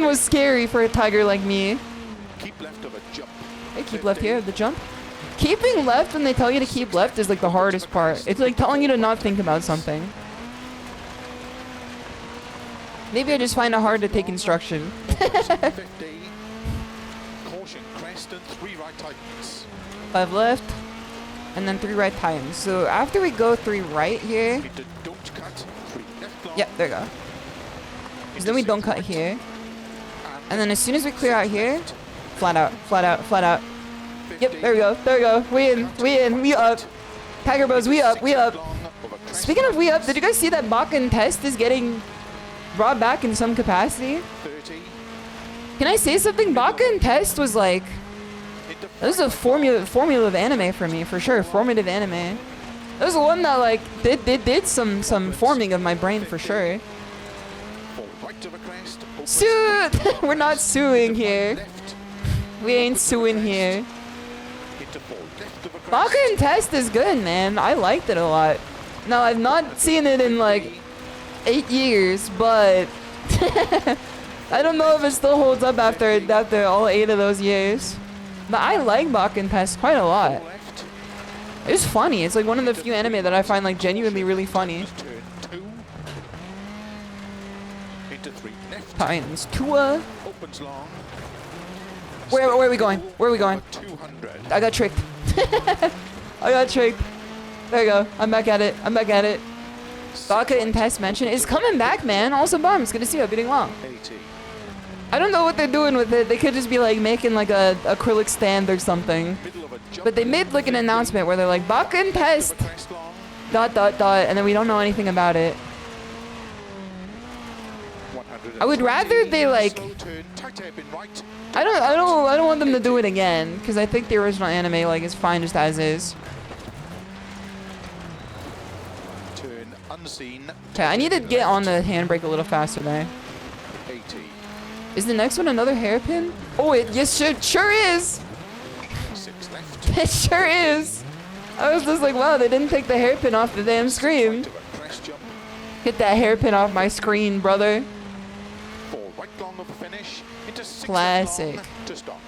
was scary for a tiger like me. Keep left of a jump. Hey, keep left here, the jump. Keeping left when they tell you to keep left is like the hardest part. It's like telling you to not think about something. Maybe I just find it hard to take instruction. 50. Caution crest and 3 right tightens. 5 left, and then 3 right tightens. So after we go 3 right here, Into don't cut. 3 left long. yeah, there we go. So then we don't cut here, and then as soon as we clear out here, flat out, flat out, flat out. Yep, there we go, there we go. We in, we up. Tiger Bros, we up, we up. Speaking of we up, did you guys see that Bakken test is getting brought back in some capacity? 30. Can I say something? Bakken test was like, this is a formative anime for me, for sure. Formative anime. That was the one that like did some forming of my brain for sure. 4 right of a crest. Sue! We're not suing here. Left. We ain't suing here. Into 4 left of a crest. Bakken test is good, man. I liked it a lot. Now I've not seen it in like 8 years, but I don't know if it still holds up after all 8 of those years. But I like Bakken test quite a lot. 4 left. It's funny. It's like one of the few anime that I find like genuinely really funny. Turn 2. Into 3 left. Titans. Tua. Opens long. Where are we going? Where are we going? 200. I got tricked. I got tricked. There you go. I'm back at it. I'm back at it. Bakken in test mention is coming back, man. Also, bums. Good to see you. Beating well. 80. I don't know what they're doing with it. They could just be like making like a acrylic stand or something. Middle of a jump. But they made like an announcement where they're like Bakken test Crest long. ... and then we don't know anything about it. I would rather they like. Slow turn, tight hairpin right. I don't want them to do it again because I think the original anime like is fine just as is. Turn unseen. Okay, I need to get on the handbrake a little faster there. 80. Is the next one another hairpin? Oh, yes, sure is. 6 left. It sure is. I was just like, wow, they didn't take the hairpin off the damn screen. Right of a crest jump. Get that hairpin off my screen, brother. 4 right long of a finish. Into 6 Classic. left long to stop.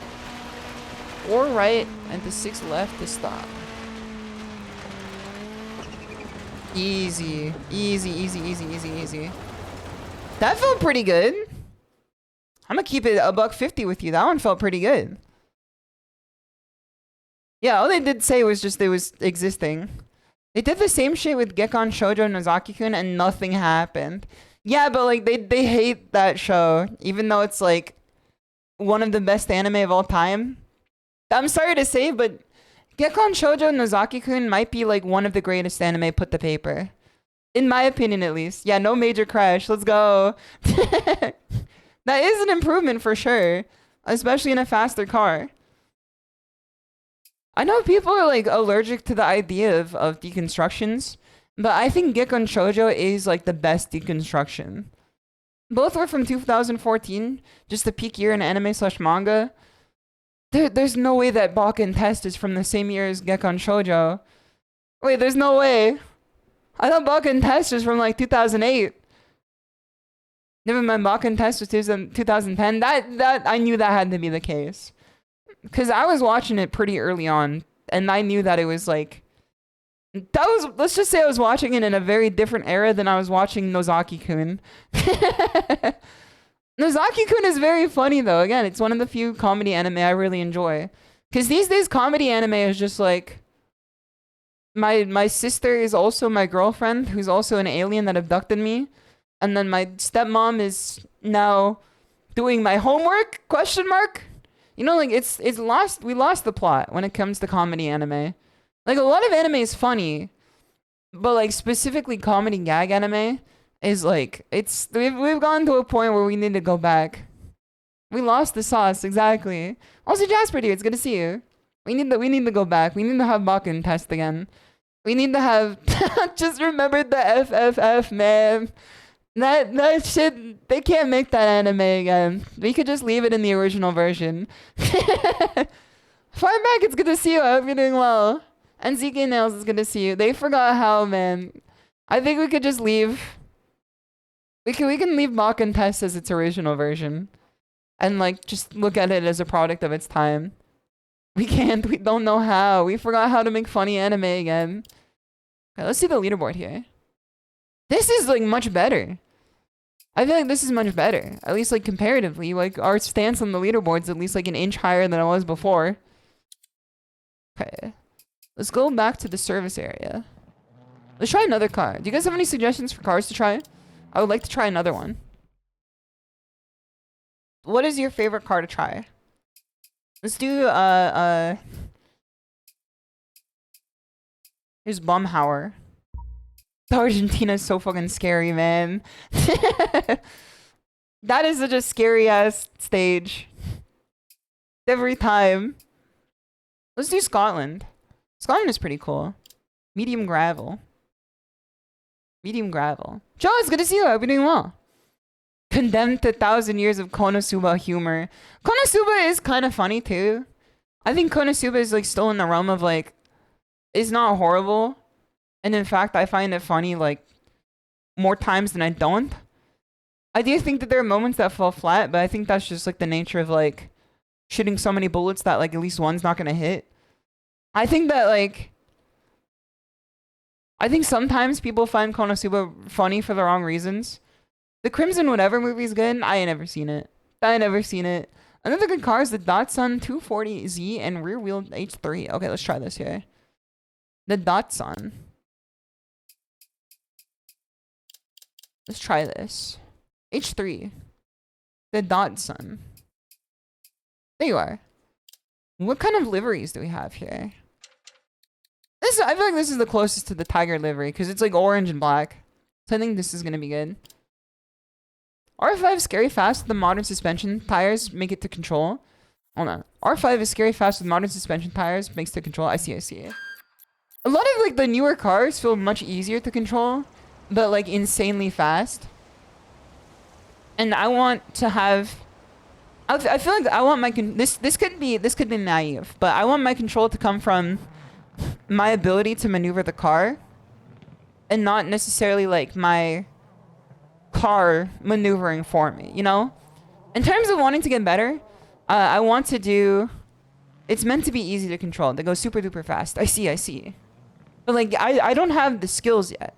4 right and the 6 left to stop. Easy, easy, easy, easy, easy, easy. That felt pretty good. I'm gonna keep it $150 with you. That one felt pretty good. Yeah, all they did say was just it was existing. They did the same shit with Gekon Shoujo Nozaki-kun and nothing happened. Yeah, but like they hate that show, even though it's like one of the best anime of all time. I'm sorry to say, but Gekon Shoujo Nozaki-kun might be like one of the greatest anime put to paper. In my opinion, at least. Yeah, no major crash. Let's go. That is an improvement for sure, especially in a faster car. I know people are like allergic to the idea of deconstructions, but I think Gekon Shoujo is like the best deconstruction. Both were from 2014, just the peak year in anime/manga. There's no way that Bakken Test is from the same year as Gekon Shoujo. Wait, there's no way. I thought Bakken Test was from like 2008. Never mind, Bakken Test was 2010. That I knew that had to be the case. Because I was watching it pretty early on, and I knew that it was like That was, let's just say I was watching it in a very different era than I was watching Nozaki-kun. Nozaki-kun is very funny though. Again, it's one of the few comedy anime I really enjoy. Because these days, comedy anime is just like... My sister is also my girlfriend, who's also an alien that abducted me. And then my stepmom is now doing my homework, question mark? You know, like, it's lost, we lost the plot when it comes to comedy anime. Like, a lot of anime is funny, but like, specifically comedy gag anime is like, we've gone to a point where we need to go back. We lost the sauce, exactly. Also, Jasper, dude, it's good to see you. We need to go back. We need to have Bakken test again. We need to have, just remember the FFF, man. That shit, they can't make that anime again. We could just leave it in the original version. Fireback, it's good to see you. I hope you're doing well. And ZK Nails, it's good to see you. They forgot how, man. I think we could just leave. We can leave Bakken test as its original version. And like, just look at it as a product of its time. We can't, we don't know how. We forgot how to make funny anime again. Okay, let's see the leaderboard here. This is like much better. I feel like this is much better. At least like comparatively. Like our stance on the leaderboard's at least like an inch higher than it was before. Okay. Let's go back to the service area. Let's try another car. Do you guys have any suggestions for cars to try? I would like to try another one. What is your favorite car to try? Let's do, here's Bumhauer. Argentina is so fucking scary, man. That is such a scary ass stage. Every time. Let's do Scotland. Scotland is pretty cool. Medium gravel. Medium gravel. Joe, it's good to see you. I hope you're doing well. Condemned to 1,000 years of Konosuba humor. Konosuba is kind of funny too. I think Konosuba is like still in the realm of like, it's not horrible. And in fact, I find it funny like more times than I don't. I do think that there are moments that fall flat, but I think that's just like the nature of like shooting so many bullets that like at least one's not gonna hit. I think that like, I think sometimes people find Konosuba funny for the wrong reasons. The Crimson Whatever movie is good. I ain't never seen it. Another good car is the Datsun 240Z and rear wheel H3. Okay, let's try this here. The Datsun. Let's try this. H3. The Datsun. There you are. What kind of liveries do we have here? I feel like this is the closest to the Tiger livery because it's like orange and black. So I think this is going to be good. R5 is scary fast with the modern suspension tires, make it to control. Hold on. R5 is scary fast with modern suspension tires, makes it to control. I see. A lot of like the newer cars feel much easier to control, but like insanely fast. And I want to have, I feel like I want my, this could be naive, but I want my control to come from my ability to maneuver the car and not necessarily like my car maneuvering for me, you know? In terms of wanting to get better, I want to do, it's meant to be easy to control. They go super duper fast. I see. But like, I don't have the skills yet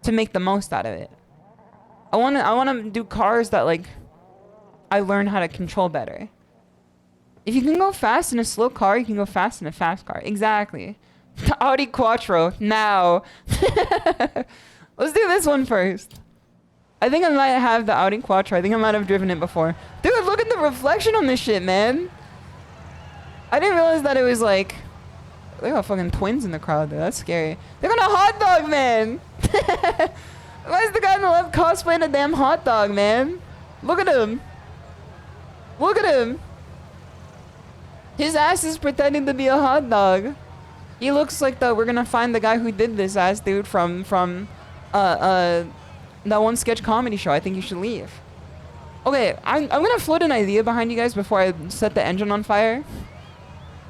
to make the most out of it. I want to do cars that like, I learn how to control better. If you can go fast in a slow car, you can go fast in a fast car. Exactly. The Audi Quattro, now. Let's do this one first. I think I might have the Audi Quattro. I think I might have driven it before. Dude, look at the reflection on this shit, man. I didn't realize that it was like... They got fucking twins in the crowd, though. That's scary. They're gonna hot dog, man! Why is the guy on the left cosplaying a damn hot dog, man? Look at him. Look at him. His ass is pretending to be a hot dog. He looks like we're gonna find the guy who did this ass dude from that one sketch comedy show. I think you should leave. Okay, I'm gonna float an idea behind you guys before I set the engine on fire.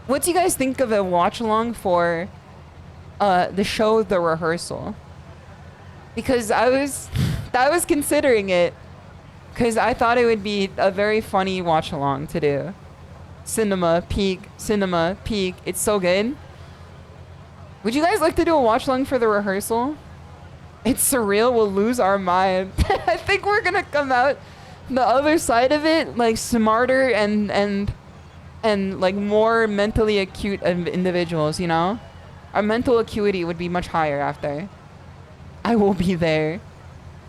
What do you guys think of a watch along for the show The Rehearsal? Because I was considering it because I thought it would be a very funny watch along to do. Cinema peak, it's so good. Would you guys like to do a watch along for the rehearsal? It's surreal. We'll lose our mind. I think we're gonna come out the other side of it like smarter and like more mentally acute individuals. You know, our mental acuity would be much higher after. I will be there.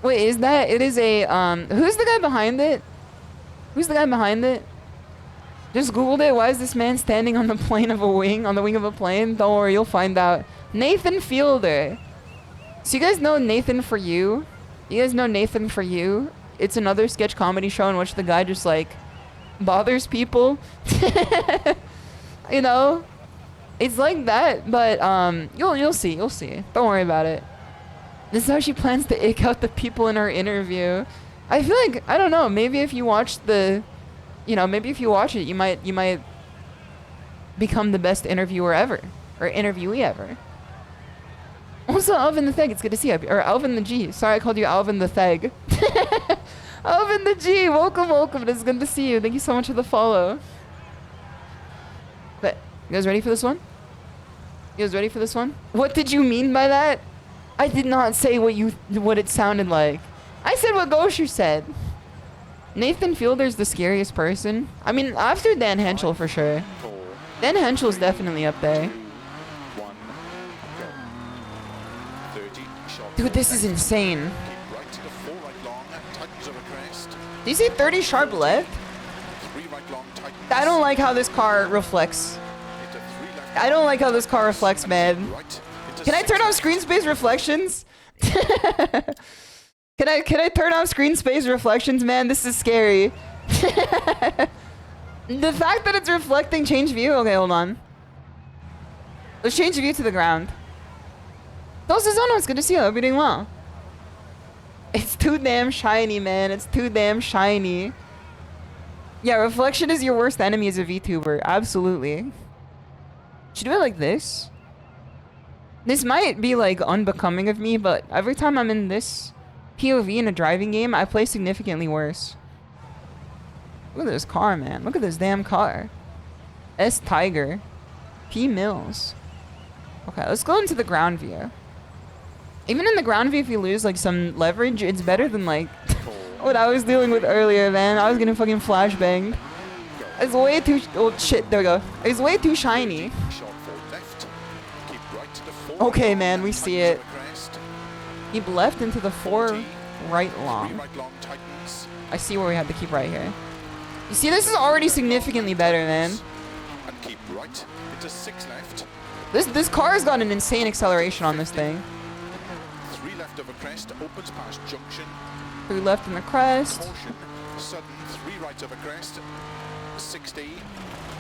Wait, is that? It is a who's the guy behind it? Who's the guy behind it? Just googled it. Why is this man standing on the plane of a wing? On the wing of a plane? Don't worry, you'll find out. Nathan Fielder. So you guys know Nathan For You? You guys know Nathan For You? It's another sketch comedy show in which the guy just like bothers people. You know? It's like that, but you'll see. Don't worry about it. This is how she plans to ick out the people in her interview. I feel like, I don't know, maybe if you watch the, you know, maybe if you watch it, you might become the best interviewer ever. Or interviewee ever. Also, Alvin the Theg, it's good to see you. Or Alvin the G. Sorry, I called you Alvin the Theg. Alvin the G, welcome. It's good to see you. Thank you so much for the follow. But, you guys ready for this one? You guys ready for this one? What did you mean by that? I did not say what it sounded like. I said what Gosher said. Nathan Fielder's the scariest person. I mean, after Dan Henschel for sure. Dan Henschel's definitely up there. Dude, this is insane. Did you say 30 sharp left? I don't like how this car reflects. I don't like how this car reflects, man. Can I turn off screen space reflections? Can I turn off screen space reflections, man? This is scary. The fact that it's reflecting change view? Okay, hold on. Let's change view to the ground. Susanoo, it's good to see you. I hope you're doing well. It's too damn shiny, man. It's too damn shiny. Yeah, reflection is your worst enemy as a VTuber. Absolutely. Should do it like this. This might be like unbecoming of me, but every time I'm in this POV in a driving game, I play significantly worse. Look at this car, man. Look at this damn car. S Tiger. P Mills. Okay, let's go into the ground view. Even in the ground view, if you lose like some leverage, it's better than like what I was dealing with earlier, man. I was getting fucking flashbanged. It's way too oh shit, there we go. It's way too shiny. Okay, man, we see it. Keep left into the 4 right long. I see where we have to keep right here. You see, this is already significantly better, man. This car has got an insane acceleration on this thing. 3 left of a crest, opens past junction. 3 left in the crest. Caution, sudden 3 right of a crest. 60.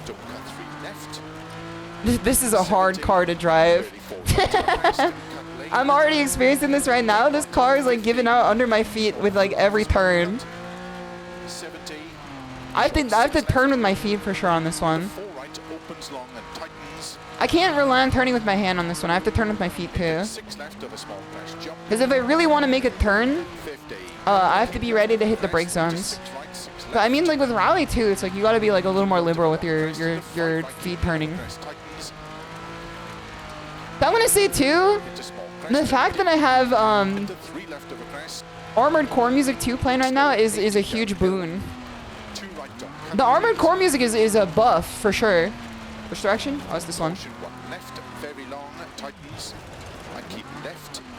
Don't cut 3 left. This is a hard car to drive. I'm already experiencing this right now. This car is like giving out under my feet with like every turn. 70. I have to turn with my feet for sure on this one. 4 right opens long and tightens. I can't rely on turning with my hand on this one. I have to turn with my feet too. 6 left of a small crash jump. Because if I really want to make a turn, 50. I have to be ready to hit the brake zones. But I mean, like with rally too, it's like you got to be like a little more liberal with your feet turning. I want to say too, the fact that I have Armored Core Music 2 playing right now is a huge boon. The Armored Core Music is a buff for sure. Which direction? Oh, it's this one.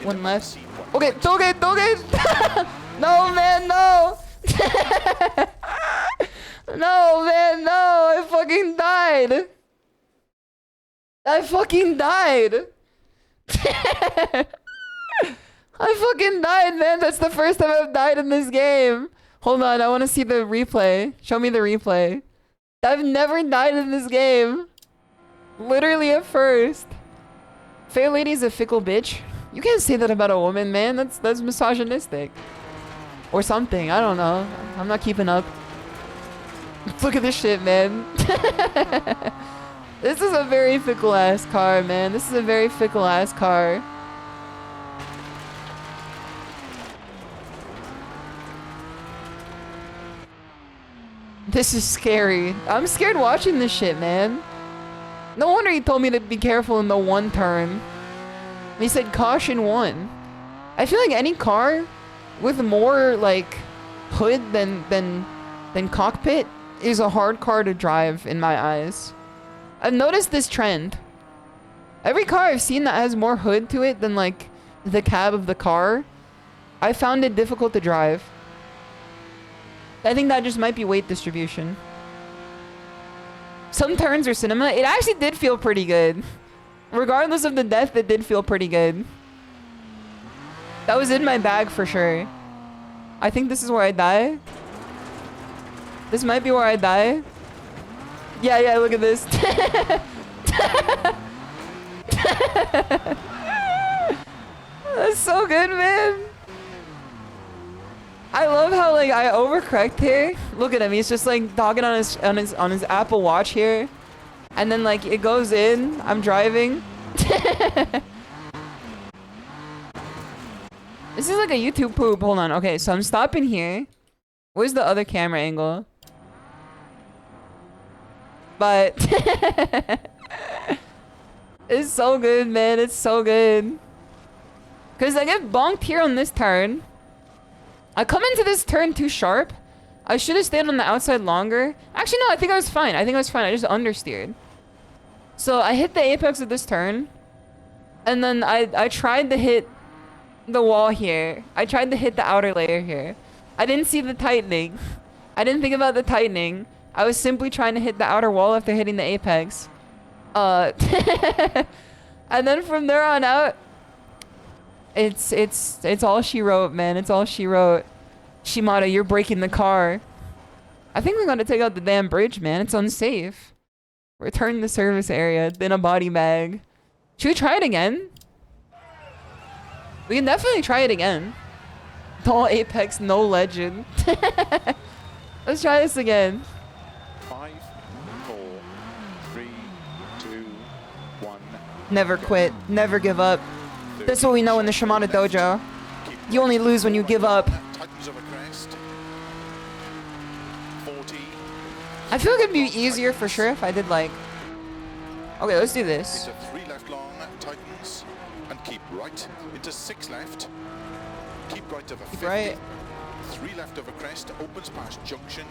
One left. Okay, okay. No, man, no. No, man, no. I fucking died. I fucking died. I fucking died, man. That's the first time I've died in this game. Hold on, I want to see the replay. Show me the replay. I've never died in this game. Literally at first. Fair lady's a fickle bitch. You can't say that about a woman, man. That's misogynistic. Or something. I don't know. I'm not keeping up. Look at this shit, man. This is a very fickle ass car, man. This is a very fickle ass car. This is scary. I'm scared watching this shit, man. No wonder he told me to be careful in the 1 turn. He said caution 1. I feel like any car with more like hood than cockpit is a hard car to drive in my eyes. I've noticed this trend. Every car I've seen that has more hood to it than like the cab of the car, I found it difficult to drive. I think that just might be weight distribution. Some turns are cinema. It actually did feel pretty good. Regardless of the death, it did feel pretty good. That was in my bag for sure. I think this is where I die. This might be where I die. Yeah, look at this. That's so good, man. I love how like I overcorrect here. Look at him. He's just like talking on his Apple Watch here. And then like it goes in. I'm driving. This is like a YouTube poop. Hold on. Okay, so I'm stopping here. Where's the other camera angle? But it's so good, man. It's so good. Cause I get bonked here on this turn. I come into this turn too sharp. I should have stayed on the outside longer. Actually, no, I think I was fine. I just understeered. So I hit the apex of this turn. And then I tried to hit the wall here. I tried to hit the outer layer here. I didn't see the tightening. I didn't think about the tightening. I was simply trying to hit the outer wall after hitting the apex. And then from there on out, it's all she wrote, man. It's all she wrote. Shimada, you're breaking the car. I think we're gonna take out the damn bridge, man. It's unsafe. Return the service area. In a body bag. Should we try it again? We can definitely try it again. No apex, no legend. Let's try this again. 5, 4, 3, 2, 1. Never quit. Never give up. That's what we know in the Shimada Dojo. You only lose when you give up. Tightens over crest. 40. I feel like it'd be easier for sure if I did like... Okay, let's do this. Into 3 left long, tightens, and keep right. Into 6 left. Keep right over 50. Right. 3 left over crest, opens past junction.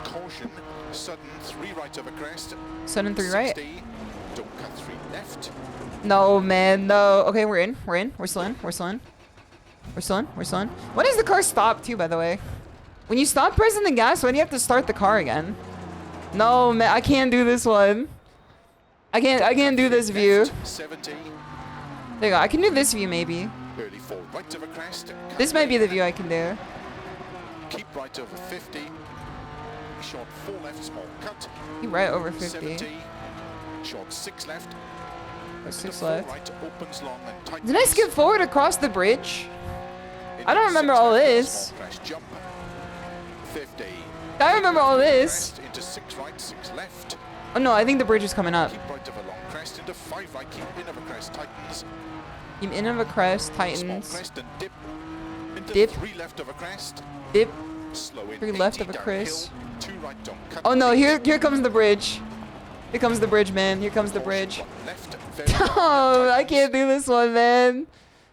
Caution, sudden 3 right over crest. Sudden 3 right. 60. Don't cut 3 left. No, man, no. Okay, we're in. We're still in. We're still in. When does the car stop too, by the way? When you stop pressing the gas, when do you have to start the car again? No, man, I can't do this one. I can't do this view. 70. There you go. I can do this view maybe. Early 4 right over crest. This might be the view I can do. Keep right over 50. Short 4 left, small cut. Keep right over 50. 70. Short 6 left. Or 6 4 left. right, opens long and tightens. Did I skip forward across the bridge? Into I don't remember 6 all left, this. small crash jump. 50. I remember all this. Crest into 6 right, 6 left. Oh no, I think the bridge is coming up. Keep right over long crest into 5 right, keep in over crest, tightens. Keep in of a crest, Small tightens. crest and dip. Into Dip. 3 left over crest. Dip. Slow in 3 left 80 of a downhill, crest. 2 right, don't cut. Oh no, here comes the bridge. Here comes the bridge, man. Here comes the bridge. 1 left, very long, Oh, I tightens. can't do this one, man.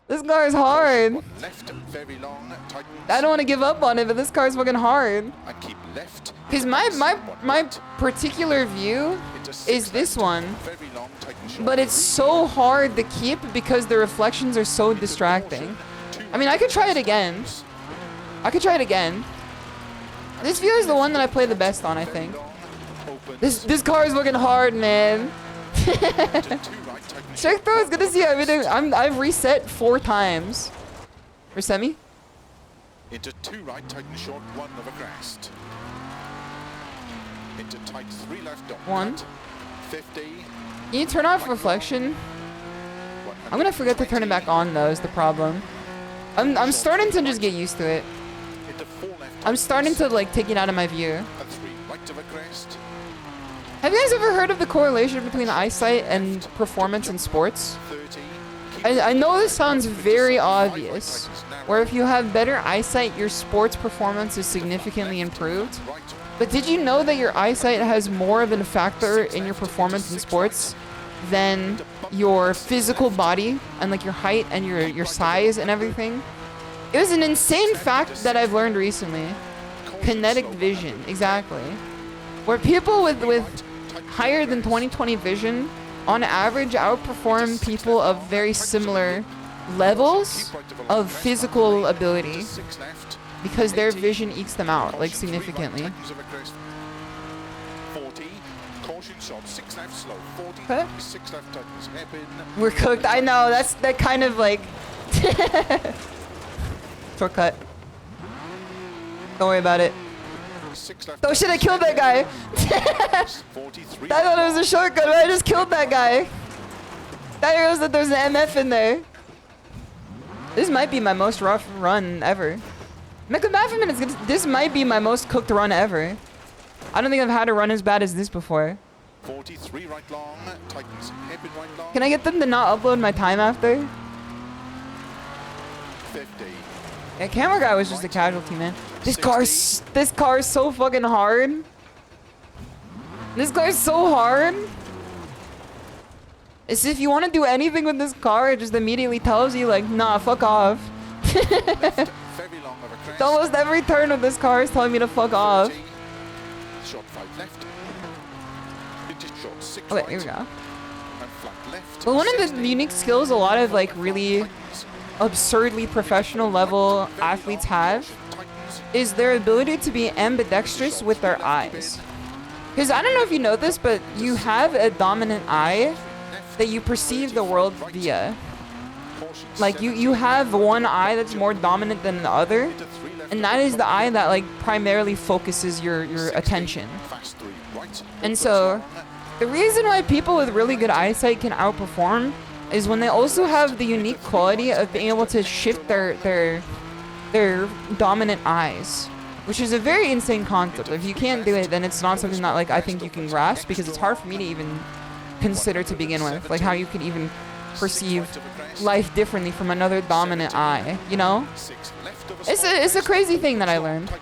This car is hard. 1 left, very long, tightens. I don't want to give up on it, but this car is fucking hard. And keep left. Cause my particular view is this one, Very long, tightens short. but it's so hard to keep because the reflections are so distracting. I mean, I could try it again. This view is the one that I play the best on, I think. This car is looking hard, man. Check though, it's good to see everything. I've reset 4 times. Reset me? Into 2 right, tighten short, 1 over crest. Into tight 3 left, don't 1. cut. 50. Can you turn off reflection? I'm gonna forget to turn it back on though, is the problem. I'm starting to just get used to it. Into 4 left. I'm starting to like take it out of my view. And 3 right over crest. Have you guys ever heard of the correlation between eyesight and performance in sports? 30. I know this sounds very obvious, where if you have better eyesight, your sports performance is significantly improved. But did you know that your eyesight has more of a factor in your performance in sports than your physical body and like your height and your size and everything. It was an insane fact that I've learned recently. Kinetic vision, exactly. Where people with higher than 20/20 vision, on average, outperform people of very similar levels of physical ability because their vision ekes them out, like, significantly. Okay. We're cooked. I know, that kind of like... Shortcut. Don't worry about it. Oh shit, I killed that guy! I thought it was a shortcut, but I just killed that guy. I didn't realize that there's an MF in there. This might be my most rough run ever. This might be my most cooked run ever. I don't think I've had a run as bad as this before. 43 right long, tightens hairpin right long. Can I get them to not upload my time after? 50. Yeah, camera guy was just a casualty, man. This car is so fucking hard. This car is so hard. It's if you want to do anything with this car, it just immediately tells you like, nah, fuck off. It's almost every turn of this car is telling me to fuck off. Short 5 left. Short 6 Okay, here we go. And flat left. But one of the unique skills a lot of like really absurdly professional level athletes have is their ability to be ambidextrous with their eyes. Because I don't know if you know this, but you have a dominant eye that you perceive the world via. Like you have one eye that's more dominant than the other, and that is the eye that like primarily focuses your attention. And so the reason why people with really good eyesight can outperform is when they also have the unique quality of being able to shift their dominant eyes, which is a very insane concept. If you can't do it, then it's not something that like I think you can grasp, because it's hard for me to even consider to begin with, like how you can even perceive life differently from another dominant eye, you know? It's a crazy thing that I learned.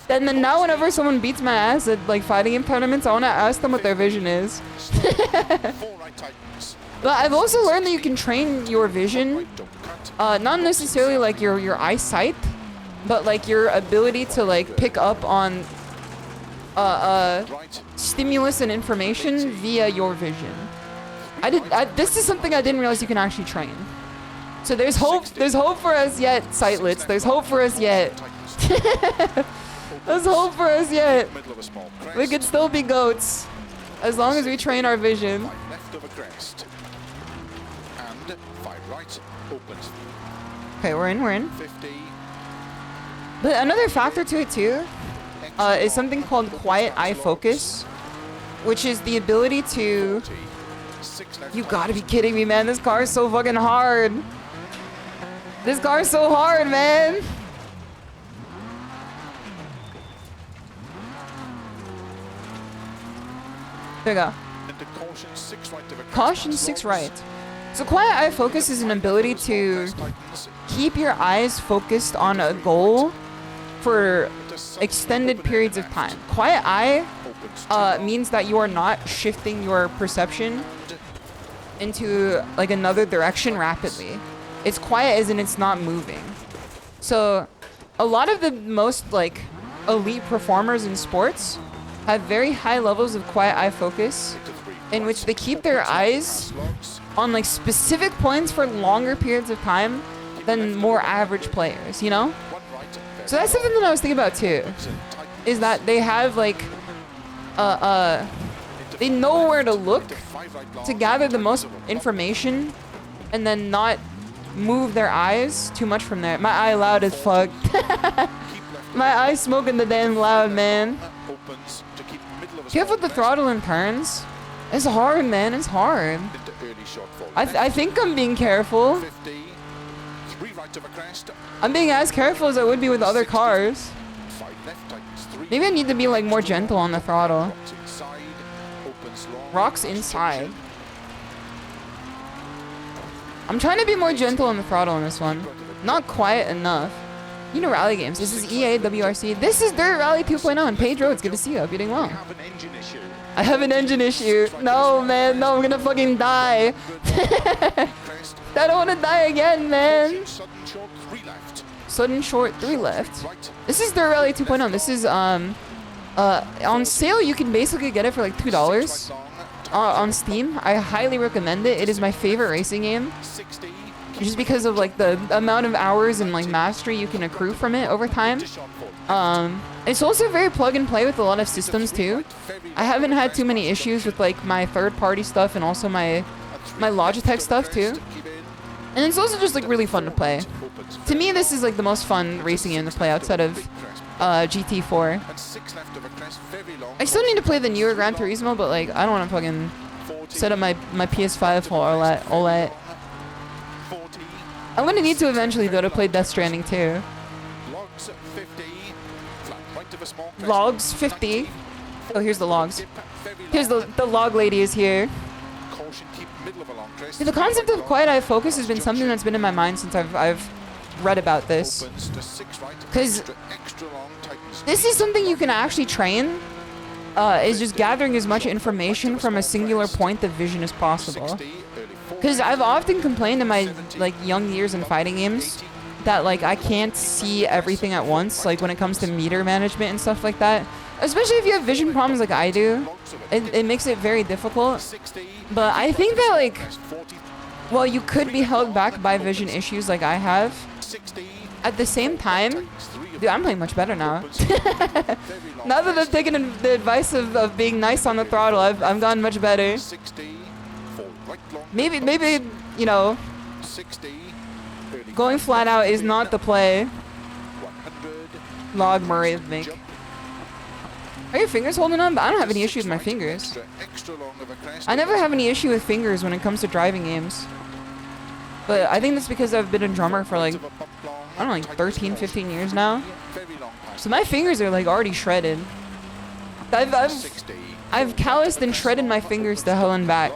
And then now whenever someone beats my ass at like fighting game tournaments, I want to ask them what their vision is. But I've also learned that you can train your vision, not necessarily like your eyesight, but like your ability to like pick up on stimulus and information via your vision. This is something I didn't realize you can actually train. So there's hope for us yet, sightlets. There's hope for us yet. There's hope for us yet. We could still be goats as long as we train our vision. Okay, we're in. But another factor to it too is something called quiet eye focus, which is the ability to... You gotta be kidding me, man. This car is so fucking hard. This car is so hard, man. There we go. Caution 6 right. So quiet eye focus is an ability to keep your eyes focused on a goal for extended periods of time. Quiet eye means that you are not shifting your perception into like another direction rapidly. It's quiet as in it's not moving. So a lot of the most like elite performers in sports have very high levels of quiet eye focus, in which they keep their eyes on like specific points for longer periods of time than more average players, you know? So that's something that I was thinking about too, is that they have like they know where to look to gather the most information and then not move their eyes too much from there. My eye loud as fuck. My eye smoking the damn loud, man. Careful with the throttle in turns. It's hard, man. It's hard. I think I'm being careful. I'm being as careful as I would be with other cars. Maybe I need to be like more gentle on the throttle. Rocks inside. I'm trying to be more gentle on the throttle on this one. Not quiet enough. You know rally games. This is EA WRC. This is Dirt Rally 2.0 and Pedro. It's good to see you. Hope you're doing well. Have an engine issue. I have an engine issue. No, man. No, I'm gonna fucking die. Crest. I don't want to die again, man. Sudden short, 3 left. Sudden short 3 left. Right. This is Dirt Rally 2.0. This is on sale. You can basically get it for like $2 on Steam. I highly recommend it. It is my favorite racing game, 60. just because of like the amount of hours and like mastery you can accrue from it over time. It's also very plug and play with a lot of systems too. I haven't had too many issues with like my third-party stuff and also my Logitech stuff too. And it's also just like really fun to play. To me, this is like the most fun racing game to play outside of GT4. I still need to play the newer Gran Turismo, but like I don't want to fucking set up my PS5 for all that. I'm gonna need to eventually though to play Death Stranding too. Logs 50. Oh, here's the logs. Here's the log lady is here. See, the concept of quiet eye focus has been something that's been in my mind since I've read about this. Because this is something you can actually train. Is just gathering as much information from a singular point of vision as possible. Because I've often complained in my like young years in fighting games that like I can't see everything at once, like when it comes to meter management and stuff like that. Especially if you have vision problems like I do, it makes it very difficult. But I think that like, well, you could be held back by vision issues like I have. At the same time, dude, I'm playing much better now. Now that I've taken the advice of being nice on the throttle, I've gotten much better. Maybe, you know, going flat out is not the play. Logarithmic. Are your fingers holding on? But I don't have any issue with my fingers. I never have any issue with fingers when it comes to driving games. But I think that's because I've been a drummer for like, I don't know, like 13, 15 years now. So my fingers are like already shredded. I've calloused and shredded my fingers to hell and back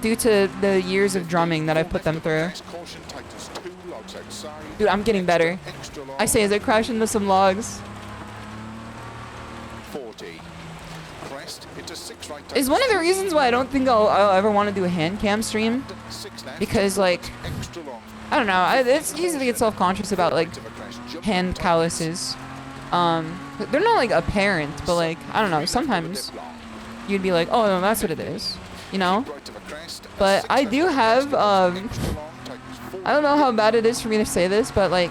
due to the years of drumming that I've put them through. Dude, I'm getting better. I say as I crash into some logs. Is one of the reasons why I don't think I'll ever want to do a hand cam stream. Because like, I don't know, it's easy to get self-conscious about like hand calluses. They're not like apparent, but like, I don't know, sometimes you'd be like, oh no, that's what it is, you know? But I do have, I don't know how bad it is for me to say this, but like,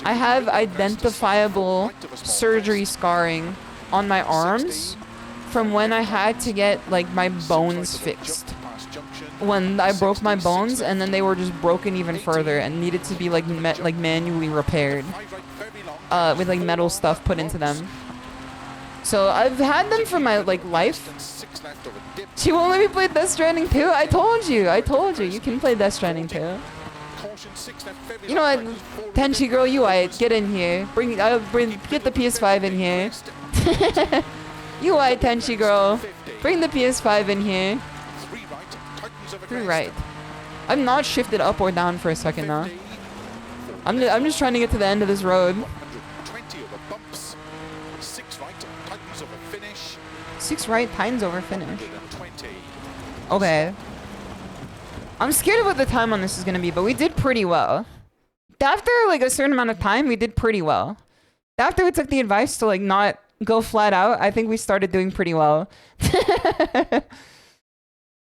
I have identifiable surgery scarring on my arms from when I had to get like my bones fixed. When I broke my bones and then they were just broken even further and needed to be like manually repaired with like metal stuff put into them. So I've had them for my like life. She won't let me play Death Stranding 2. I told you you can play Death Stranding 2. You know what, Tenchi girl, you white, get in here. Get the PS5 in here. You white Tenchi girl, bring the PS5 in here. 3 right. I'm not shifted up or down for a second now. I'm just trying to get to the end of this road. 6 right, tightens over finish. Okay. I'm scared of what the time on this is gonna be, but we did pretty well. After like a certain amount of time, we did pretty well. After we took the advice to like not go flat out, I think we started doing pretty well.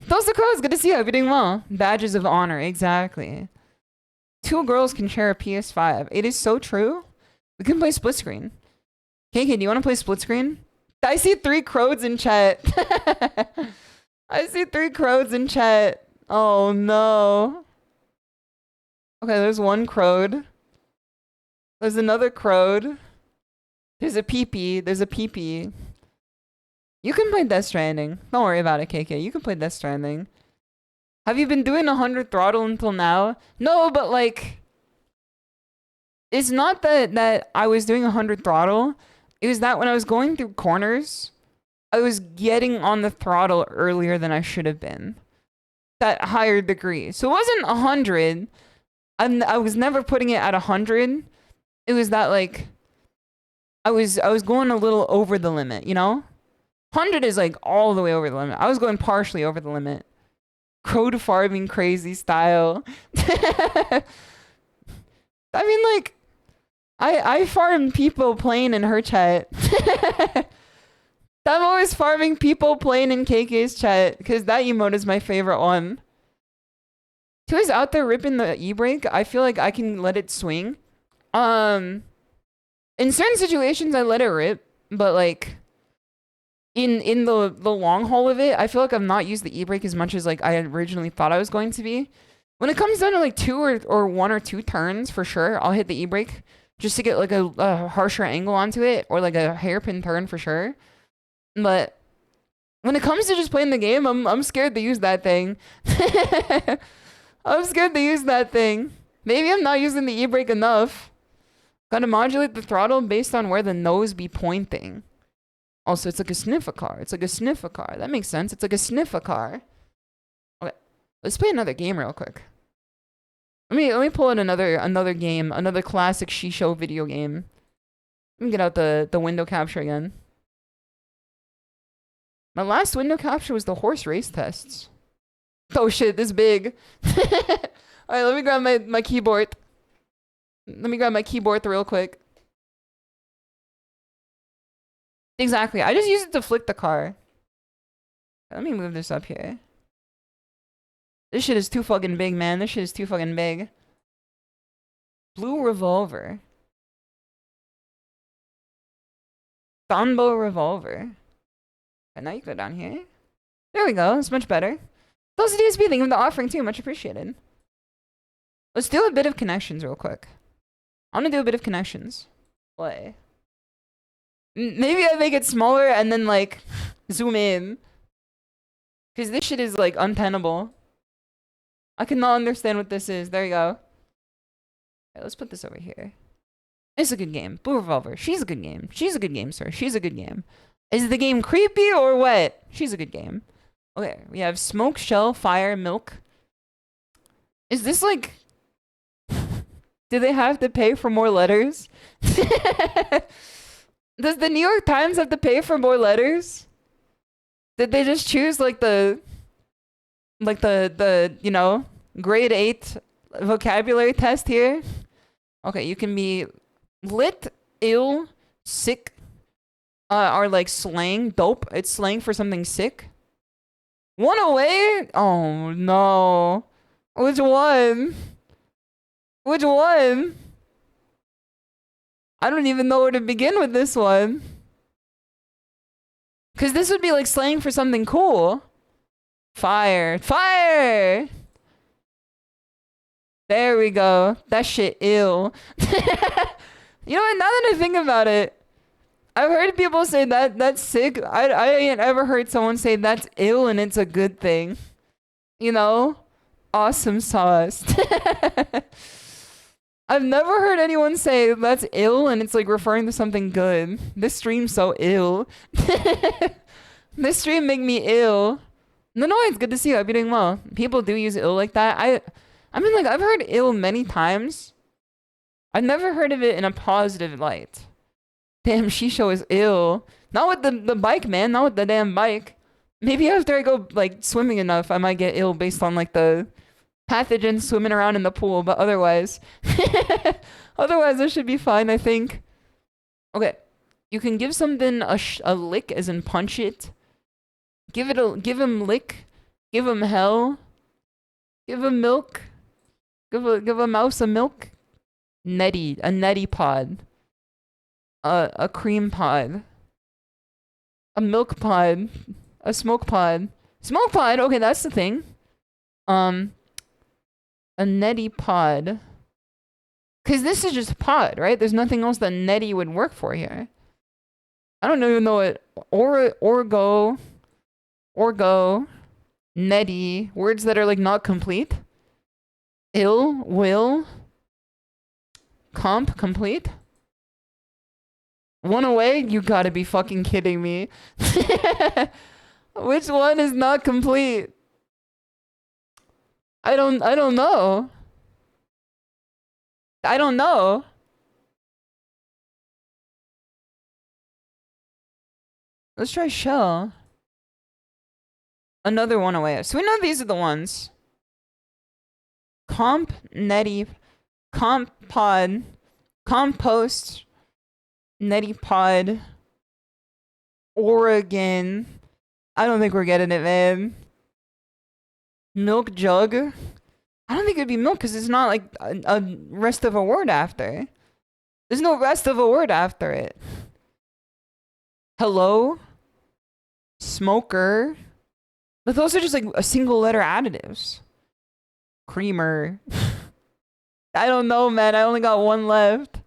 Those are crows, good to see you. Hope you're doing well. Badges of honor, exactly. 2 girls can share a PS5. It is so true. We can play split screen. KK, do you want to play split screen? I see 3 crows in chat. I see 3 crows in chat. Oh no. Okay, there's 1 crowed. There's another crowed. There's a peepee. There's a peepee. You can play Death Stranding. Don't worry about it, KK. You can play Death Stranding. Have you been doing 100 throttle until now? No, but like, it's not that I was doing 100 throttle. It was that when I was going through corners, I was getting on the throttle earlier than I should have been. That higher degree. So it wasn't 100. I was never putting it at 100. it was that like I was going a little over the limit, you know? 100 is like all the way over the limit. I was going partially over the limit. Crowd farming crazy style. I mean, like, I farm people playing in her chat. I'm always farming people playing in KK's chat because that emote is my favorite one. Who's out there ripping the e-brake? I feel like I can let it swing. In certain situations, I let it rip, but like in the long haul of it, I feel like I've not used the e-brake as much as like I originally thought I was going to be. When it comes down to like 2 or 1 or 2 turns, for sure, I'll hit the e-brake just to get like a harsher angle onto it, or like a hairpin turn for sure. But when it comes to just playing the game, I'm scared to use that thing. I'm scared to use that thing. Maybe I'm not using the e-brake enough. Gotta modulate the throttle based on where the nose be pointing. Also, it's like a sniffer car. It's like a sniffer car. That makes sense. It's like a sniffer car. Okay, let's play another game real quick. Let me pull in another game, another classic SHISHOU video game. Let me get out the window capture again. My last window capture was the horse race tests. Oh shit, this big. Alright, let me grab my keyboard. Let me grab my keyboard real quick. Exactly, I just use it to flick the car. Let me move this up here. This shit is too fucking big, man. This shit is too fucking big. Blue revolver. Sambo revolver. And now you go down here. There we go. It's much better. Those DSP, thank you for the offering too. Much appreciated. Let's do a bit of connections real quick. I want to do a bit of connections. Play. Maybe I make it smaller and then like zoom in. Because this shit is like untenable. I cannot understand what this is. There you go. Right, let's put this over here. It's a good game. Blue Revolver. She's a good game. She's a good game, sir. She's a good game. Is the game creepy or what? She's a good game. Okay, we have smoke, shell, fire, milk. Is this like... Do they have to pay for more letters? Does the New York Times have to pay for more letters? Did they just choose like the you know, grade 8 vocabulary test here? Okay, you can be lit, ill, sick, are like slang, dope. It's slang for something sick. One away? Oh no. Which one? Which one? I don't even know where to begin with this one. Cause this would be like slang for something cool. Fire. Fire! There we go. That shit ill. You know what? Now that I think about it, I've heard people say that that's sick. I ain't ever heard someone say that's ill and it's a good thing. You know? Awesome sauce. I've never heard anyone say that's ill and it's like referring to something good. This stream's so ill. This stream make me ill. No, it's good to see you. I'll be doing well. People do use ill like that. I mean, like, I've heard ill many times. I've never heard of it in a positive light. Damn, SHISHOU is ill. Not with the bike, man. Not with the damn bike. Maybe after I go, like, swimming enough, I might get ill based on, like, the pathogens swimming around in the pool. But otherwise... otherwise, it should be fine, I think. Okay. You can give something a lick, as in punch it. Give him lick. Give him hell. Give him milk. Give a mouse a milk. A neti pod. A cream pod. A milk pod. A smoke pod. Smoke pod, okay, that's the thing. A neti pod. Cause this is just pod, right? There's nothing else that neti would work for here. I don't even know what orgo, neti, words that are like not complete. Ill, will, comp, complete. One away? You gotta be fucking kidding me. Which one is not complete? I don't know. I don't know. Let's try shell. Another one away. So we know these are the ones. Comp, neti, comp pod, compost, neti pod, Oregon. I don't think we're getting it, man. Milk jug. I don't think it'd be milk because it's not like a rest of a word after. There's no rest of a word after it. Hello? Smoker? But those are just like a single letter additives. Creamer. I don't know, man. I only got one left.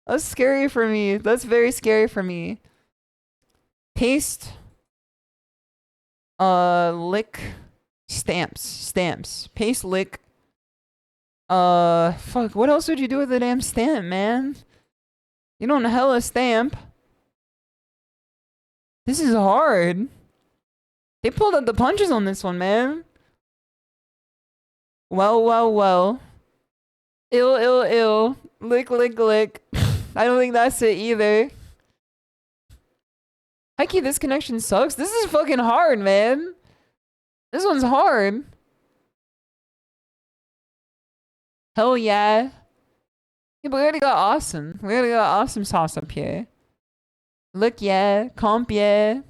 That's scary for me. That's very scary for me. Paste. Lick. Stamps. Paste, lick. Fuck. What else would you do with a damn stamp, man? You don't hella stamp. This is hard. They pulled out the punches on this one, man. Well. Ill. Lick. I don't think that's it either. Heike, this connection sucks. This is fucking hard, man. This one's hard. Hell yeah. Yeah, but we already got awesome. We already got awesome sauce up here. Look, yeah. Comp, yeah.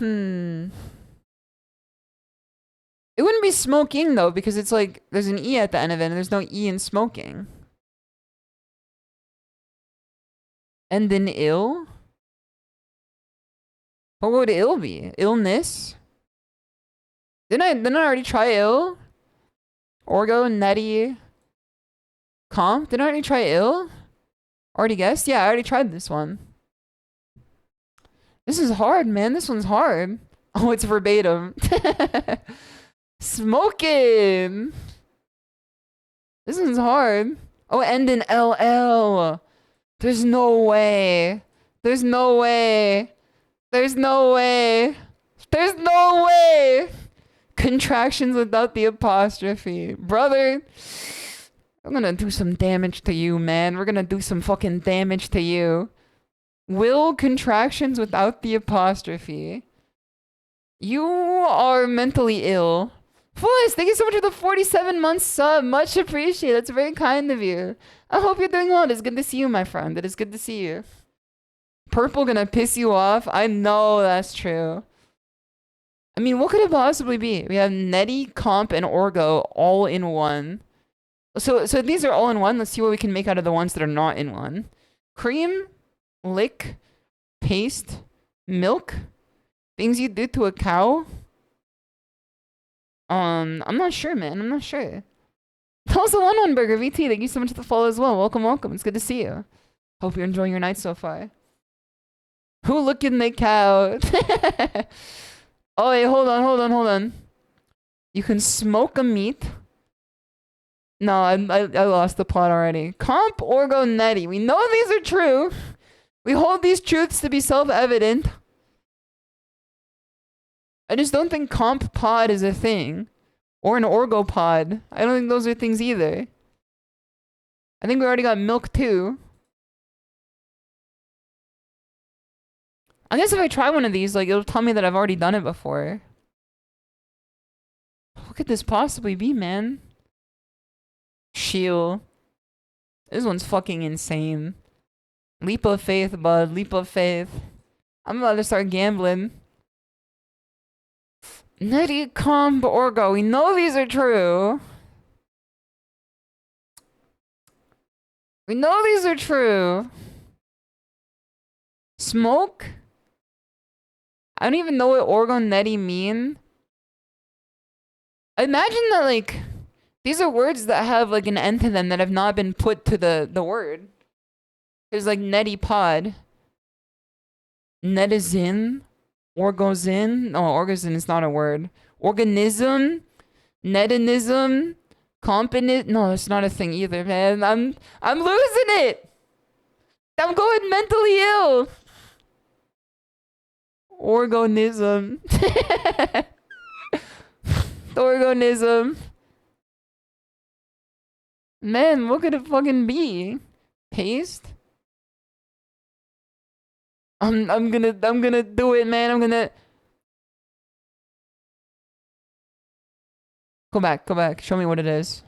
It wouldn't be smoking, though, because it's like, there's an E at the end of it, and there's no E in smoking. And then ill? What would ill be? Illness? Didn't I already try ill? Orgo, neti, comp? Didn't I already try ill? Already guessed? Yeah, I already tried this one. This is hard, man. This one's hard. Oh, it's verbatim. Smoking! This one's hard. Oh, end in LL. There's no way. There's no way. There's no way. There's no way. Contractions without the apostrophe. Brother, I'm gonna do some damage to you, man. We're gonna do some fucking damage to you. Will contractions without the apostrophe. You are mentally ill. Fullest, thank you so much for the 47-month sub. Much appreciated. That's very kind of you. I hope you're doing well. It is good to see you, my friend. It is good to see you. Purple gonna piss you off? I know that's true. I mean, what could it possibly be? We have neti, comp, and orgo all in one. So these are all in one. Let's see what we can make out of the ones that are not in one. Cream, lick, paste, milk, things you do to a cow. I'm not sure, man. I'm not sure. Also, one burger VT. Thank you so much for the follow as well. Welcome. It's good to see you. Hope you're enjoying your night so far. Who looking the cow? Oh, wait, hold on. You can smoke a meat. No, I lost the plot already. Comp, orgo, neti. We know these are true. We hold these truths to be self-evident. I just don't think comp pod is a thing. Or an orgo pod. I don't think those are things either. I think we already got milk too. I guess if I try one of these, like, it'll tell me that I've already done it before. What could this possibly be, man? Shield. This one's fucking insane. Leap of faith, bud. Leap of faith. I'm about to start gambling. Neti, comp, orgo. We know these are true. We know these are true. Smoke? I don't even know what orgo neti mean. Imagine that, like, these are words that have, like, an end to them that have not been put to the word. There's, like, neti pod. Netizen. Orgozin. No, orgozin is not a word. Organism. Netinism. Competent. No, it's not a thing either, man. I'm losing it. I'm going mentally ill. Organism. Organism. Man, what could it fucking be? Paste? I'm gonna do it, man. I'm gonna go back. Show me what it is.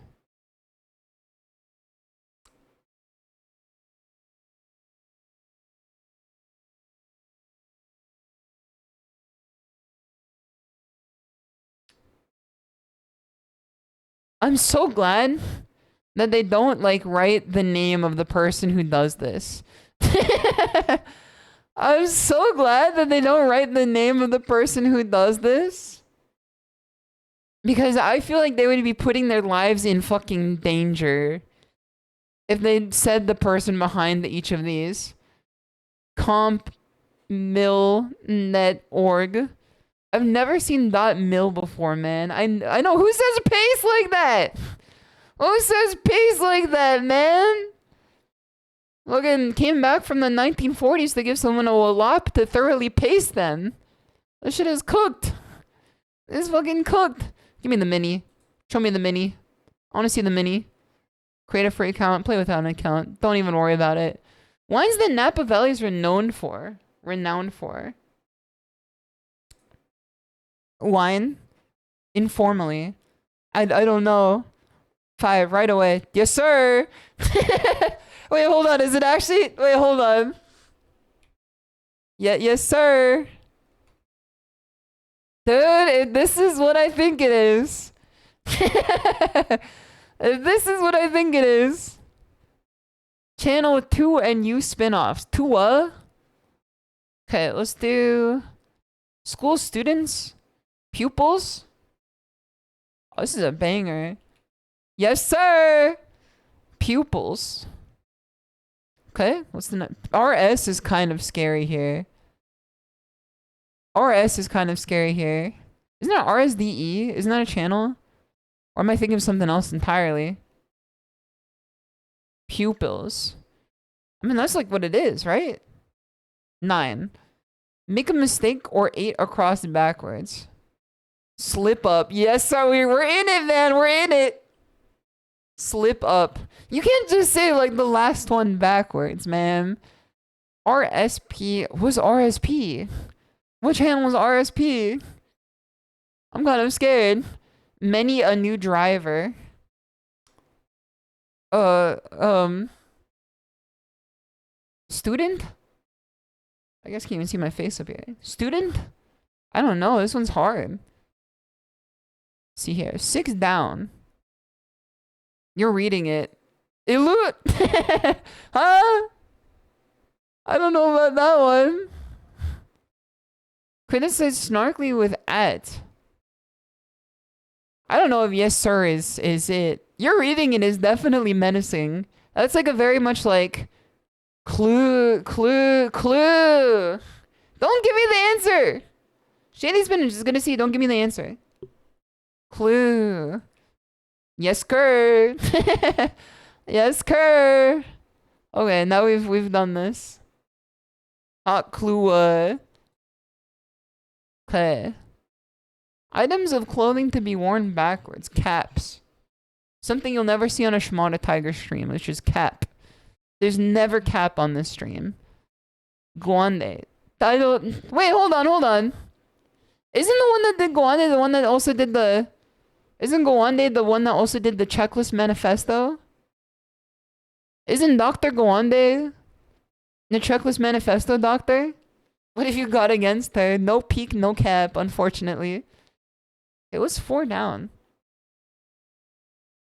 I'm so glad that they don't like write the name of the person who does this. I'm so glad that they don't write the name of the person who does this. Because I feel like they would be putting their lives in fucking danger if they said the person behind each of these. Comp.mil.net.org. I've never seen .mil before, man. I know. Who says paste like that? Who says paste like that, man? Logan came back from the 1940s to give someone a wallop to thoroughly paste them. This shit is cooked. It's fucking cooked. Give me the mini. Show me the mini. I want to see the mini. Create a free account. Play without an account. Don't even worry about it. Wine's the Napa Valley's renowned for. Wine? Informally. I don't know. 5, right away. Yes, sir! Wait, hold on. Is it actually? Wait, hold on. Yeah, yes, sir. Dude, this is what I think it is. This is what I think it is. Channel 2 and U spin-offs. 2 Okay, let's do school students. Pupils? Oh, this is a banger. Yes, sir! Pupils. Okay, what's the next? RS is kind of scary here. RS is kind of scary here. Isn't that RSDE? Isn't that a channel? Or am I thinking of something else entirely? Pupils. I mean, that's like what it is, right? 9. Make a mistake or 8 across backwards. Slip up. Yes, sir. We're in it, man. We're in it. Slip up. You can't just say like the last one backwards, man. RSP. What's RSP? What channel is RSP? I'm kind of scared. Many a new driver. Student? I guess can't even see my face up here. Student? I don't know. This one's hard. See here. 6 down. You're reading it. Elut! Huh? I don't know about that one. Criticize snarkly with at. I don't know if yes sir is it. You're reading it is definitely menacing. That's like a very much like clue. Don't give me the answer. Shady Spinach is gonna see. Don't give me the answer. Clue. Yes, Kerr. Yes, Kerr. Okay, now we've done this. Hot clue. Okay. Items of clothing to be worn backwards. Caps. Something you'll never see on a ShimadaTiger stream, which is cap. There's never cap on this stream. Guande. Wait, hold on. Isn't the one that did Guande the one that also did the... Isn't Guande the one that also did the checklist manifesto? Isn't Dr. Guande the checklist manifesto doctor? What have you got against her? No peak, no cap, unfortunately. It was 4 down.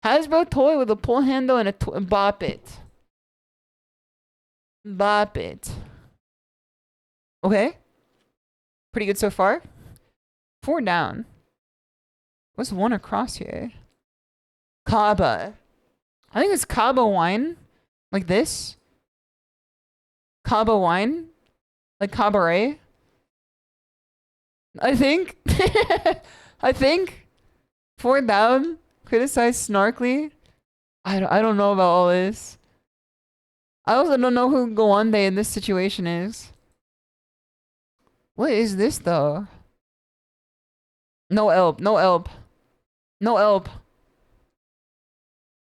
Hasbro toy with a pull handle and a bop it. Bop it. Okay. Pretty good so far. 4 down. What's 1 across here? Kaba. I think it's Kaba wine. Like this. Kaba wine. Like cabaret. I think. I think. 4 down. Criticize snarkly. I don't know about all this. I also don't know who Goande in this situation is. What is this though? No elp. No elp. No elp.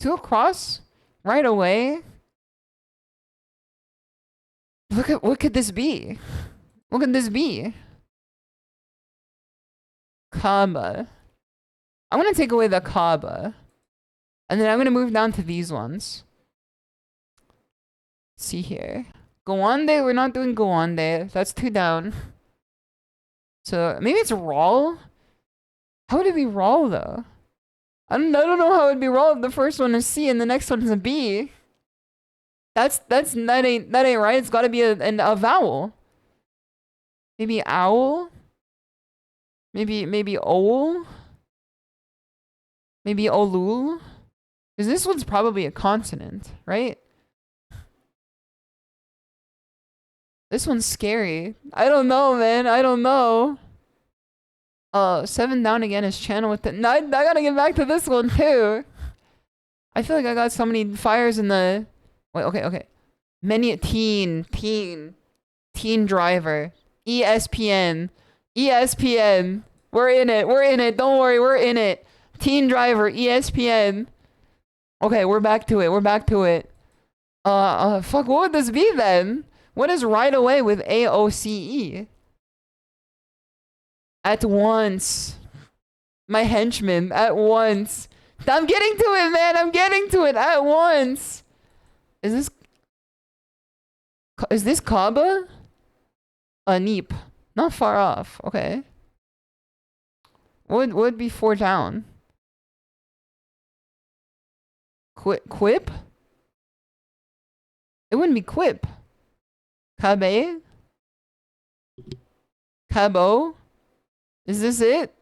2 across? Right away? Look at what could this be? What could this be? Kaba. I'm gonna take away the Kaba. And then I'm gonna move down to these ones. Let's see here. Goande, we're not doing Goande. That's 2 down. So maybe it's Rawl? How would it be Rawl though? I don't know how it'd be Rawl if the first one is C and the next one is a B. That ain't right. It's gotta be a vowel. Maybe owl? Maybe owl? Maybe olul? Because this one's probably a consonant, right? This one's scary. I don't know, man. I don't know. 7 down again is channel with the... No, I gotta get back to this one, too. I feel like I got so many fires in the... Wait, okay. Many... Teen driver. ESPN. We're in it. Don't worry, we're in it. Teen driver, ESPN. Okay, we're back to it. Fuck, what would this be then? What is right away with AOCE? At once. My henchman, at once. I'm getting to it, man. I'm getting to it at once. Is this Kaba? Neep. Not far off. Okay. Would be 4 down. Quip? It wouldn't be quip. Kabe? Cabo? Is this it?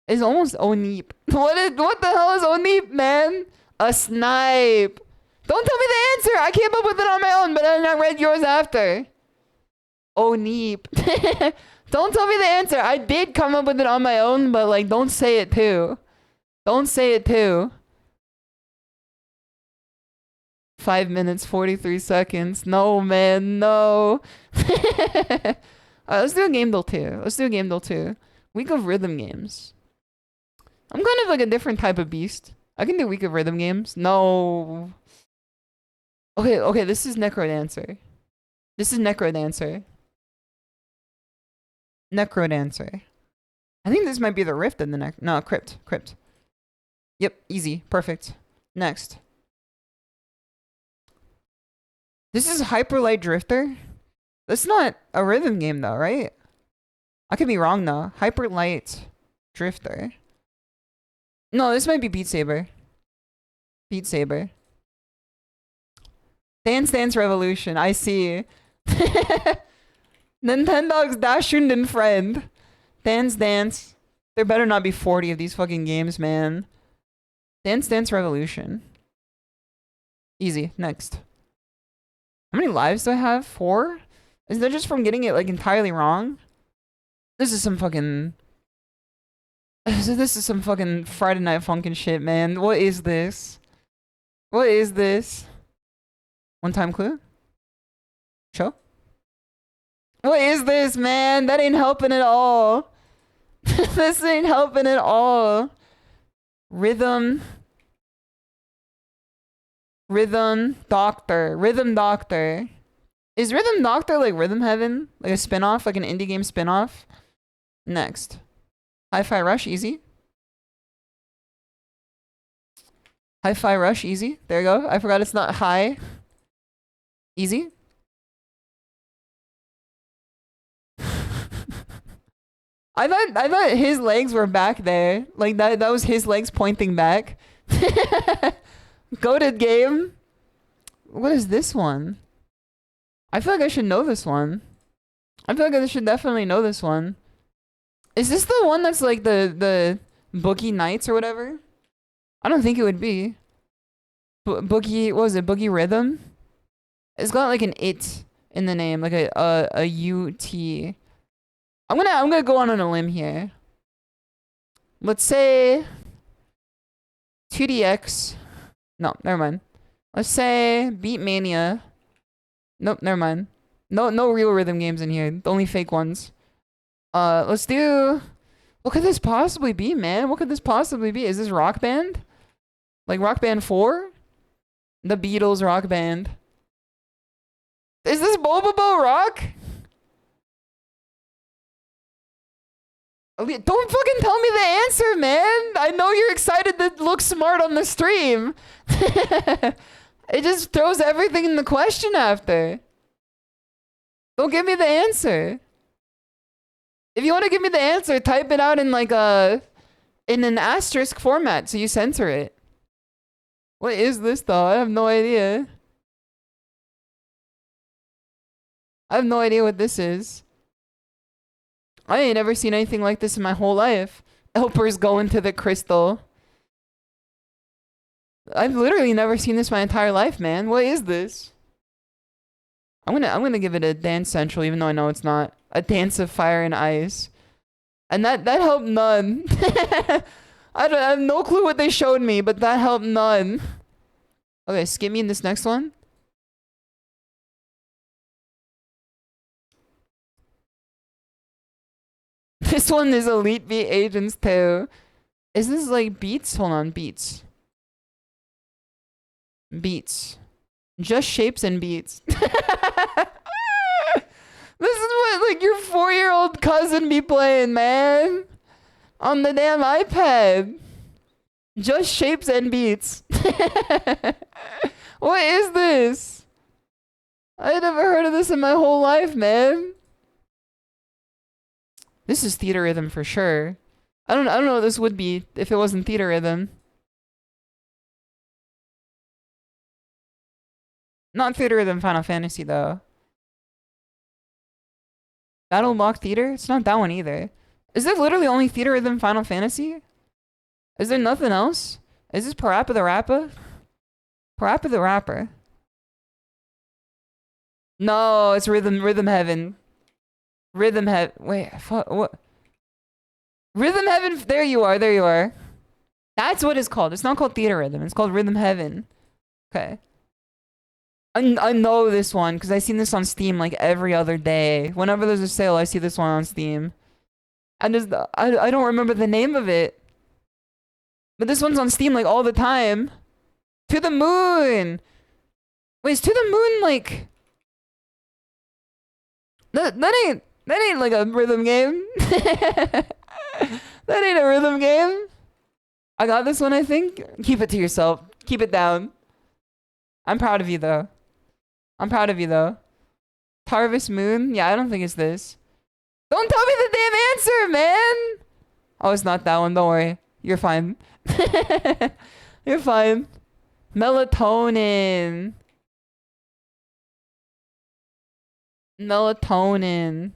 It's almost Oneep. What the hell is Oneep, man? A snipe. Don't tell me the answer. I came up with it on my own, but then I read yours after. Oneep. Don't tell me the answer. I did come up with it on my own, but like, don't say it too. Don't say it too. 5 minutes, 43 seconds. No, man, no. Alright, let's do a game duel 2. Week of rhythm games. I'm kind of like a different type of beast. I can do week of rhythm games. No. Okay, this is Necrodancer. Necrodancer. I think this might be the Rift in the neck. No, Crypt. Yep, easy. Perfect. Next. This is Hyperlight Drifter. That's not a rhythm game though, right? I could be wrong though. Hyperlight Drifter. No, this might be Beat Saber. Dance Dance Revolution. I see. Nintendo's Dashunden friend. Dance Dance. There better not be 40 of these fucking games, man. Dance Dance Revolution. Easy. Next. How many lives do I have? 4? Is that just from getting it like entirely wrong? This is some fucking Friday Night Funkin' shit, man. What is this? One time clue? Show? What is this, man? That ain't helping at all. This ain't helping at all. Rhythm Doctor. Is Rhythm Doctor like Rhythm Heaven? Like a spin-off? Like an indie game spin-off? Next. Hi-Fi Rush, easy. Hi-Fi Rush, easy. There you go. I forgot it's not high. Easy. I thought his legs were back there. Like that was his legs pointing back. Goated game. What is this one? I feel like I should know this one. I feel like I should definitely know this one. Is this the one that's like the Boogie Nights or whatever? I don't think it would be. Boogie, what was it? Boogie Rhythm? It's got like an it in the name, like a UT. I'm gonna go on a limb here. Let's say 2DX. No, never mind. Let's say Beat Mania. Nope, never mind. No real rhythm games in here. Only fake ones. Let's do... What could this possibly be, man? What could this possibly be? Is this Rock Band? Like Rock Band 4? The Beatles Rock Band. Is this Bobobo Rock? Don't fucking tell me the answer, man. I know you're excited to look smart on the stream. It just throws everything in the question after. Don't give me the answer. If you want to give me the answer, type it out in like in an asterisk format so you censor it. What is this though? I have no idea. I have no idea what this is. I ain't ever seen anything like this in my whole life. Helpers go into the crystal. I've literally never seen this my entire life, man. What is this? I'm gonna give it a Dance Central, even though I know it's not. A Dance of Fire and Ice. And that helped none. I have no clue what they showed me, but that helped none. Okay, skip me in this next one. This one is Elite Beat Agents 2. Is this like Beats? Hold on, Beats. Beats. Just Shapes and Beats. This is what like your 4-year-old cousin be playing, man. On the damn iPad. Just Shapes and Beats. What is this? I never heard of this in my whole life, man. This is Theater Rhythm for sure. I don't know what this would be if it wasn't Theater Rhythm. Not Theater Rhythm Final Fantasy though. Battle Block Theater? It's not that one either. Is there literally only Theater Rhythm Final Fantasy? Is there nothing else? Is this Parappa the Rapper? Parappa the Rapper. No, it's Rhythm Heaven. Rhythm Heaven. Wait, fuck, what? Rhythm Heaven. There you are. There you are. That's what it's called. It's not called Theater Rhythm. It's called Rhythm Heaven. Okay. I know this one because I seen this on Steam like every other day. Whenever there's a sale, I see this one on Steam. And I don't remember the name of it. But this one's on Steam like all the time. To the Moon. Wait, is To the Moon like that ain't like a rhythm game. That ain't a rhythm game. I got this one, I think. Keep it to yourself. Keep it down. I'm proud of you though. I'm proud of you though. Harvest Moon? Yeah, I don't think it's this. Don't tell me the damn answer, man! Oh, it's not that one. Don't worry. You're fine. You're fine. Melatonin. Melatonin.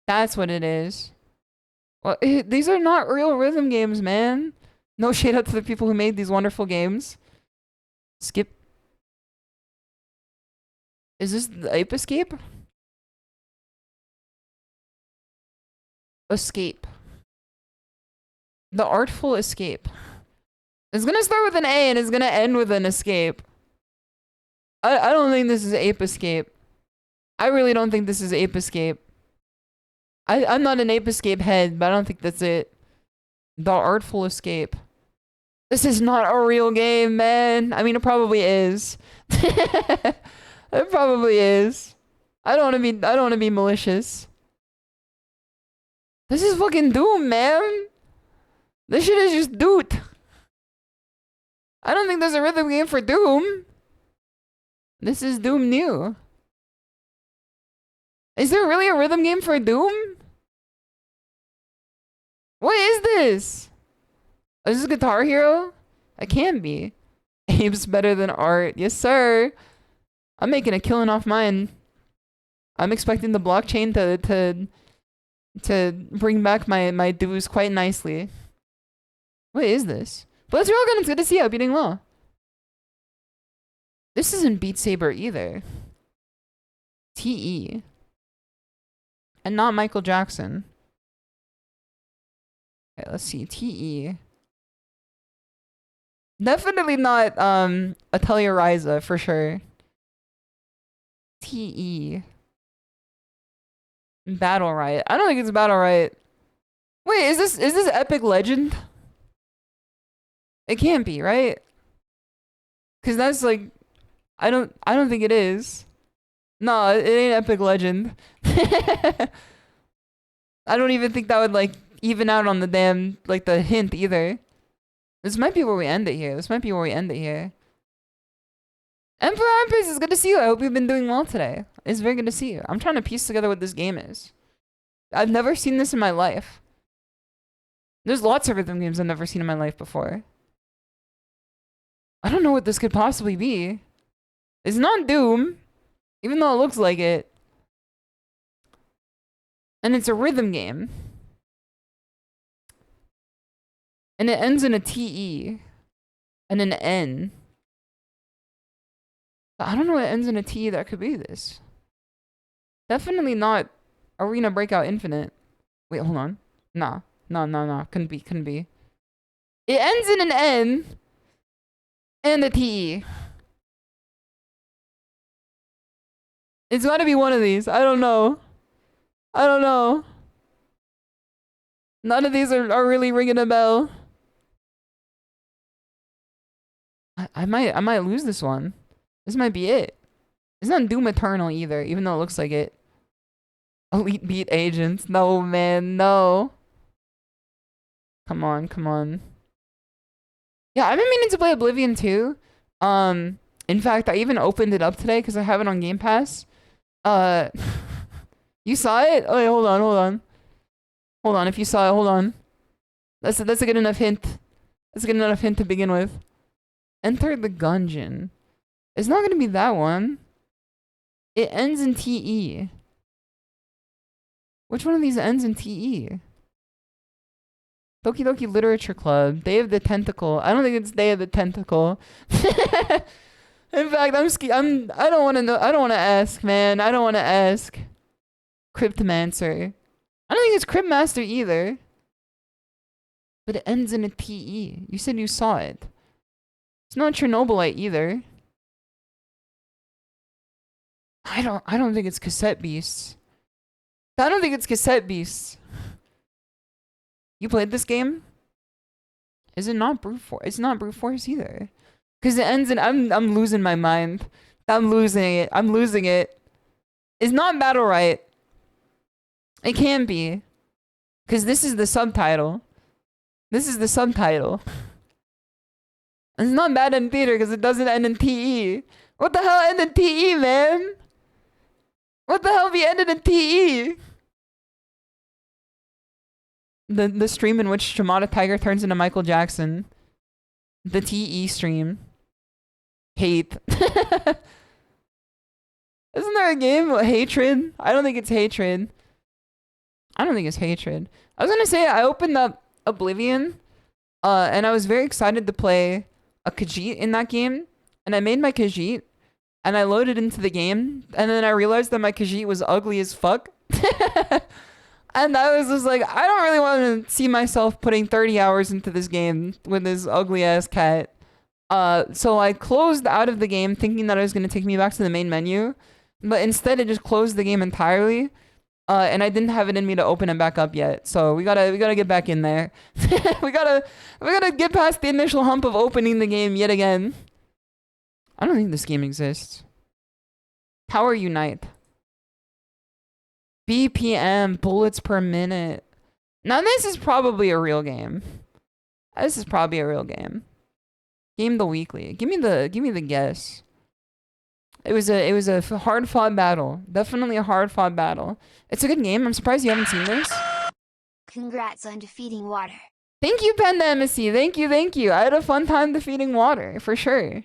That's what it is. Well, these are not real rhythm games, man. No shade out to the people who made these wonderful games. Skip. Is this the Ape Escape? Escape. The Artful Escape. It's gonna start with an A and it's gonna end with an escape. I don't think this is Ape Escape. I really don't think this is Ape Escape. I'm not an Ape Escape head, but I don't think that's it. The Artful Escape. This is not a real game, man. I mean, it probably is. It probably is. I don't want to be malicious. This is fucking Doom, man. This shit is just Doot. I don't think there's a rhythm game for Doom. This is Doom New. Is there really a rhythm game for Doom? What is this? Is this Guitar Hero? It can be. Ape's better than art. Yes, sir. I'm making a killing off mine. I'm expecting the blockchain to bring back my dues quite nicely. What is this? Bless your organ, it's good to see you. Beating low. This isn't Beat Saber either. TE. And not Michael Jackson. Okay, let's see. TE. Definitely not Atelier Ryza for sure. TE. Battle Riot. I don't think it's Battle Riot. Wait, is this Epic Legend? It can't be, right? Cause that's like I don't think it is. No, it ain't Epic Legend. I don't even think that would like even out on the damn like the hint either. This might be where we end it here. This might be where we end it here. Emperor Empress, it's good to see you. I hope you've been doing well today. It's very good to see you. I'm trying to piece together what this game is. I've never seen this in my life. There's lots of rhythm games I've never seen in my life before. I don't know what this could possibly be. It's not Doom, even though it looks like it. And it's a rhythm game. And it ends in a TE and an N. But I don't know what ends in a T that could be this. Definitely not Arena Breakout Infinite. Wait, hold on. Nah. No. Couldn't be. It ends in an N and a T. It's gotta be one of these. I don't know. None of these are really ringing a bell. I might lose this one. This might be it. It's not Doom Eternal either, even though it looks like it. Elite Beat Agents. No, man, no. Come on. Yeah, I've been meaning to play Oblivion too. In fact, I even opened it up today because I have it on Game Pass. You saw it? Oh, wait, hold on. If you saw it, hold on. That's a good enough hint. That's a good enough hint to begin with. Enter the Gungeon. It's not gonna be that one. It ends in TE. Which one of these ends in TE? Doki Doki Literature Club. Day of the Tentacle. I don't think it's Day of the Tentacle. In fact, I don't want to know. I don't want to ask, man. I don't want to ask. Cryptomancer. I don't think it's Cryptmaster either. But it ends in a TE. You said you saw it. It's not Chernobylite either. I don't think it's Cassette Beasts. I don't think it's Cassette Beasts. You played this game? Is it not Brute Force? It's not Brute Force either. Cause it ends in I'm losing my mind. I'm losing it. It's not Battle Right. It can be. Cause this is the subtitle. It's not bad in theater because it doesn't end in TE. What the hell ended in TE, man? What the hell be ended in TE? The stream in which ShimadaTiger turns into Michael Jackson. The TE stream. Hate. Isn't there a game with Hatred? I don't think it's Hatred. I was gonna say I opened up Oblivion, and I was very excited to play a Khajiit in that game, and I made my Khajiit, and I loaded into the game, and then I realized that my Khajiit was ugly as fuck. And I was just like, I don't really want to see myself putting 30 hours into this game with this ugly ass cat. So I closed out of the game thinking that it was going to take me back to the main menu, but instead it just closed the game entirely. And I didn't have it in me to open it back up yet. So we gotta get back in there. we gotta get past the initial hump of opening the game yet again. I don't think this game exists. Tower Unite. BPM, bullets per minute. Now this is probably a real game. Game the Weekly. Give me the guess. It was a hard fought battle. Definitely a hard fought battle. It's a good game. I'm surprised you haven't seen this. Congrats on defeating Water. Thank you, Panda Embassy. Thank you. I had a fun time defeating Water, for sure.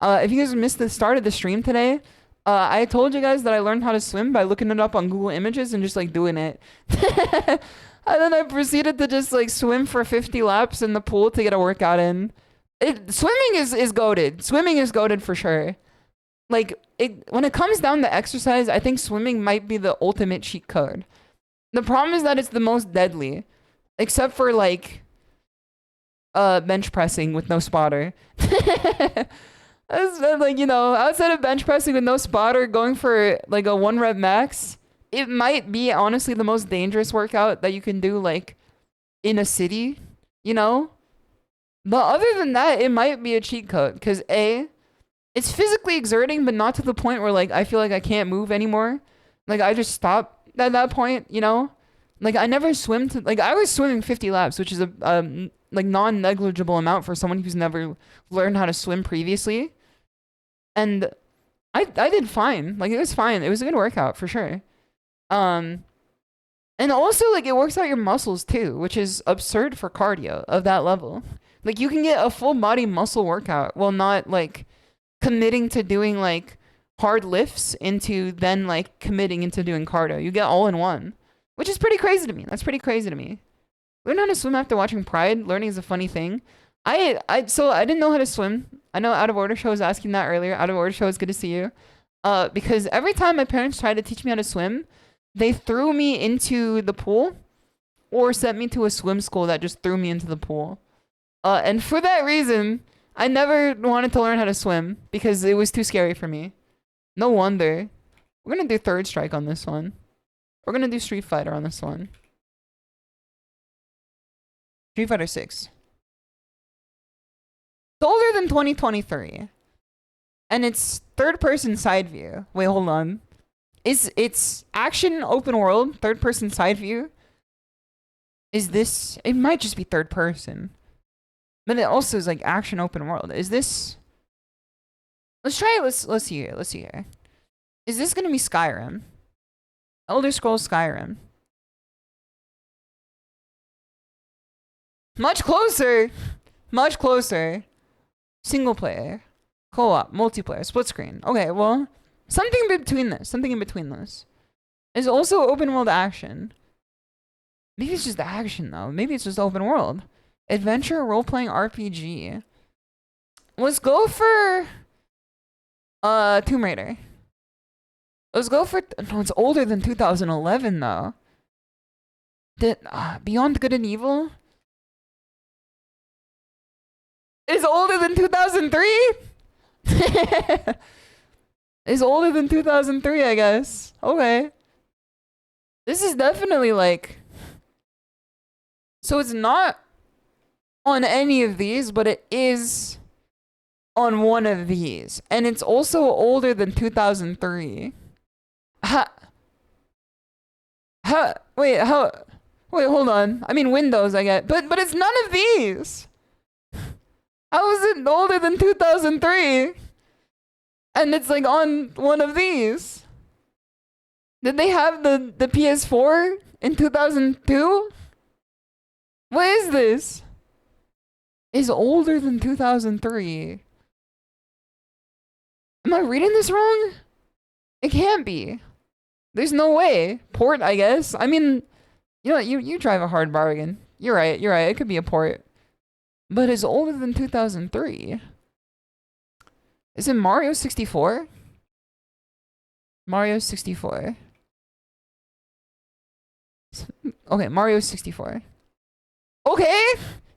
If you guys missed the start of the stream today, I told you guys that I learned how to swim by looking it up on Google Images and just like doing it. And then I proceeded to just like swim for 50 laps in the pool to get a workout in. Swimming is goated. Swimming is goated for sure. Like, when it comes down to exercise, I think swimming might be the ultimate cheat code. The problem is that it's the most deadly. Except for, like, bench pressing with no spotter. Like, you know, outside of bench pressing with no spotter, going for, like, a 1 rep max, it might be, honestly, the most dangerous workout that you can do, like, in a city, you know? But other than that, it might be a cheat code. Because, A, it's physically exerting, but not to the point where, like, I feel like I can't move anymore. Like, I just stop at that point, you know? Like I never swim to, like I was swimming 50 laps, which is a like non-negligible amount for someone who's never learned how to swim previously. And I did fine. Like it was fine. It was a good workout for sure. And also like it works out your muscles too, which is absurd for cardio of that level. Like you can get a full body muscle workout while not like committing to doing like hard lifts into then like committing into doing cardio. You get all in one, which is pretty crazy to me. That's pretty crazy to me. Learn how to swim after watching Pride. Learning is a funny thing. So I didn't know how to swim. I know Out of Order Show was asking that earlier. Out of Order Show, it's good to see you. Because every time my parents tried to teach me how to swim, they threw me into the pool or sent me to a swim school that just threw me into the pool. And for that reason, I never wanted to learn how to swim because it was too scary for me. No wonder. We're going to do Third Strike on this one. We're going to do Street Fighter on this one. Street Fighter 6. It's older than 2023. And it's third-person side view. Wait, hold on. It's action open world, third-person side view. Is this... It might just be third person. But it also is like action open world. Is this... Let's try it. Let's see here. Let's see here. Is this going to be Skyrim? Elder Scrolls Skyrim. Much closer. Much closer. Single player. Co-op. Multiplayer. Split screen. Okay, well, something in between this. Something in between this. Is also open world action. Maybe it's just action though. Maybe it's just open world. Adventure role-playing RPG. Let's go for Tomb Raider. Let's go for... No, it's older than 2011 though. Beyond Good and Evil is older than 2003? Is older than 2003, I guess. Okay. This is definitely like... So it's not on any of these, but it is on one of these. And it's also older than 2003. Wait, hold on. I mean, Windows, I get. But it's none of these. How is it older than 2003? And it's like on one of these. Did they have the PS4 in 2002? What is this? Is older than 2003. Am I reading this wrong? It can't be. There's no way. Port, I guess. I mean, you know what? You drive a hard bargain. You're right. You're right. It could be a port. But it's older than 2003. Is it Mario 64? Mario 64. Okay, Mario 64. Okay!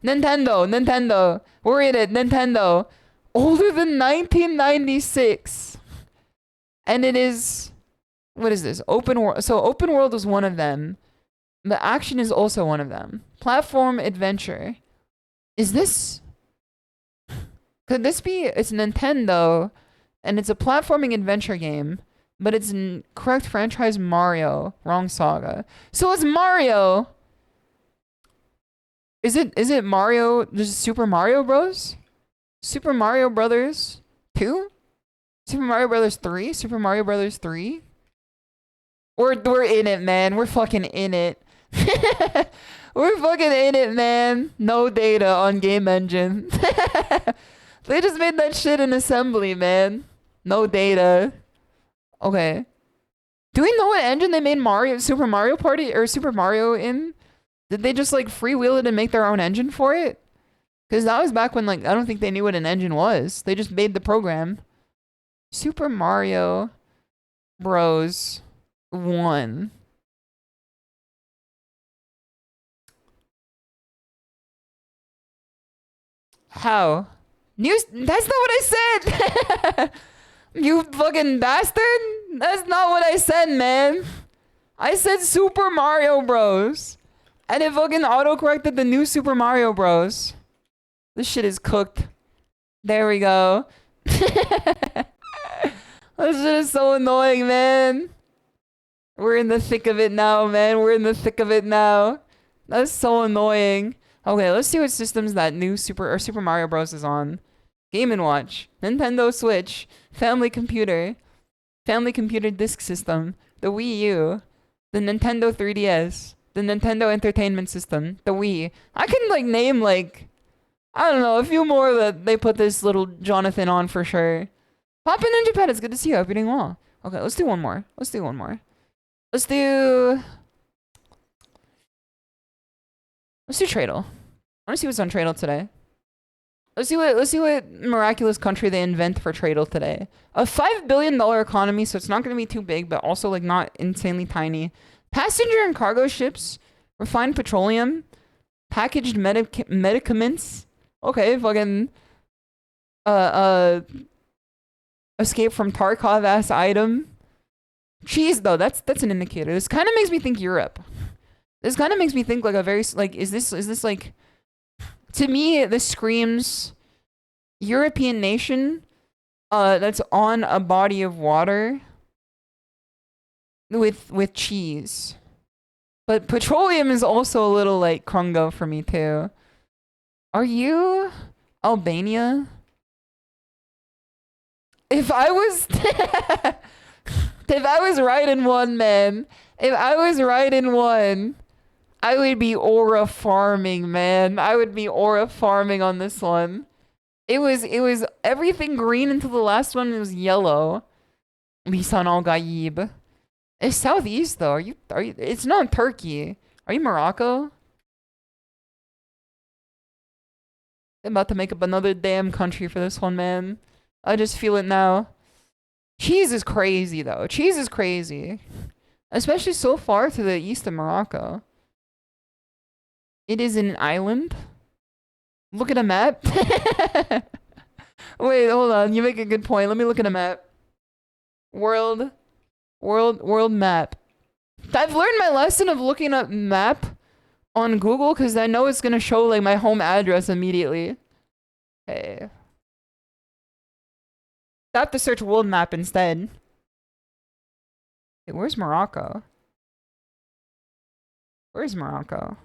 Nintendo. We're in it. Nintendo. Older than 1996. And it is... What is this? Open world. So open world is one of them. The action is also one of them. Platform adventure. Is this... Could this be... It's Nintendo. And it's a platforming adventure game. But it's correct franchise Mario. Wrong saga. So it's Mario. Is it Mario? Just Super Mario Bros? Super Mario Brothers 2? Super Mario Brothers 3? Super Mario Brothers 3? We're in it, man. We're fucking in it. We're fucking in it, man. No data on game engine. They just made that shit in assembly, man. No data. Okay. Do we know what engine they made Super Mario Party or Super Mario in? Did they just like freewheel it and make their own engine for it? Because that was back when like I don't think they knew what an engine was. They just made the program. Super Mario Bros. 1. How? That's not what I said! You fucking bastard! That's not what I said, man! I said Super Mario Bros. And it fucking auto-corrected the new Super Mario Bros. This shit is cooked. There we go. This shit is so annoying, man. We're in the thick of it now, man. We're in the thick of it now. That's so annoying. Okay, let's see what systems that new Super Mario Bros. Is on. Game & Watch, Nintendo Switch, Family Computer Disk System, the Wii U, the Nintendo 3DS, the Nintendo Entertainment System, the Wii. I can like name like, I don't know, a few more that they put this little Jonathan on for sure. Papa Ninja Pet, it's good to see you. I hope you're doing well. Okay, let's do one more. Let's do Tradle. I want to see what's on Tradle today. Let's see what miraculous country they invent for Tradle today. A $5 billion economy, so it's not going to be too big, but also like not insanely tiny. Passenger and cargo ships, refined petroleum, packaged medicaments. Okay, fucking escape from Tarkov ass item. Cheese though, that's an indicator. This kind of makes me think Europe. This kind of makes me think like a very like is this like, to me this screams European nation that's on a body of water with cheese. But petroleum is also a little like Congo for me too. Are you Albania? If I was if I was right in one, man. If I was right in one, I would be aura farming, man. I would be aura farming on this one. It was everything green until the last one was yellow. Lisan Al Gaib. It's southeast though. Are you it's not Turkey. Are you Morocco? I'm about to make up another damn country for this one, man. I just feel it now. Cheese is crazy though. Cheese is crazy. Especially so far to the east of Morocco. It is an island. Look at a map. Wait, hold on. You make a good point. Let me look at a map. World map. I've learned my lesson of looking up map on Google because I know it's gonna show like my home address immediately. Okay. I have to search world map instead. Wait, where's Morocco? Where's Morocco?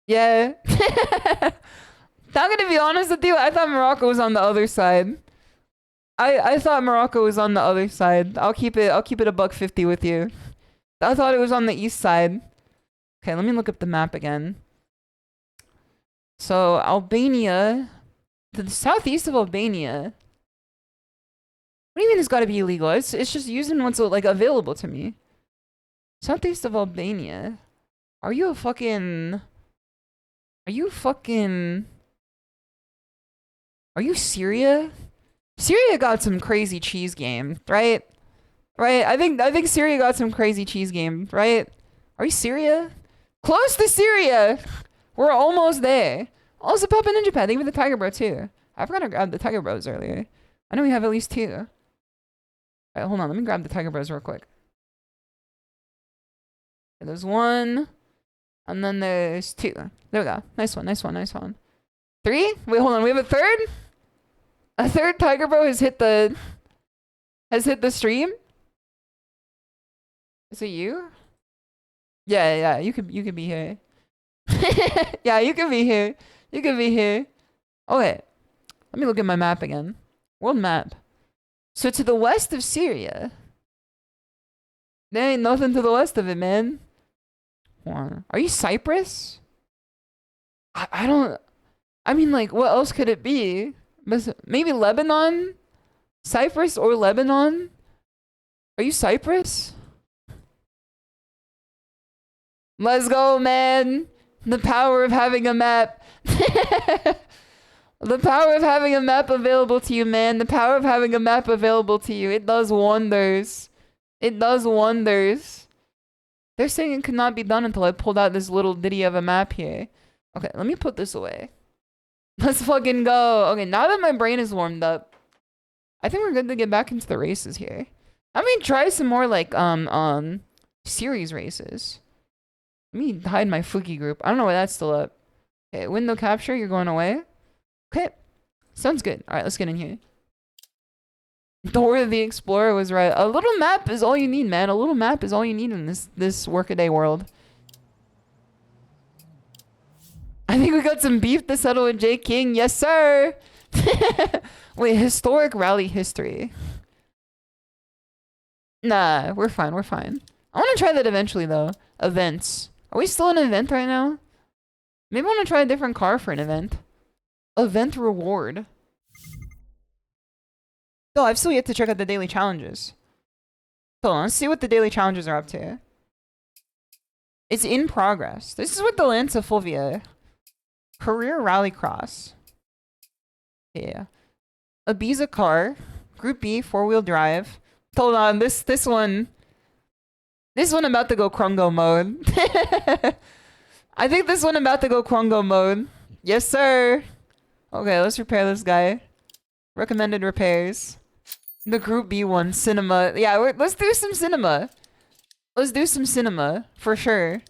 Yeah. I'm gonna be honest with you, I thought Morocco was on the other side. I thought Morocco was on the other side. I'll keep it $1.50 with you. I thought it was on the east side. Okay, let me look up the map again. So Albania, to the southeast of Albania. What do you mean it's gotta be illegal? It's just using what's like available to me. Southeast of Albania. Are you Syria? Syria got some crazy cheese game, right? Right? I think Syria got some crazy cheese game, right? Are you Syria? Close to Syria! We're almost there. Also, Papa Ninja Pet, thank you for the Tiger Bro too. I forgot to grab the Tiger Bros earlier. I know we have at least 2. Alright, hold on, let me grab the Tiger Bros real quick. Okay, there's 1. And then there's 2. There we go. Nice one. 3? Wait, hold on. We have a third? A third Tiger Bro has hit the stream? Is it you? Yeah, you could be here. Yeah, you can be here. Okay. Let me look at my map again. World map. So to the west of Syria. There ain't nothing to the west of it, man. Are you Cyprus? I mean, like, what else could it be? Maybe Lebanon? Cyprus or Lebanon? Are you Cyprus? Let's go, man. The power of having a map. The power of having a map available to you, man. The power of having a map available to you. It does wonders. They're saying it could not be done until I pulled out this little ditty of a map here. Okay, let me put this away. Let's fucking go. Okay, now that my brain is warmed up, I think we're good to get back into the races here. I mean, try some more like series races. Let me hide my Fuki group. I don't know why that's still up. Okay, window capture, you're going away. Okay, sounds good. All right, let's get in here. Dora the Explorer was right. A little map is all you need, man. A little map is all you need in this workaday world. I think we got some beef to settle with J King. Yes, sir. Wait, historic rally history. Nah, we're fine. We're fine. I want to try that eventually, though. Events. Are we still in an event right now? Maybe I want to try a different car for an event. Event reward. Oh, I've still yet to check out the daily challenges. Hold on, let's see what the daily challenges are up to. It's in progress. This is with the Lanza Fulvia. Career Rallycross. Yeah. Ibiza car. Group B, 4-wheel drive. Hold on, this one about to go Krungo mode. I think this one about to go Krungo mode. Yes, sir. Okay, let's repair this guy. Recommended repairs. The Group B one, cinema. Yeah, let's do some cinema. Let's do some cinema, for sure.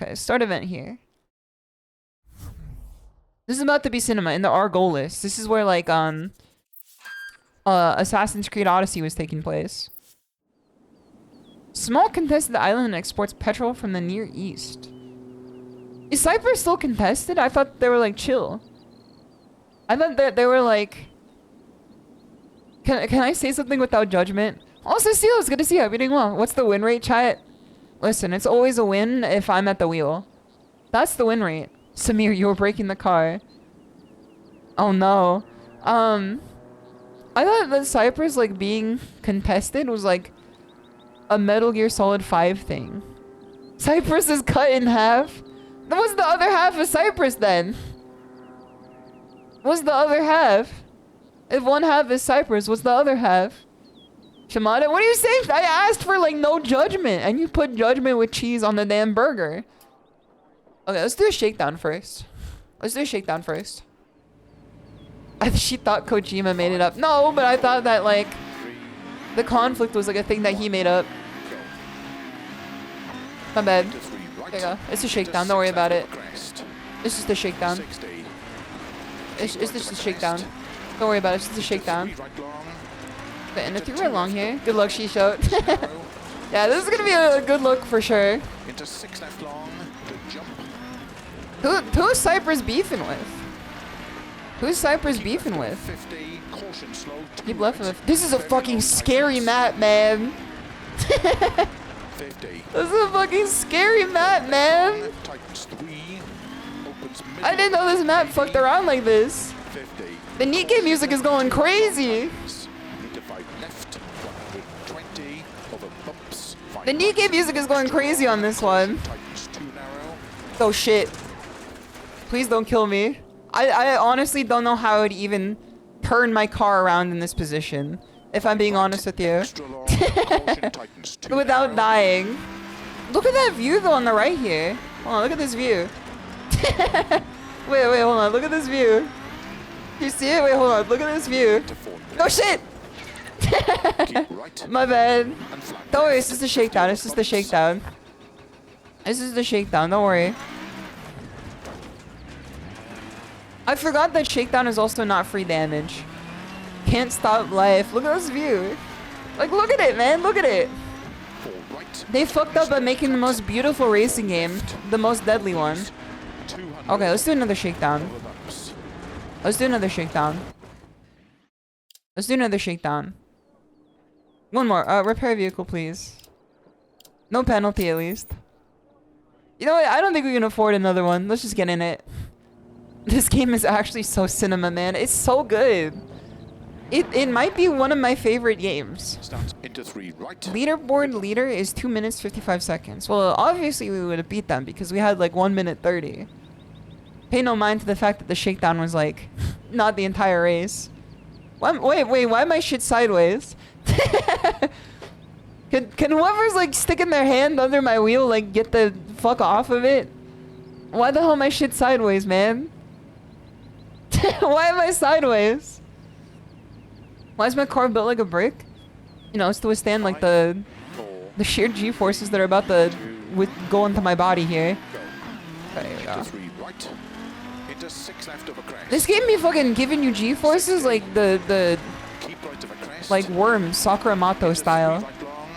Okay, start event here. This is about to be cinema in the R goal list. This is where, like, Assassin's Creed Odyssey was taking place. Small contested island exports petrol from the Near East. Is Cyprus still contested? I thought they were, like, chill. I thought that they were, like... Can I say something without judgment? Also, Seal, it's good to see you. Hope doing well. What's the win rate, chat? Listen, it's always a win if I'm at the wheel. That's the win rate. Samir, you were breaking the car. Oh, no. I thought that Cyprus, like, being contested was, like, a Metal Gear Solid 5 thing. Cyprus is cut in half? What's the other half of Cyprus, then? What's the other half? If one half is Cyprus, what's the other half? Shimada, what are you saying? I asked for, like, no judgment, and you put judgment with cheese on the damn burger. Okay, let's do a shakedown first. Let's do a shakedown first. She thought Kojima made it up. No, but I thought that, like, the conflict was, like, a thing that he made up. My bad. There you go. It's a shakedown. Don't worry about it. It's just a shakedown. It's just a shakedown. Don't worry about it. It's just a shakedown. Okay, and if you're right along here, good luck, SHISHOU. Yeah, this is gonna be a good look for sure. Into 6 left long. Who's Cyprus beefing with? Who's Cyprus beefing with? 50, caution slow. Keep left of it. This is a fucking scary map, man. 50. This is a fucking scary map, man. I didn't know this map fucked around like this. 50. The NECO music is going crazy. The NECO music is going crazy on this one. Oh shit. Please don't kill me. I honestly don't know how I would even turn my car around in this position. If I'm being honest with you. Without dying. Look at that view though on the right here. Hold on, look at this view. wait, hold on. Look at this view. You see it? Wait, hold on. Look at this view. No shit! My bad. Don't worry, it's just a shakedown. It's just a shakedown. This is the shakedown. Don't worry. I forgot that shakedown is also not free damage. Can't stop life. Look at this view. Like, look at it, man. Look at it. They fucked up by making the most beautiful racing game the most deadly one. Okay, let's do another shakedown. Let's do another shakedown. Let's do another shakedown. One more. Repair vehicle, please. No penalty, at least. You know what? I don't think we can afford another one. Let's just get in it. This game is actually so cinema, man. It's so good. It might be one of my favorite games. Into 3 right. Leaderboard leader is 2 minutes 55 seconds. Well, obviously we would have beat them because we had like 1 minute 30. Pay no mind to the fact that the shakedown was like not the entire race. Wait, why am I shit sideways? Can whoever's like sticking their hand under my wheel like get the fuck off of it? Why the hell am I shit sideways, man? Why am I sideways? Why is my car built like a brick? You know, it's to withstand like the sheer G-forces that are about to go into my body here. Okay, here we go. This game be fucking giving you G-forces like the like worms, Sakuramato style. Right long.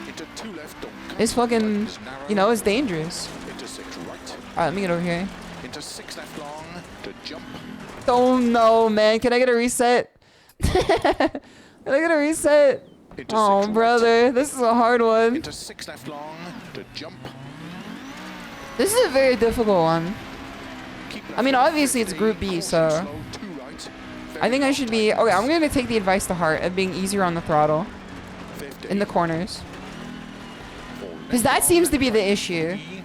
Into 2 left, don't cut. It's fucking, Tightens narrow. you know, it's dangerous. Into 6 right. Alright, let me get over here. Into 6 left long. To jump. Oh no, man. Can I get a reset? Can I get a reset? Into Oh, 6 right. brother. This is a hard one. Into 6 left long. To jump. This is a very difficult one. Keep I mean, left obviously it's 50, Group B, caution, so slow, 2 right. I think I should be... Okay, I'm going to take the advice to heart of being easier on the throttle 50. in the corners. 4 Because left that seems to be long, the issue. E,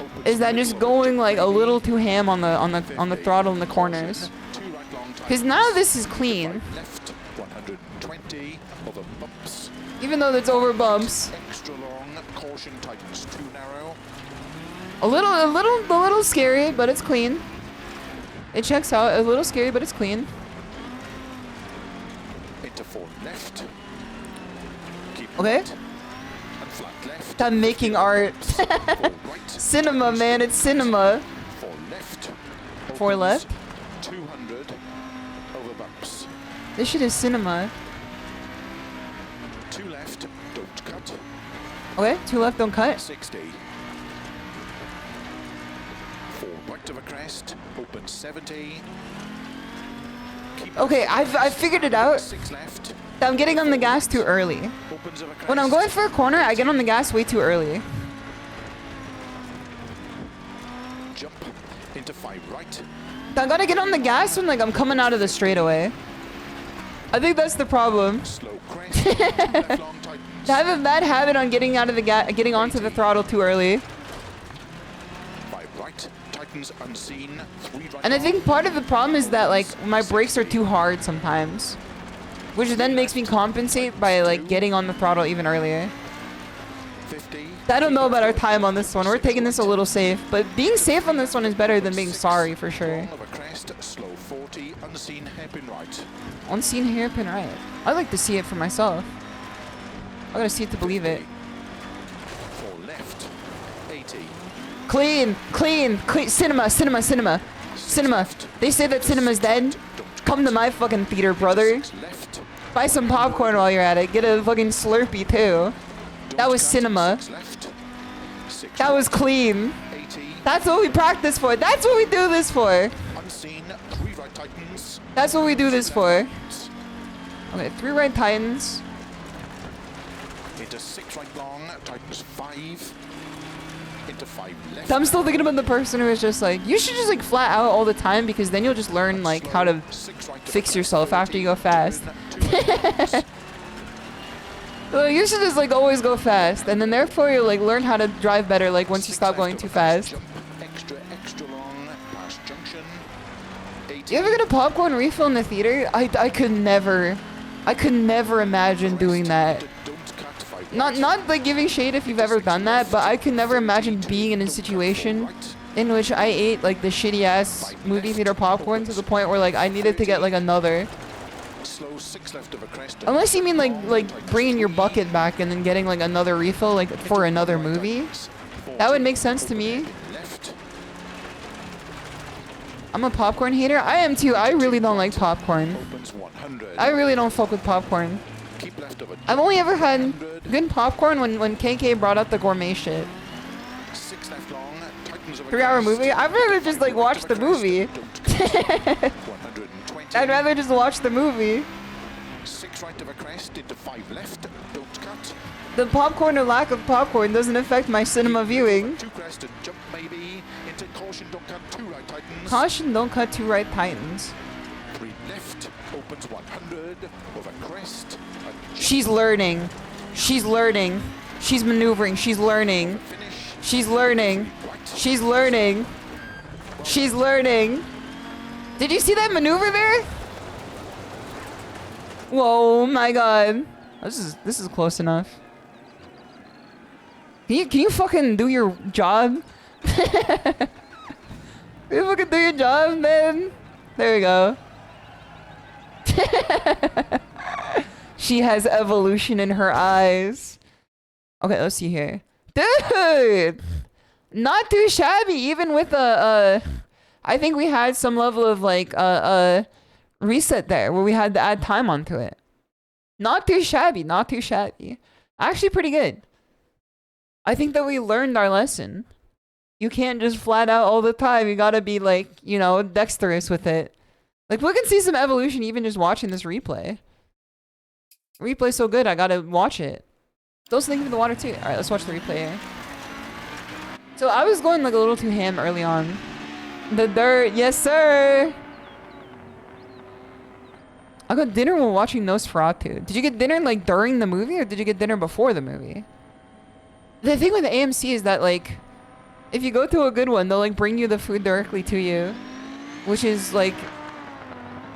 opens Is that middle just of the going jump, like a maybe. little too ham on the throttle in the 50, corners. caution, 2 right long, Because tightens. now this is clean. 5 left, 120 over bumps. Even though it's over bumps. Extra long, caution tightens, too narrow. A little scary, but it's clean. It checks out. A little scary, but it's clean. Into 4 left. Keep Okay. right. And flat left. I'm making art. 4 right. Cinema, man. It's cinema. 4 left. 4 Opens left. 200 over bumps. This shit is cinema. 2 left, don't cut. Okay, 2 left, don't cut. 60. 4 right of a crest, open 70. Keep Okay, I've figured it out. 6 left, I'm getting on the gas too early. opens of a crest. When I'm going for a corner, I get on the gas way too early. Jump into 5 right. I gotta get on the gas when like I'm coming out of the straightaway. I think that's the problem. Slow crest. 2 left long tightens. I have a bad habit on getting out of the getting onto the throttle too early. 5 right, tightens unseen. 3 right. And I long. think part of the problem is that like my brakes are too hard sometimes, which then makes me compensate by like getting on the throttle even earlier. 50. I don't know about our time on this one. We're taking this a little safe, but being safe on this one is better than being sorry for sure. Long of a crest, slow 40, unseen hairpin right. Unseen hairpin right. I'd like to see it for myself. I gotta see it to believe it. 4 left, 80. Clean, clean, clean. Cinema, cinema, cinema, cinema. They say that cinema's dead. Come to my fucking theater, brother. 6 left. Buy some popcorn while you're at it. Get a fucking Slurpee too. That was Cut, cinema. 6 left. 6 That was right, clean. 80. That's what we practice for. That's what we do this for. Unseen, 3 right tightens. That's what we do this for. Okay, 3 right Titans. Into 6 right long, tightens 5. Into 5 left. I'm still thinking about the person who is just like, you should just like flat out all the time because then you'll just learn like how to 6 right fix to yourself after you go fast. turn, 2 tightens. Well, you should just like always go fast, and then therefore you'll like learn how to drive better like once you 6 stop left going of too a crest, fast. jump, extra long, past junction. 80. You ever get a popcorn refill in the theater? I could never imagine doing that. Don't cut 5 Not like giving shade if you've ever done that, but I could never imagine being in a situation in which I ate like the shitty ass movie theater popcorn to the point where like I needed to get like another. Slow 6 left of a crest. Unless you mean like bringing your bucket back and then getting like another refill like for another movie. That would make sense to me. Left. I'm a popcorn hater. I am too. I really don't like popcorn. Opens 100. I really don't fuck with popcorn. Keep left of a I've only ever had good popcorn when KK brought out the gourmet shit. 6 left long, tightens of a 3-hour crest. movie? I'd rather just like watch the movie. 120. I'd rather just watch the movie. 6 right of a crest into 5 left. Don't cut. The popcorn or lack of popcorn doesn't affect my cinema viewing. 2 crest and jump maybe into caution. Don't cut 2 right tightens. Caution, don't cut 2 right Titans. 3 left opens 100 over crest. And She's learning. She's learning. She's maneuvering. She's learning. finish. She's learning. Right. She's learning. She's learning. Did you see that maneuver there? Whoa, my god. This is close enough. Can you fucking do your job? Can you fucking do your job, man? There we go. She has evolution in her eyes. Okay, let's see here. Dude! Not too shabby, even with I think we had some level of like reset there where we had to add time onto it. Not too shabby, not too shabby. Actually pretty good. I think that we learned our lesson. You can't just flat out all the time. You gotta be like, you know, dexterous with it. Like, we can see some evolution even just watching this replay. Replay's so good, I gotta watch it. Those things in the water too. Alright, let's watch the replay here. So I was going like a little too ham early on. The dirt, yes sir! I got dinner while watching Nosferatu. Did you get dinner like during the movie or did you get dinner before the movie? The thing with the AMC is that like, if you go to a good one, they'll like bring you the food directly to you. Which is like,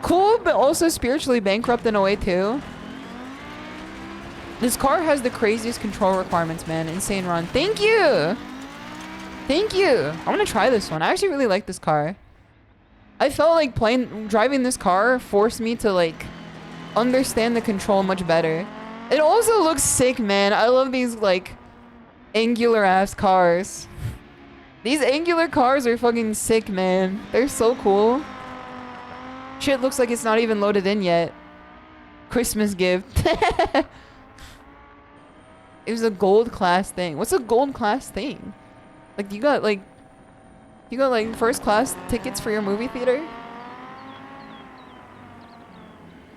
cool but also spiritually bankrupt in a way too. This car has the craziest control requirements, man. Insane run. Thank you! Thank you! I want to try this one. I actually really like this car. I felt like driving this car forced me to like understand the control much better. It also looks sick, man. I love these like angular ass cars. These angular cars are fucking sick, man. They're so cool. Shit looks like it's not even loaded in yet. Christmas gift. It was a gold class thing. What's a gold class thing? Like you got like first class tickets for your movie theater?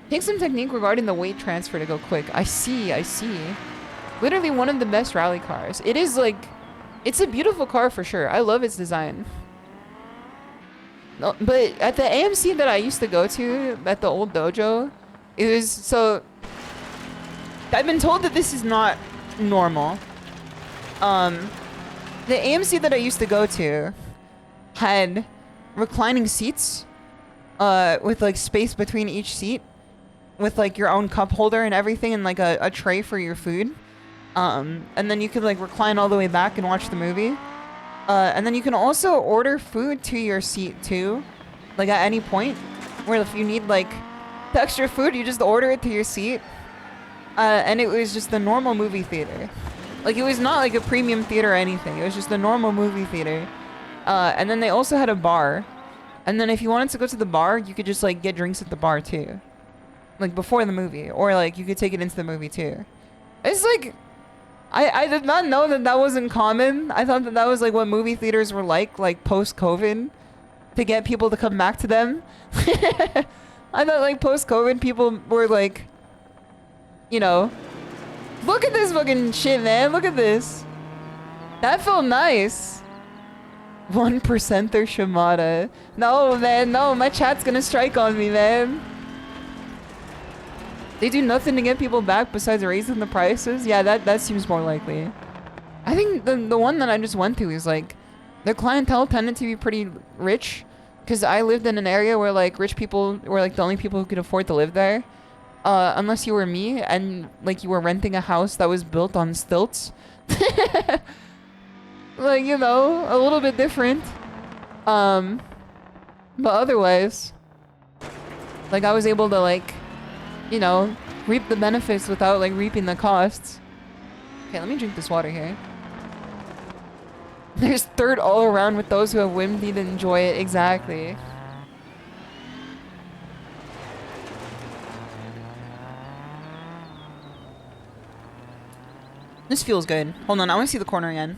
Take some technique regarding the weight transfer to go quick. I see. Literally one of the best rally cars. It is like, it's a beautiful car for sure. I love its design. No, but at the AMC that I used to go to, at the old dojo, it was, so, I've been told that this is not normal. The AMC that I used to go to had reclining seats with like space between each seat with like your own cup holder and everything and like a tray for your food. And then you could like recline all the way back and watch the movie. And then you can also order food to your seat too, like at any point, where if you need like extra food, you just order it to your seat. And it was just the normal movie theater. Like it was not like a premium theater or anything. It was just a normal movie theater. And then they also had a bar. And then if you wanted to go to the bar, you could just like get drinks at the bar too. Like before the movie. Or like you could take it into the movie too. It's like, I did not know that that wasn't common. I thought that that was like what movie theaters were like post-COVID. To get people to come back to them. I thought like post-COVID people were like, you know, look at this fucking shit, man. Look at this. That felt nice. 1%er Shimada. No, man. No, my chat's gonna strike on me, man. They do nothing to get people back besides raising the prices? Yeah, that seems more likely. I think the one that I just went to is like, their clientele tended to be pretty rich. Because I lived in an area where like rich people were like the only people who could afford to live there. Unless you were me and like you were renting a house that was built on stilts. Like, you know, a little bit different. But otherwise, like I was able to like, you know, reap the benefits without like reaping the costs. Okay, let me drink this water here. There's third all around with those who have whim need to enjoy it. Exactly. This feels good. Hold on, I want to see the corner again.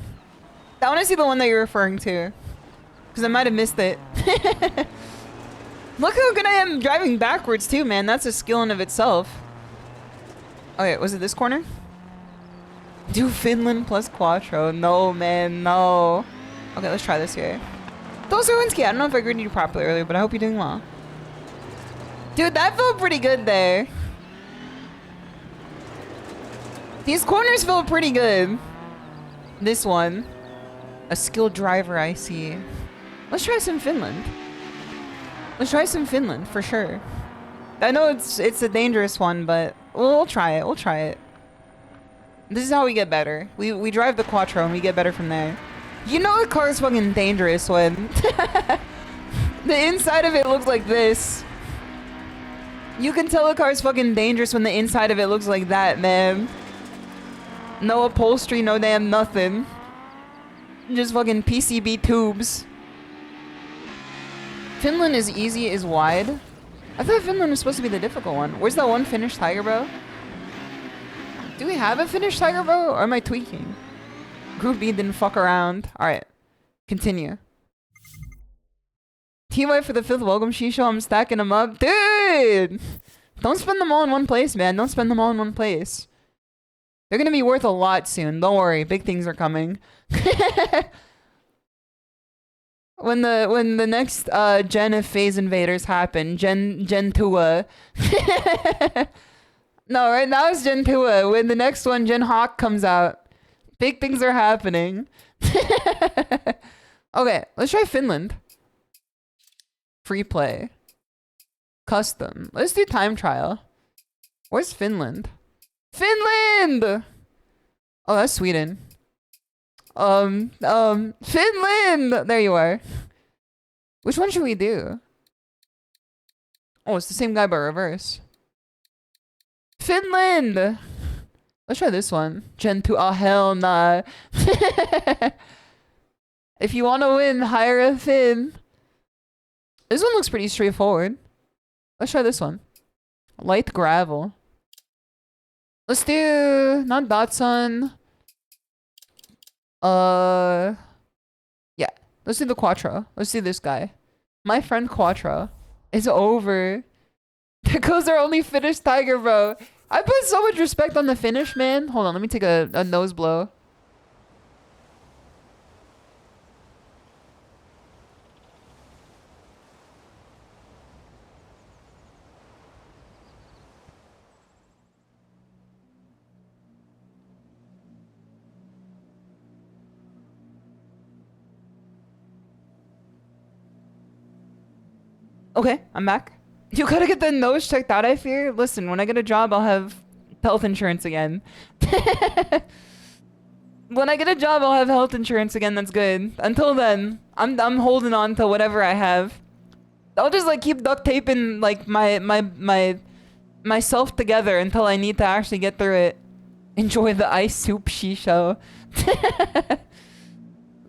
I want to see the one that you're referring to. Because I might have missed it. Look how good I am driving backwards too, man. That's a skill in of itself. Okay, was it this corner? Do Finland plus Quattro. No, man, no. Okay, let's try this here. Dosarwinski, I don't know if I greeted you properly earlier, but I hope you're doing well. Dude, that felt pretty good there. These corners felt pretty good. This one. A skilled driver, I see. Let's try some Finland. Let's try some Finland, for sure. I know it's a dangerous one, but we'll try it. We'll try it. This is how we get better. We drive the Quattro and we get better from there. You know a car is fucking dangerous when the inside of it looks like this. You can tell a car is fucking dangerous when the inside of it looks like that, man. No upholstery, no damn nothing. Just fucking PCB tubes. Finland is easy, is wide. I thought Finland was supposed to be the difficult one. Where's that one Finnish tiger, bro? Do we have a finished Tiger, bro? Or am I tweaking? Group B didn't fuck around. Alright. Continue. TY for the 5th welcome, SHISHOU. I'm stacking them up. Dude! Don't spend them all in one place, man. Don't spend them all in one place. They're gonna be worth a lot soon. Don't worry. Big things are coming. When the next gen of phase invaders happen, Gen 2. No, right now it's Gen 2. When the next one, Gen Hawk, comes out, big things are happening. Okay, let's try Finland. Free play. Custom. Let's do time trial. Where's Finland? Finland! Oh, that's Sweden. Finland! There you are. Which one should we do? Oh, it's the same guy but reverse. Finland! Let's try this one. Gen 2. Oh, hell nah. If you want to win, hire a Finn. This one looks pretty straightforward. Let's try this one. Light gravel. Let's do... not Datsun. Yeah. Let's do the Quattro. Let's do this guy. My friend Quattro is over. Because they're only finished Tiger, bro. I put so much respect on the finish, man. Hold on, let me take a nose blow. Okay, I'm back. You gotta get the nose checked out, I fear. Listen, when I get a job, I'll have health insurance again. When I get a job, I'll have health insurance again. That's good. Until then, I'm holding on to whatever I have. I'll just like keep duct taping like myself together until I need to actually get through it. Enjoy the ice soup SHISHOU.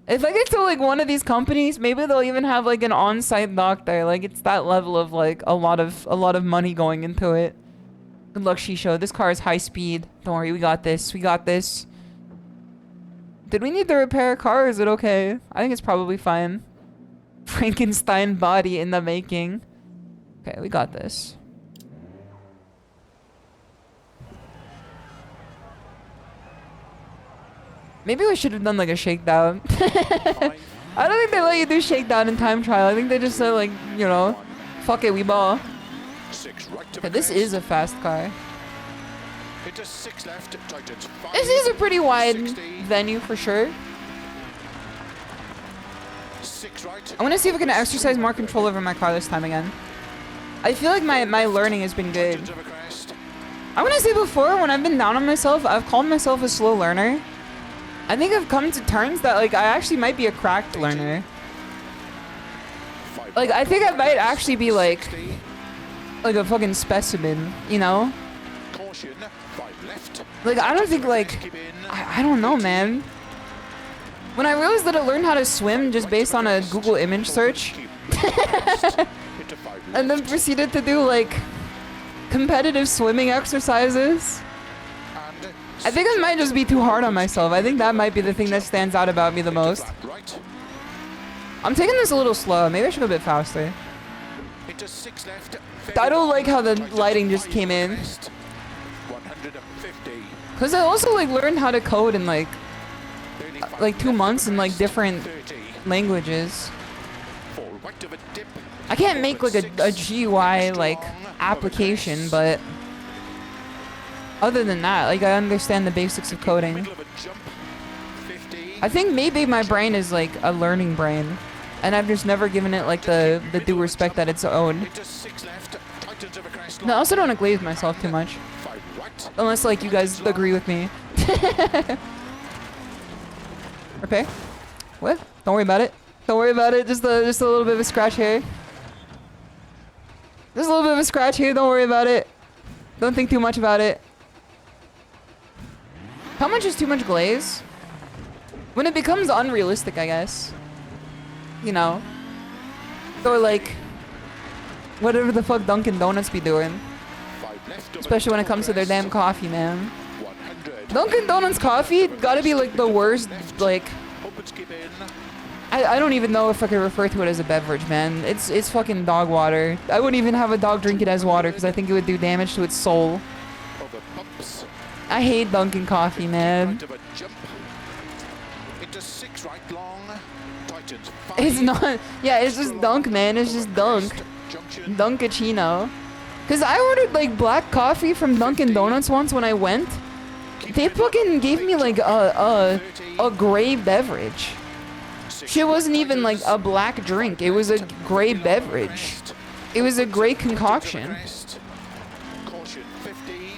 If I get to like one of these companies, maybe they'll even have like an on-site doctor. Like it's that level of like a lot of money going into it. Good luck, SHISHOU. This car is high speed. Don't worry, we got this. We got this. Did we need to repair a car or is it okay? I think it's probably fine. Frankenstein body in the making. Okay, we got this. Maybe we should have done like a shakedown. I don't think they let you do shakedown in time trial. I think they just said like, you know, fuck it, we ball. Okay, this is a fast car. This is a pretty wide venue for sure. I want to see if I can exercise more control over my car this time again. I feel like my learning has been good. I want to say before, when I've been down on myself, I've called myself a slow learner. I think I've come to terms that like I actually might be a cracked learner. Like I think I might actually be like a fucking specimen, you know? Like I don't think like I don't know, man. When I realized that I learned how to swim just based on a Google image search and then proceeded to do like competitive swimming exercises, I think I might just be too hard on myself. I think that might be the thing that stands out about me the most. I'm taking this a little slow. Maybe I should go a bit faster. I don't like how the lighting just came in. Because I also like learned how to code in like 2 months in like different languages. I can't make like a GUI like application, but other than that, like I understand the basics of coding. I think maybe my brain is like a learning brain, and I've just never given it like the due respect that it's owed. No, I also don't glaze myself too much, unless like you guys agree with me. Okay. What? Don't worry about it. Don't worry about it. Just a little bit of a scratch here. Just a little bit of a scratch here. Don't worry about it. Don't think too much about it. How much is too much glaze? When it becomes unrealistic, I guess. You know. Or like, whatever the fuck Dunkin' Donuts be doing. Especially when it comes to their damn coffee, man. Dunkin' Donuts coffee gotta be like the worst, like, Open skip in. I don't even know if I could refer to it as a beverage, man. It's fucking dog water. I wouldn't even have a dog drink it as water because I think it would do damage to its soul. Over bumps. I hate Dunkin' coffee, man. Right of a jump. Into 6 right long. Tightens 5. It's not, yeah, it's just dunk, man. It's just dunk. Junction. Dunkachino. Because I ordered like black coffee from Dunkin' Donuts once when I went. They fucking gave me like a gray beverage. Shit wasn't even like a black drink. It was a gray beverage. It was a gray concoction. Caution 50.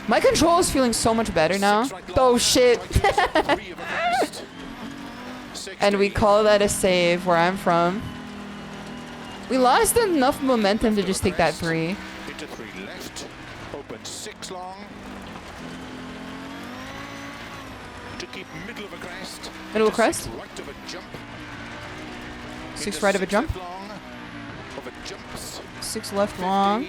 My control is feeling so much better now. Oh shit. And we call that a save where I'm from. We lost enough momentum to just take that 3. Into 3 left. Open 6 long. To keep middle of a crest. Middle of a crest? Right of a jump. 6 right of a jump. Long. Over jumps. 6 left long.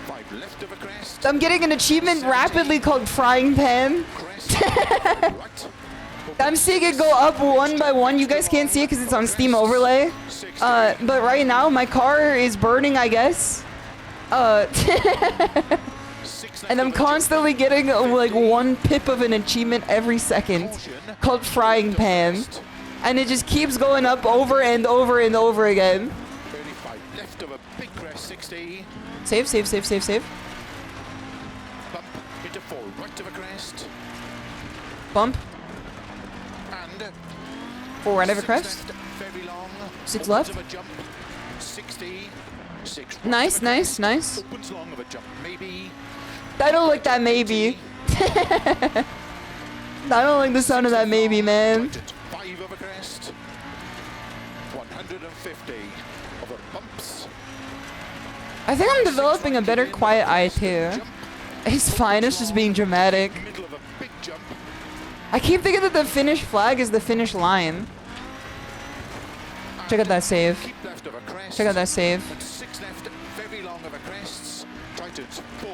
5 left of a crest. I'm getting an achievement rapidly called Frying Pan. Crest. Right. I'm seeing it go up one by one. You guys can't see it because it's on Steam overlay. But right now my car is burning, I guess. And I'm constantly getting like 1 pip of an achievement every second called Frying Pan. And it just keeps going up over and over and over again. 35 left of a big crest. 60. Save, save, save, save, save. Bump into 4 right of a crest. Bump. And 4 right of a 6 crest. left, very long. 6 Opens left. of a jump. 60. 6 right Nice, of a nice, crest. nice. Opens long of a jump. Maybe. I don't like that maybe. I don't like the sound of that maybe, man. 5 of a crest. 150 over bumps. I think I'm developing a better quiet eye too. It's fine, it's just being dramatic. Middle of a big jump. I keep thinking that the finish flag is the finish line. Check out that save. Keep left of a crest. Check out that save. And 6 left, very long of a crest. Tightens 4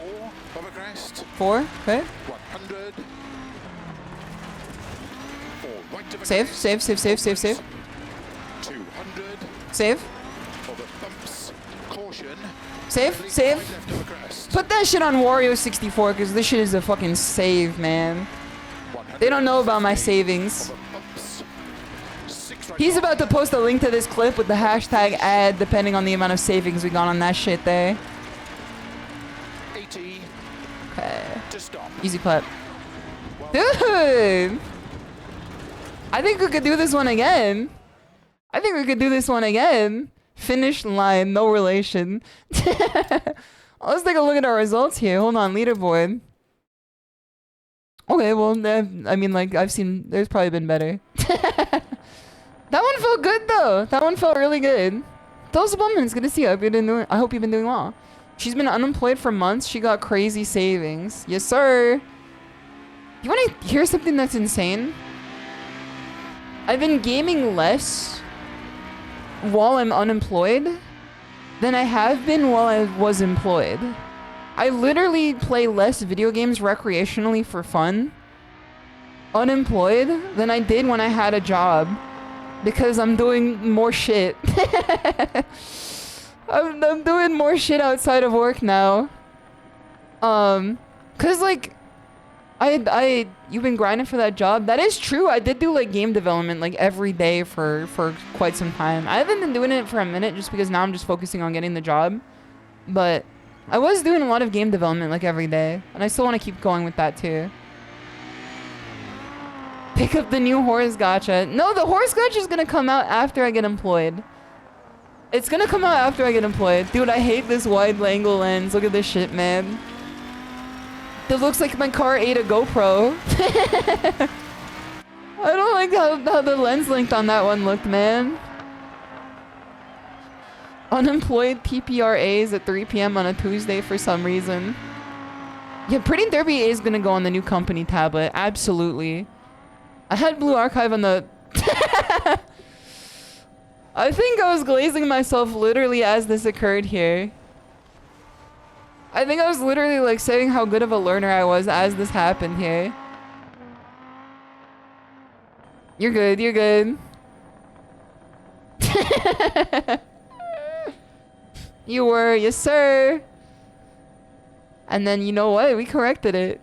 of a crest. 4, okay. 100. 4 right of a Save, crest. save, save, save, save, save. 200 Save, over bumps. Caution. save, Right save. left of a crest. Put that shit on Wario 64 because this shit is a fucking save, man. They don't know about my savings. Over bumps. 6 right He's long. about to post a link to this clip with the hashtag ad depending on the amount of savings we got on that shit there. 80 Okay. to stop. Easy clap. Dude! I think we could do this one again. I think we could do this one again. Finish line, no relation. Let's take a look at our results here. Hold on, leaderboard. Okay, well, I mean, like, I've seen, there's probably been better. That one felt good, though. That one felt really good. JosabelleDemon, it's good to see you. I hope you've been doing well. She's been unemployed for months. She got crazy savings. Yes, sir. You want to hear something that's insane? I've been gaming less while I'm unemployed than I have been while I was employed. I literally play less video games recreationally for fun, unemployed, than I did when I had a job. Because I'm doing more shit. I'm doing more shit outside of work now. Cause like, you've been grinding for that job. That is true. I did do like game development like every day for quite some time. I haven't been doing it for a minute just because now I'm just focusing on getting the job. But I was doing a lot of game development like every day, and I still want to keep going with that too. Pick up the new horse gacha. No, the horse gacha is gonna come out after I get employed. It's gonna come out after I get employed. Dude, I hate this wide angle lens. Look at this shit, man. It looks like my car ate a GoPro. I don't like how the lens length on that one looked, man. Unemployed PPRAs at 3 p.m. on a Tuesday for some reason. Yeah, Pretty Derby is gonna go on the new company tablet. Absolutely. I had Blue Archive on the... I think I was glazing myself literally as this occurred here. I think I was literally like saying how good of a learner I was as this happened here. You're good, you're good. You were, yes sir. And then you know what? We corrected it.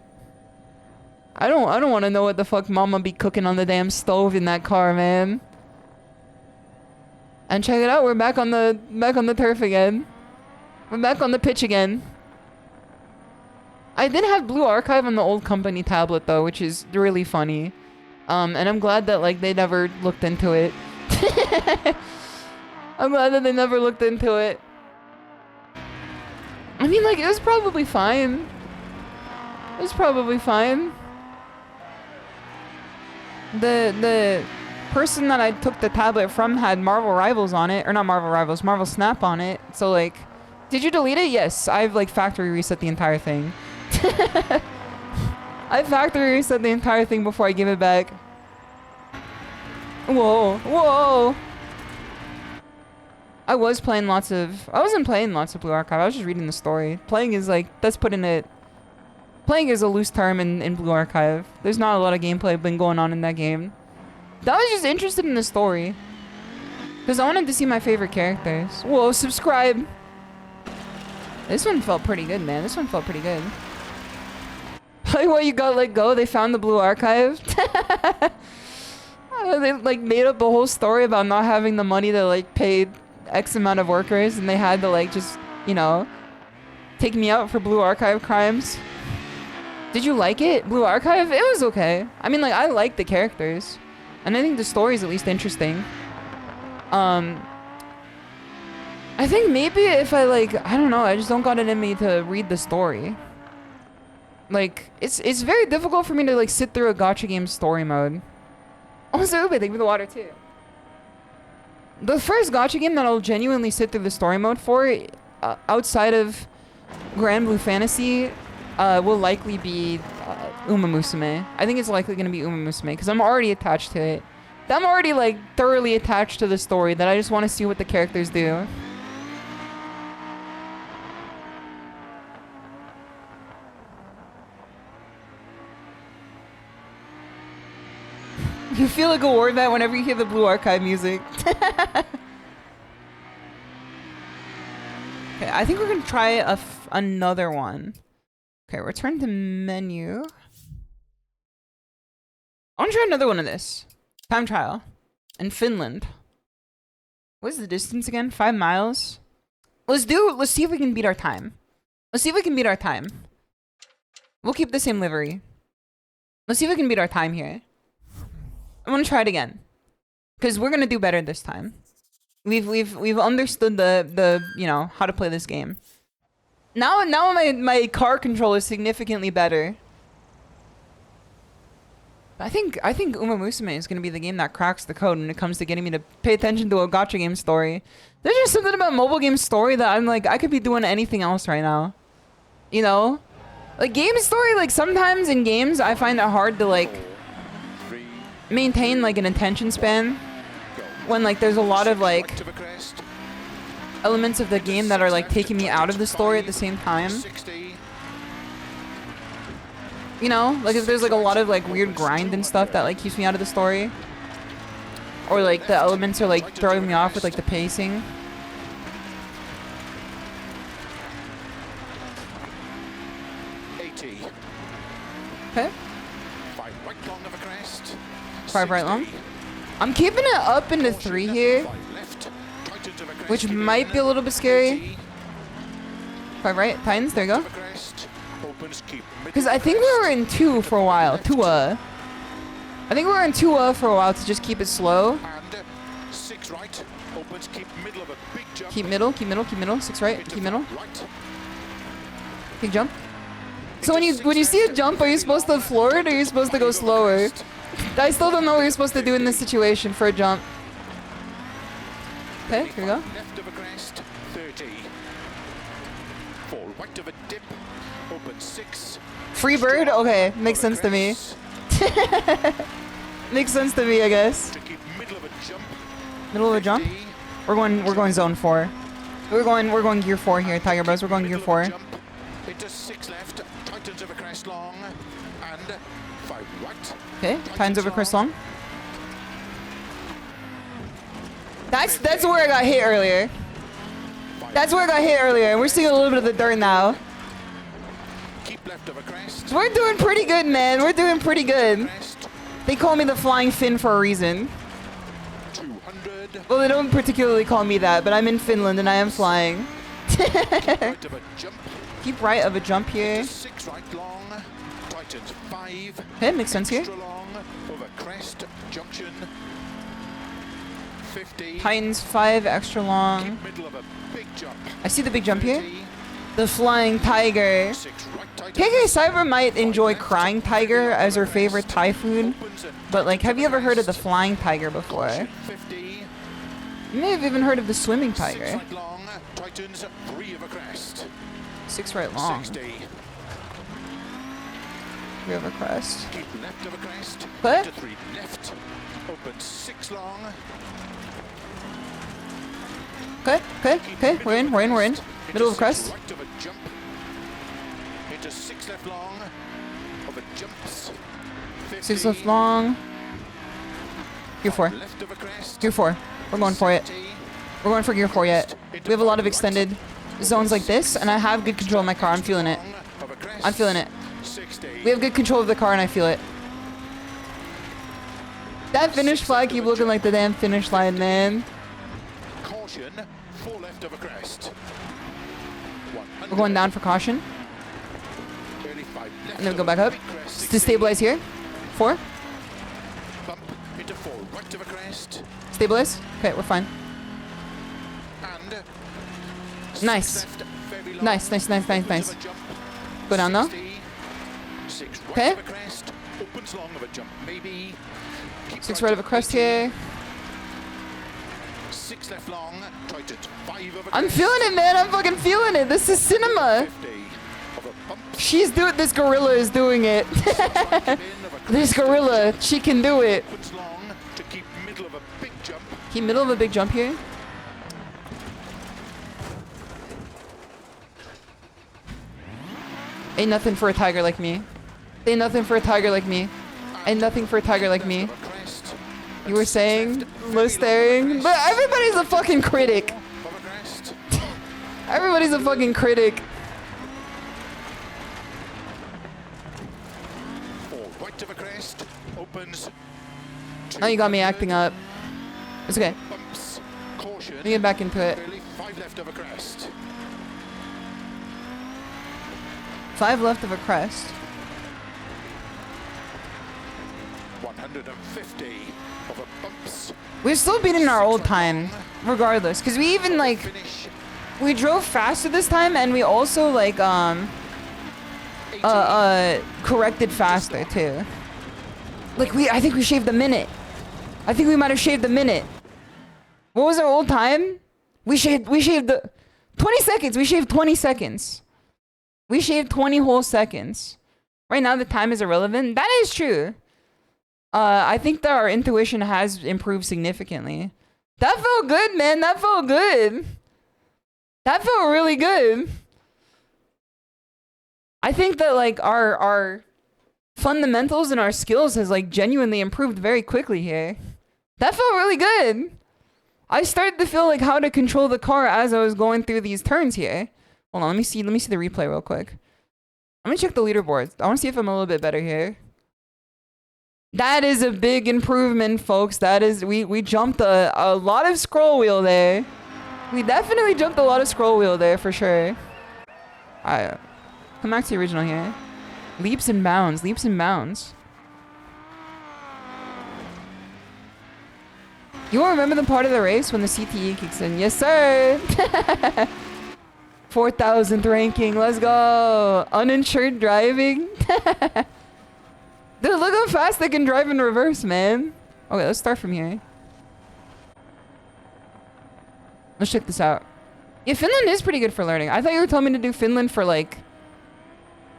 I don't want to know what the fuck mama be cooking on the damn stove in that car, man. And check it out, we're back on the turf again. We're back on the pitch again. I did have Blue Archive on the old company tablet though, which is really funny. And I'm glad that like they never looked into it. I'm glad that they never looked into it. I mean, like, it was probably fine. It was probably fine. The person that I took the tablet from had Marvel Rivals on it. Or not Marvel Rivals, Marvel Snap on it. So, like, did you delete it? Yes, I've, like, factory reset the entire thing. I factory reset the entire thing before I give it back. Whoa, whoa. I wasn't playing lots of Blue Archive. I was just reading the story. Playing is like, that's putting it. Playing is a loose term in Blue Archive. There's not a lot of gameplay been going on in that game. I was just interested in the story. Because I wanted to see my favorite characters. Whoa, subscribe. This one felt pretty good, man. This one felt pretty good. Like what you got let go? They found the Blue Archive. They like made up a whole story about not having the money to like pay X amount of workers, and they had to like just, you know, take me out for Blue Archive crimes. Did you like it? Blue Archive? It was okay. I mean, like, I like the characters, and I think the story is at least interesting. I think maybe if I like, I don't know, I just don't got it in me to read the story. Like, it's very difficult for me to like sit through a gacha game story mode. Also, thank you for the water too. The first gacha game that I'll genuinely sit through the story mode for, outside of Grand Blue Fantasy, will likely be Uma Musume. I think it's likely going to be Uma Musume, because I'm already attached to it. I'm already, like, thoroughly attached to the story that I just want to see what the characters do. You feel like a war vet whenever you hear the Blue Archive music. Okay, I think we're gonna try another one. Okay, return to menu. I wanna try another one of this. Time trial. In Finland. What is the distance again? 5 miles? Let's see if we can beat our time. Let's see if we can beat our time. We'll keep the same livery. Let's see if we can beat our time here. I'm gonna try it again, because we're gonna do better this time. We've understood the you know, how to play this game. Now my car control is significantly better. I think Uma Musume is gonna be the game that cracks the code when it comes to getting me to pay attention to a gacha game story. There's just something about mobile game story that I'm like, I could be doing anything else right now. You know, like game story. Like sometimes in games, I find it hard to like maintain like an attention span when like there's a lot of like elements of the game that are like taking me out of the story at the same time. You know, like if there's like a lot of like weird grind and stuff that like keeps me out of the story, or like the elements are like throwing me off with like the pacing. Okay. 5 right long. I'm keeping it up into 3 here, which might be a little bit scary. 5 right, Titans, there you go. Because I think we were in 2 for a while. 2-a. I think we were in 2-a for a while to just keep it slow. Keep middle, keep middle, keep middle. 6 right, keep middle. Big jump. So when you see a jump, are you supposed to floor it or are you supposed to go slower? I still don't know what you're supposed to do in this situation for a jump. Okay, here we go. Left of a crest, 30. Fall right of a dip, open 6. Free bird? Okay, makes sense to me. Makes sense to me, I guess. To keep middle of a jump. Middle of a jump? We're going zone 4. We're going gear 4 here, Tiger Bros. We're going gear 4. Into 6 left, tightens over crest long, and 5 right. Okay, tightens over crest long. That's where I got hit earlier. That's where I got hit earlier, and we're seeing a little bit of the dirt now. Keep left over crest. We're doing pretty good, man. We're doing pretty good. Crest, They call me the Flying Finn for a reason. 200. Well, they don't particularly call me that, but I'm in Finland and I am flying. Right of a jump. Keep right of a jump here. Into 6 right long, tightens 5. Okay, makes sense here. Extra long, over crest, junction. 50. Titans 5, extra long. Keep middle of a big jump. I see the big jump here. 30. The Flying Tiger. 6 right tightens. KK Cyber might enjoy Crying Tiger as her favorite Thai food, Opens and but like, have you ever heard of the Flying Tiger before? 50. You may have even heard of the Swimming 6 Tiger. right long, tightens 3 over crest. 6 right long. 60. River crest. Keep left over crest. What? Into 3 left. Open 6 long. Okay, okay, okay. We're in, we're in, we're in. Middle of crest. Right of a jump. Into 6 left long. Over jumps. 50. 6 left long. Gear 4. Left over crest. Gear 4. We're going for it. 70. We're going for gear 4 yet. We have a lot of extended zones like this, and I have good control of my car. I'm feeling it. Long, over crest. I'm feeling it. 60. We have good control of the car, and I feel it. That finish flag keep looking like the damn finish line, man. Caution. 4 left over crest. 100. We're going down for caution. Early 5 left And then we go over back up. big crest, To 60. stabilize here. 4. Bump into 4 right over crest. Stabilize. Okay, we're fine. And Nice. 6 left, very long. Nice, nice, nice, nice, Opens nice. of a jump. Go down now. 60. 6 right Okay. of a crest. Opens long of a jump, maybe. Keep 6 right of a crest 80. here. 6 left long. Tightens 5 over I'm crest. feeling it, man. I'm fucking feeling it. This is cinema. 50 of a bump. She's doing. This gorilla is doing it. Right in of a This crest. gorilla, she can do it. Opens long to keep middle of a big jump. Keep middle of a big jump here. Ain't nothing for a tiger like me. Ain't nothing for a tiger like me. Ain't nothing for a tiger like me. Of a crest. You were saying low staring, but everybody's a fucking critic. Of a crest. Everybody's a fucking critic. 4 right of a crest. Opens. Now you got me acting up. It's okay. Bumps. Caution. Let me get back into it. Early 5 left of a crest. 5 left of a crest. 150 of a bumps. We're still beating our old time, regardless. Cause we even like, Finish. we drove faster this time, and we also like 80. corrected faster too. Like I think we shaved a minute. I think we might have shaved a minute. What was our old time? We shaved the 20 seconds. We shaved 20 seconds. We shaved 20 whole seconds. Right now the time is irrelevant. That is true. I think that our intuition has improved significantly. That felt good, man. That felt good. That felt really good. I think that like our fundamentals and our skills has like genuinely improved very quickly here. That felt really good. I started to feel like how to control the car as I was going through these turns here. Hold on, let me see the replay real quick. Let me check the leaderboards. I want to see if I'm a little bit better here. That is a big improvement, folks. That is, we jumped a lot of scroll wheel there. We definitely jumped a lot of scroll wheel there for sure. Alright, come back to the original here. Leaps and bounds, leaps and bounds. You won't remember the part of the race when the CTE kicks in. Yes, sir. 4,000th ranking. Let's go. Uninsured driving. Dude, look how fast they can drive in reverse, man. Okay, let's start from here. Let's check this out. Yeah, Finland is pretty good for learning. I thought you were telling me to do Finland for like...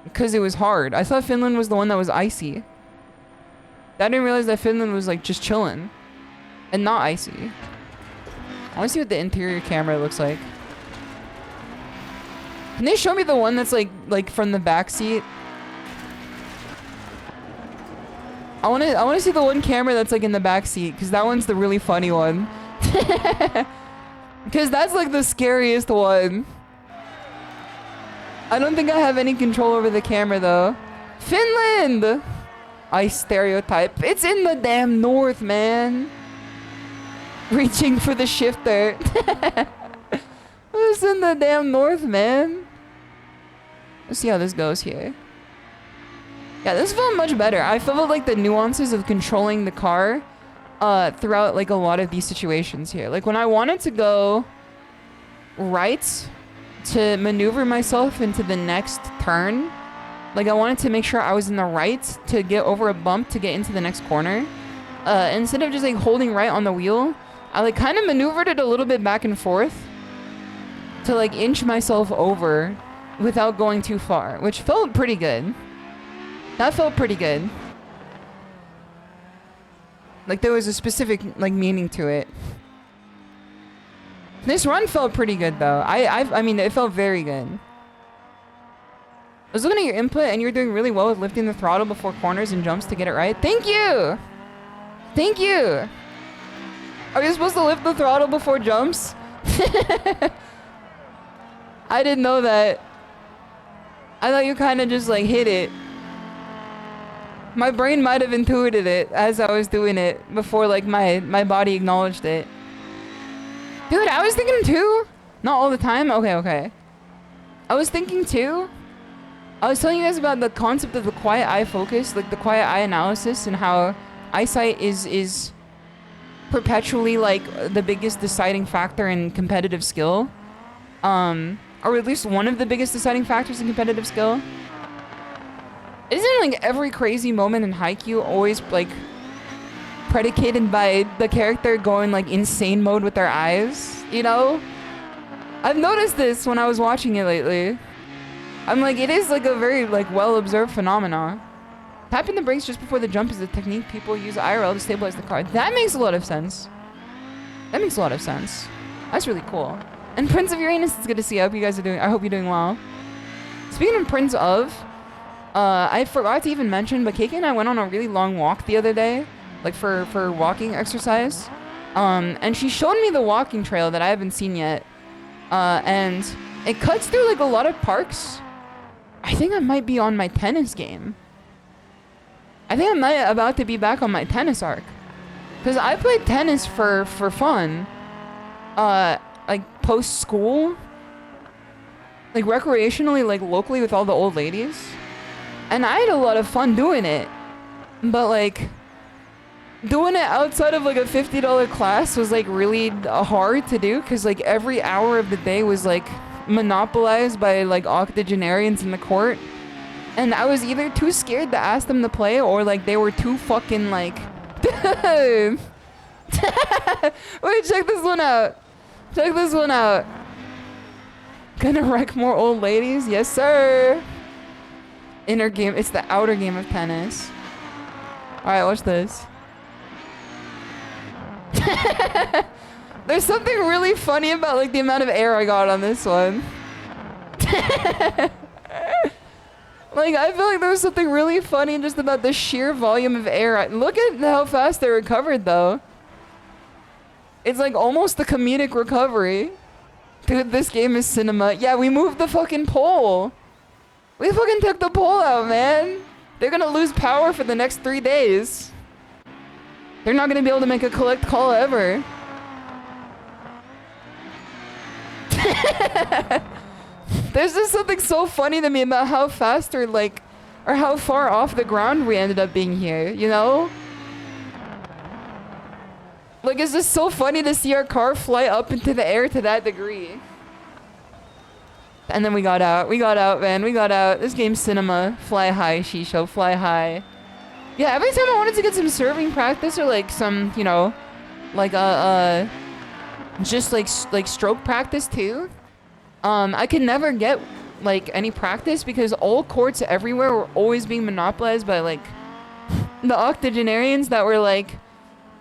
because it was hard. I thought Finland was the one that was icy. I didn't realize that Finland was like just chilling. And not icy. I want to see what the interior camera looks like. Can they show me the one that's like from the back seat? I wanna see the one camera that's like in the back seat, because that one's the really funny one. Because that's like the scariest one. I don't think I have any control over the camera though. Finland! I stereotype. It's in the damn north, man. Reaching for the shifter. It's in the damn north, man. Let's see how this goes here. Yeah, this felt much better. I felt like the nuances of controlling the car throughout like a lot of these situations here. Like when I wanted to go right to maneuver myself into the next turn, like I wanted to make sure I was in the right to get over a bump to get into the next corner. Instead of just like holding right on the wheel, I like kind of maneuvered it a little bit back and forth to like inch myself over without going too far, which felt pretty good. That felt pretty good. Like there was a specific like meaning to it. This run felt pretty good though. I mean, it felt very good. I was looking at your input and you're doing really well with lifting the throttle before corners and jumps to get it right. Thank you! Thank you! Are you supposed to lift the throttle before jumps? I didn't know that. I thought you kind of just like hit it. My brain might have intuited it as I was doing it before like my body acknowledged it. Dude, I was thinking too. Not all the time. Okay. I was thinking too. I was telling you guys about the concept of the quiet eye focus, like the quiet eye analysis, and how eyesight is perpetually like the biggest deciding factor in competitive skill. Or at least one of the biggest deciding factors in competitive skill. Isn't like every crazy moment in Haikyuu always like predicated by the character going like insane mode with their eyes, you know? I've noticed this when I was watching it lately. I'm like, it is like a very like well-observed phenomena. Tapping the brakes just before the jump is a technique people use IRL to stabilize the car. That makes a lot of sense. That makes a lot of sense. That's really cool. And Prince of Uranus, it's good to see you. I hope you guys are doing, I hope you're doing well. Speaking of Prince of, I forgot to even mention, but Keiki and I went on a really long walk the other day, like for walking exercise. And she showed me the walking trail that I haven't seen yet. And it cuts through like a lot of parks. I think I might be on my tennis game. I think I'm about to be back on my tennis arc. Because I played tennis for fun. Like post school. Like recreationally, like locally with all the old ladies. And I had a lot of fun doing it. But like doing it outside of like a $50 class was like really hard to do. Because like every hour of the day was like monopolized by like octogenarians in the court. And I was either too scared to ask them to play or like they were too fucking like wait, check this one out. Check this one out. Gonna wreck more old ladies? Yes, sir. Inner game. It's the outer game of tennis. Alright, watch this. There's something really funny about like the amount of air I got on this one. Like, I feel like there was something really funny just about the sheer volume of air. Look at how fast they recovered, though. It's like almost the comedic recovery. Dude, this game is cinema. Yeah, we moved the fucking pole. We fucking took the pole out, man. They're gonna lose power for the next 3 days. They're not gonna be able to make a collect call ever. There's just something so funny to me about how fast or like, or how far off the ground we ended up being here, you know? Like, it's just so funny to see our car fly up into the air to that degree. And then we got out, man, we got out. This game's cinema. Fly high, SHISHOU, fly high. Yeah, every time I wanted to get some serving practice or like some, you know, like just like stroke practice too. I could never get like any practice because all courts everywhere were always being monopolized by like the octogenarians that were like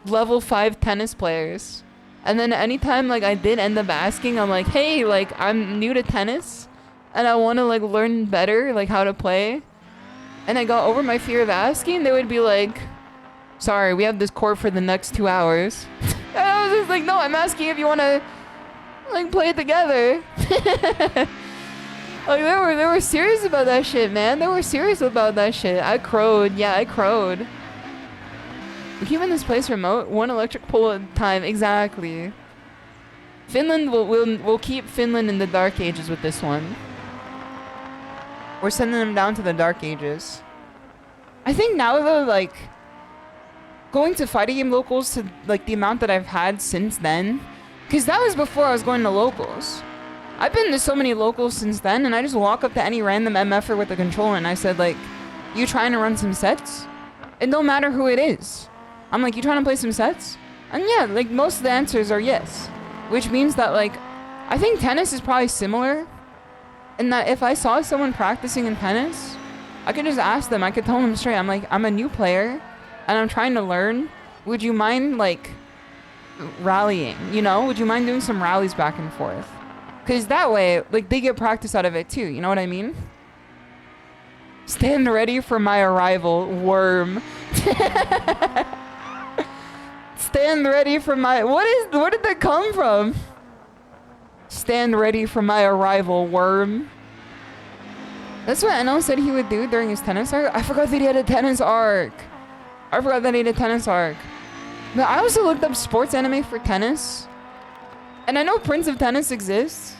level 5 tennis players. And then anytime like I did end up asking, I'm like, hey, like I'm new to tennis. and I want to like learn better, like how to play, and I got over my fear of asking, they would be like, sorry, we have this court for the next 2 hours. And I was just like, no, I'm asking if you want to like play it together. Like they were serious about that shit, man. They were serious about that shit. I crowed. Yeah, I crowed. We're keeping this place remote, one electric pole at a time. Exactly. Finland we'll keep Finland in the dark ages with this one. We're sending them down to the dark ages. I think now though, like going to fighting game locals to like the amount that I've had since then, because that was before I was going to locals. I've been to so many locals since then, and I just walk up to any random MFer with a controller and I said like, you trying to run some sets? It don't matter who it is. I'm like, you trying to play some sets? And yeah, like most of the answers are yes. Which means that like, I think tennis is probably similar. And that if I saw someone practicing in tennis, I could just ask them, I could tell them straight, I'm like, I'm a new player and I'm trying to learn. Would you mind like rallying, you know? Would you mind doing some rallies back and forth? Because that way, like they get practice out of it too, you know what I mean? Stand ready for my arrival, worm. Stand ready for my, where did that come from? Stand ready for my arrival, worm. That's what NL said he would do during his tennis arc. I forgot that he had a tennis arc. I forgot that he had a tennis arc. But I also looked up sports anime for tennis. And I know Prince of Tennis exists.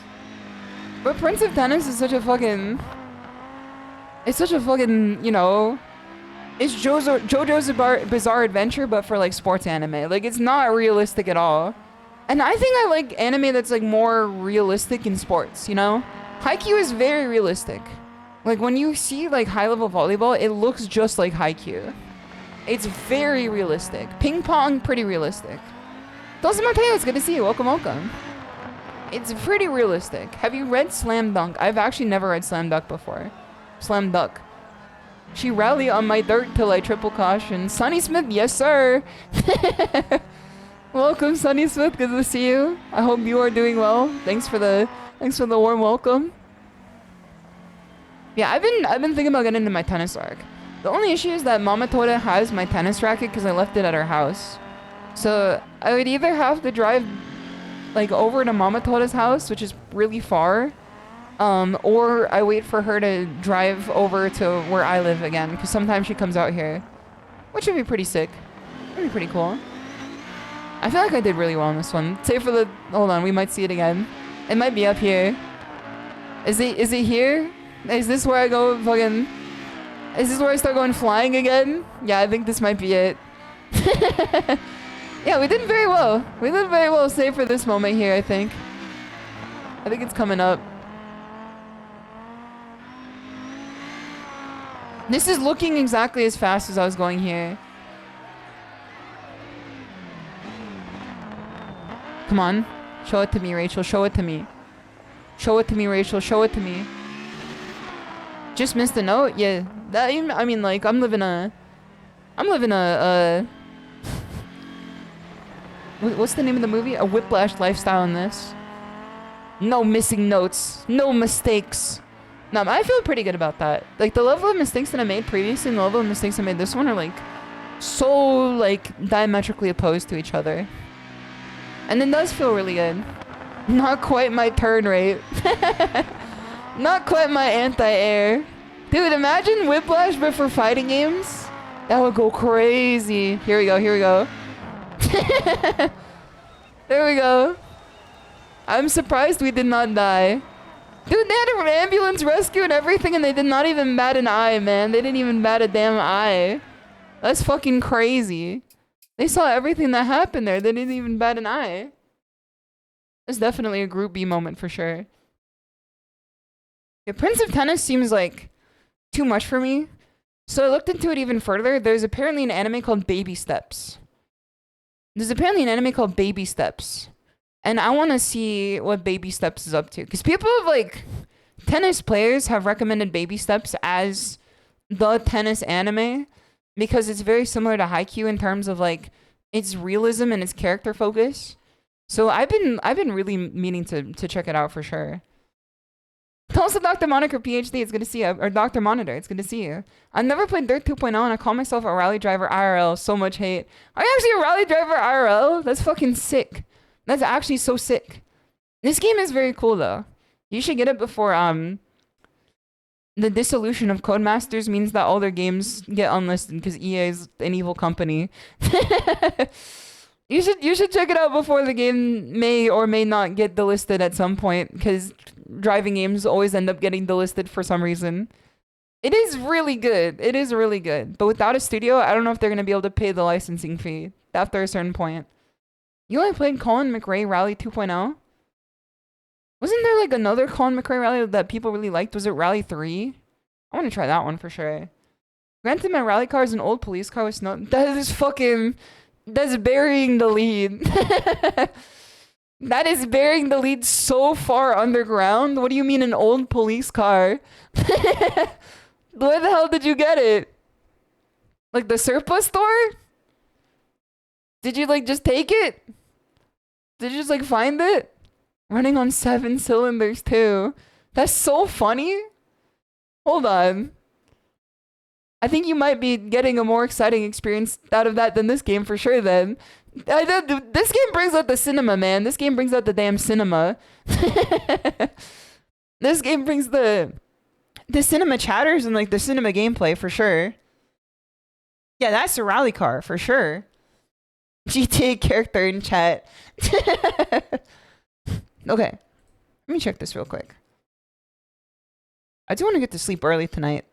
But Prince of Tennis is such a fucking... It's such a fucking, you know... It's JoJo's Bizarre Adventure, but for like sports anime. Like, it's not realistic at all. And I think I like anime that's like more realistic in sports, you know? Haikyuu is very realistic. Like when you see like high level volleyball, it looks just like Haikyuu. It's very realistic. Ping pong, pretty realistic. Dose Mateo, it's good to see you. Welcome, welcome. It's pretty realistic. Have you read Slam Dunk? I've actually never read Slam Dunk before. Slam Dunk. She rallied on my dirt till I triple caution. Sonny Smith, yes sir. Welcome, Sonny Smith. Good to see you. I hope you are doing well. Thanks for the warm welcome. Yeah, I've been thinking about getting into my tennis arc. The only issue is that Mama Toda has my tennis racket because I left it at her house. So I would either have to drive like over to Mama Toda's house, which is really far, or I wait for her to drive over to where I live again, because sometimes she comes out here, which would be pretty sick. That'd be pretty cool. I feel like I did really well on this one. Save for the... Hold on, we might see it again. It might be up here. Is it here? Is this where I go fucking... Is this where I start going flying again? Yeah, I think this might be it. Yeah, we did very well. We did very well, save for this moment here, I think. I think it's coming up. This is looking exactly as fast as I was going here. Come on. Show it to me, Rachel. Show it to me. Show it to me, Rachel. Show it to me. Just missed a note? Yeah. That, I mean, like, I'm living a... What's the name of the movie? A whiplash lifestyle in this. No missing notes. No mistakes. No, I feel pretty good about that. Like, the level of mistakes that I made previously and the level of mistakes I made this one are, like, so, like, diametrically opposed to each other. And it does feel really good. Not quite my turn rate. Not quite my anti-air. Dude, imagine Whiplash but for fighting games. That would go crazy. Here we go, here we go. There we go. I'm surprised we did not die. Dude, they had an ambulance rescue and everything and they did not even bat an eye, man. They didn't even bat a damn eye. That's fucking crazy. They saw everything that happened there. They didn't even bat an eye. It's definitely a Group B moment for sure. Yeah, Prince of Tennis seems like too much for me. So I looked into it even further. There's apparently an anime called Baby Steps. There's apparently an anime called Baby Steps. And I want to see what Baby Steps is up to. Because people have like... Tennis players have recommended Baby Steps as the tennis anime. Because it's very similar to Haikyuu in terms of like... its realism and its character focus. So I've been really meaning to check it out for sure. Also, Dr. Moniker PhD, it's good to see you. Or Dr. Monitor, it's good to see you. I've never played Dirt 2.0 and I call myself a rally driver IRL. So much hate. Are you actually a rally driver IRL? That's fucking sick. That's actually so sick. This game is very cool though. You should get it before the dissolution of Codemasters means that all their games get unlisted because EA is an evil company. You should check it out before the game may or may not get delisted at some point, because driving games always end up getting delisted for some reason. It is really good. It is really good. But without a studio, I don't know if they're going to be able to pay the licensing fee after a certain point. You only played Colin McRae Rally 2.0? Wasn't there like another Colin McRae Rally that people really liked? Was it Rally 3? I want to try that one for sure. Granted, my rally car is an old police car with snow. That is fucking... That's burying the lead. That is burying the lead so far underground. What do you mean an old police car? Where the hell did you get it? Like the surplus store? Did you like just take it? Did you just like find it? Running on 7 cylinders too. That's so funny. Hold on. I think you might be getting a more exciting experience out of that than this game for sure then. This game brings out the cinema, man. This game brings out the damn cinema. This game brings the cinema chatters and like the cinema gameplay for sure. Yeah, that's a rally car for sure. GTA character in chat. Okay. Let me check this real quick. I do want to get to sleep early tonight,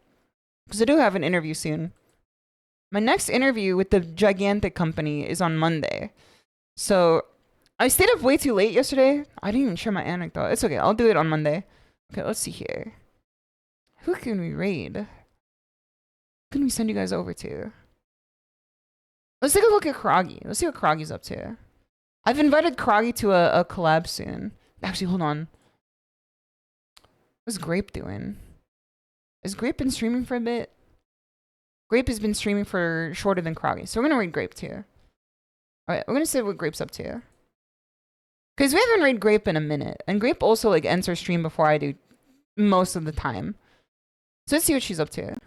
because I do have an interview soon. My next interview with the gigantic company is on Monday. So, I stayed up way too late yesterday. I didn't even share my anecdote. It's okay. I'll do it on Monday. Okay, let's see here. Who can we raid? Who can we send you guys over to? Let's take a look at Kroggy. Let's see what Kroggy's up to. I've invited Kroggy to a collab soon. Actually, hold on. What's Grape doing? Has Grape been streaming for a bit? Grape has been streaming for shorter than Kroggy, so we're gonna raid Grape too. Alright, we're gonna see what Grape's up to. Because we haven't raid Grape in a minute, and Grape also like ends her stream before I do most of the time. So let's see what she's up to.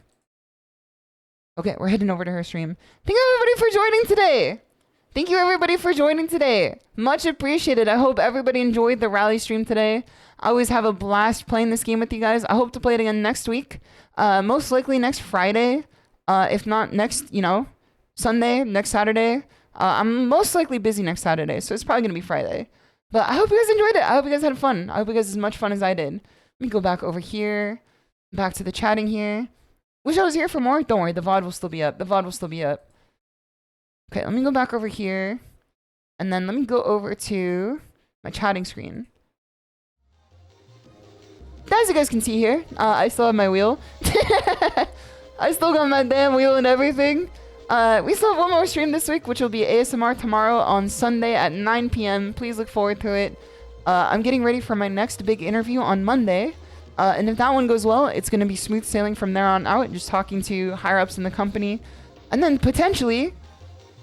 Okay, we're heading over to her stream. Thank you everybody for joining today! Thank you everybody for joining today. Much appreciated. I hope everybody enjoyed the rally stream today. I always have a blast playing this game with you guys. I hope to play it again next week. Most likely next Friday. If not next, Sunday, next Saturday. I'm most likely busy next Saturday, so it's probably going to be Friday. But I hope you guys enjoyed it. I hope you guys had fun. I hope you guys had as much fun as I did. Let me go back over here. Back to the chatting here. Wish I was here for more. Don't worry, the VOD will still be up. The VOD will still be up. Okay, let me go back over here. And then let me go over to my chatting screen. As you guys can see here, I still have my wheel. I still got my damn wheel and everything. We still have one more stream this week, which will be ASMR tomorrow on Sunday at 9 p.m. Please look forward to it. I'm getting ready for my next big interview on Monday. And if that one goes well, it's going to be smooth sailing from there on out, just talking to higher-ups in the company. And then potentially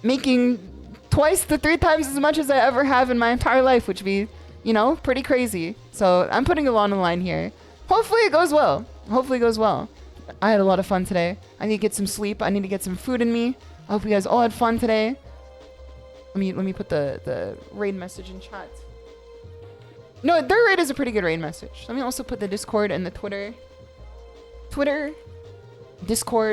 making twice to 3 times as much as I ever have in my entire life, which would be, pretty crazy. So I'm putting a lot on the line here. Hopefully it goes well. Hopefully it goes well. I had a lot of fun today. I need to get some sleep. I need to get some food in me. I hope you guys all had fun today. Let me put the raid message in chat. No, their raid is a pretty good raid message. Let me also put the Discord and the Twitter, Discord,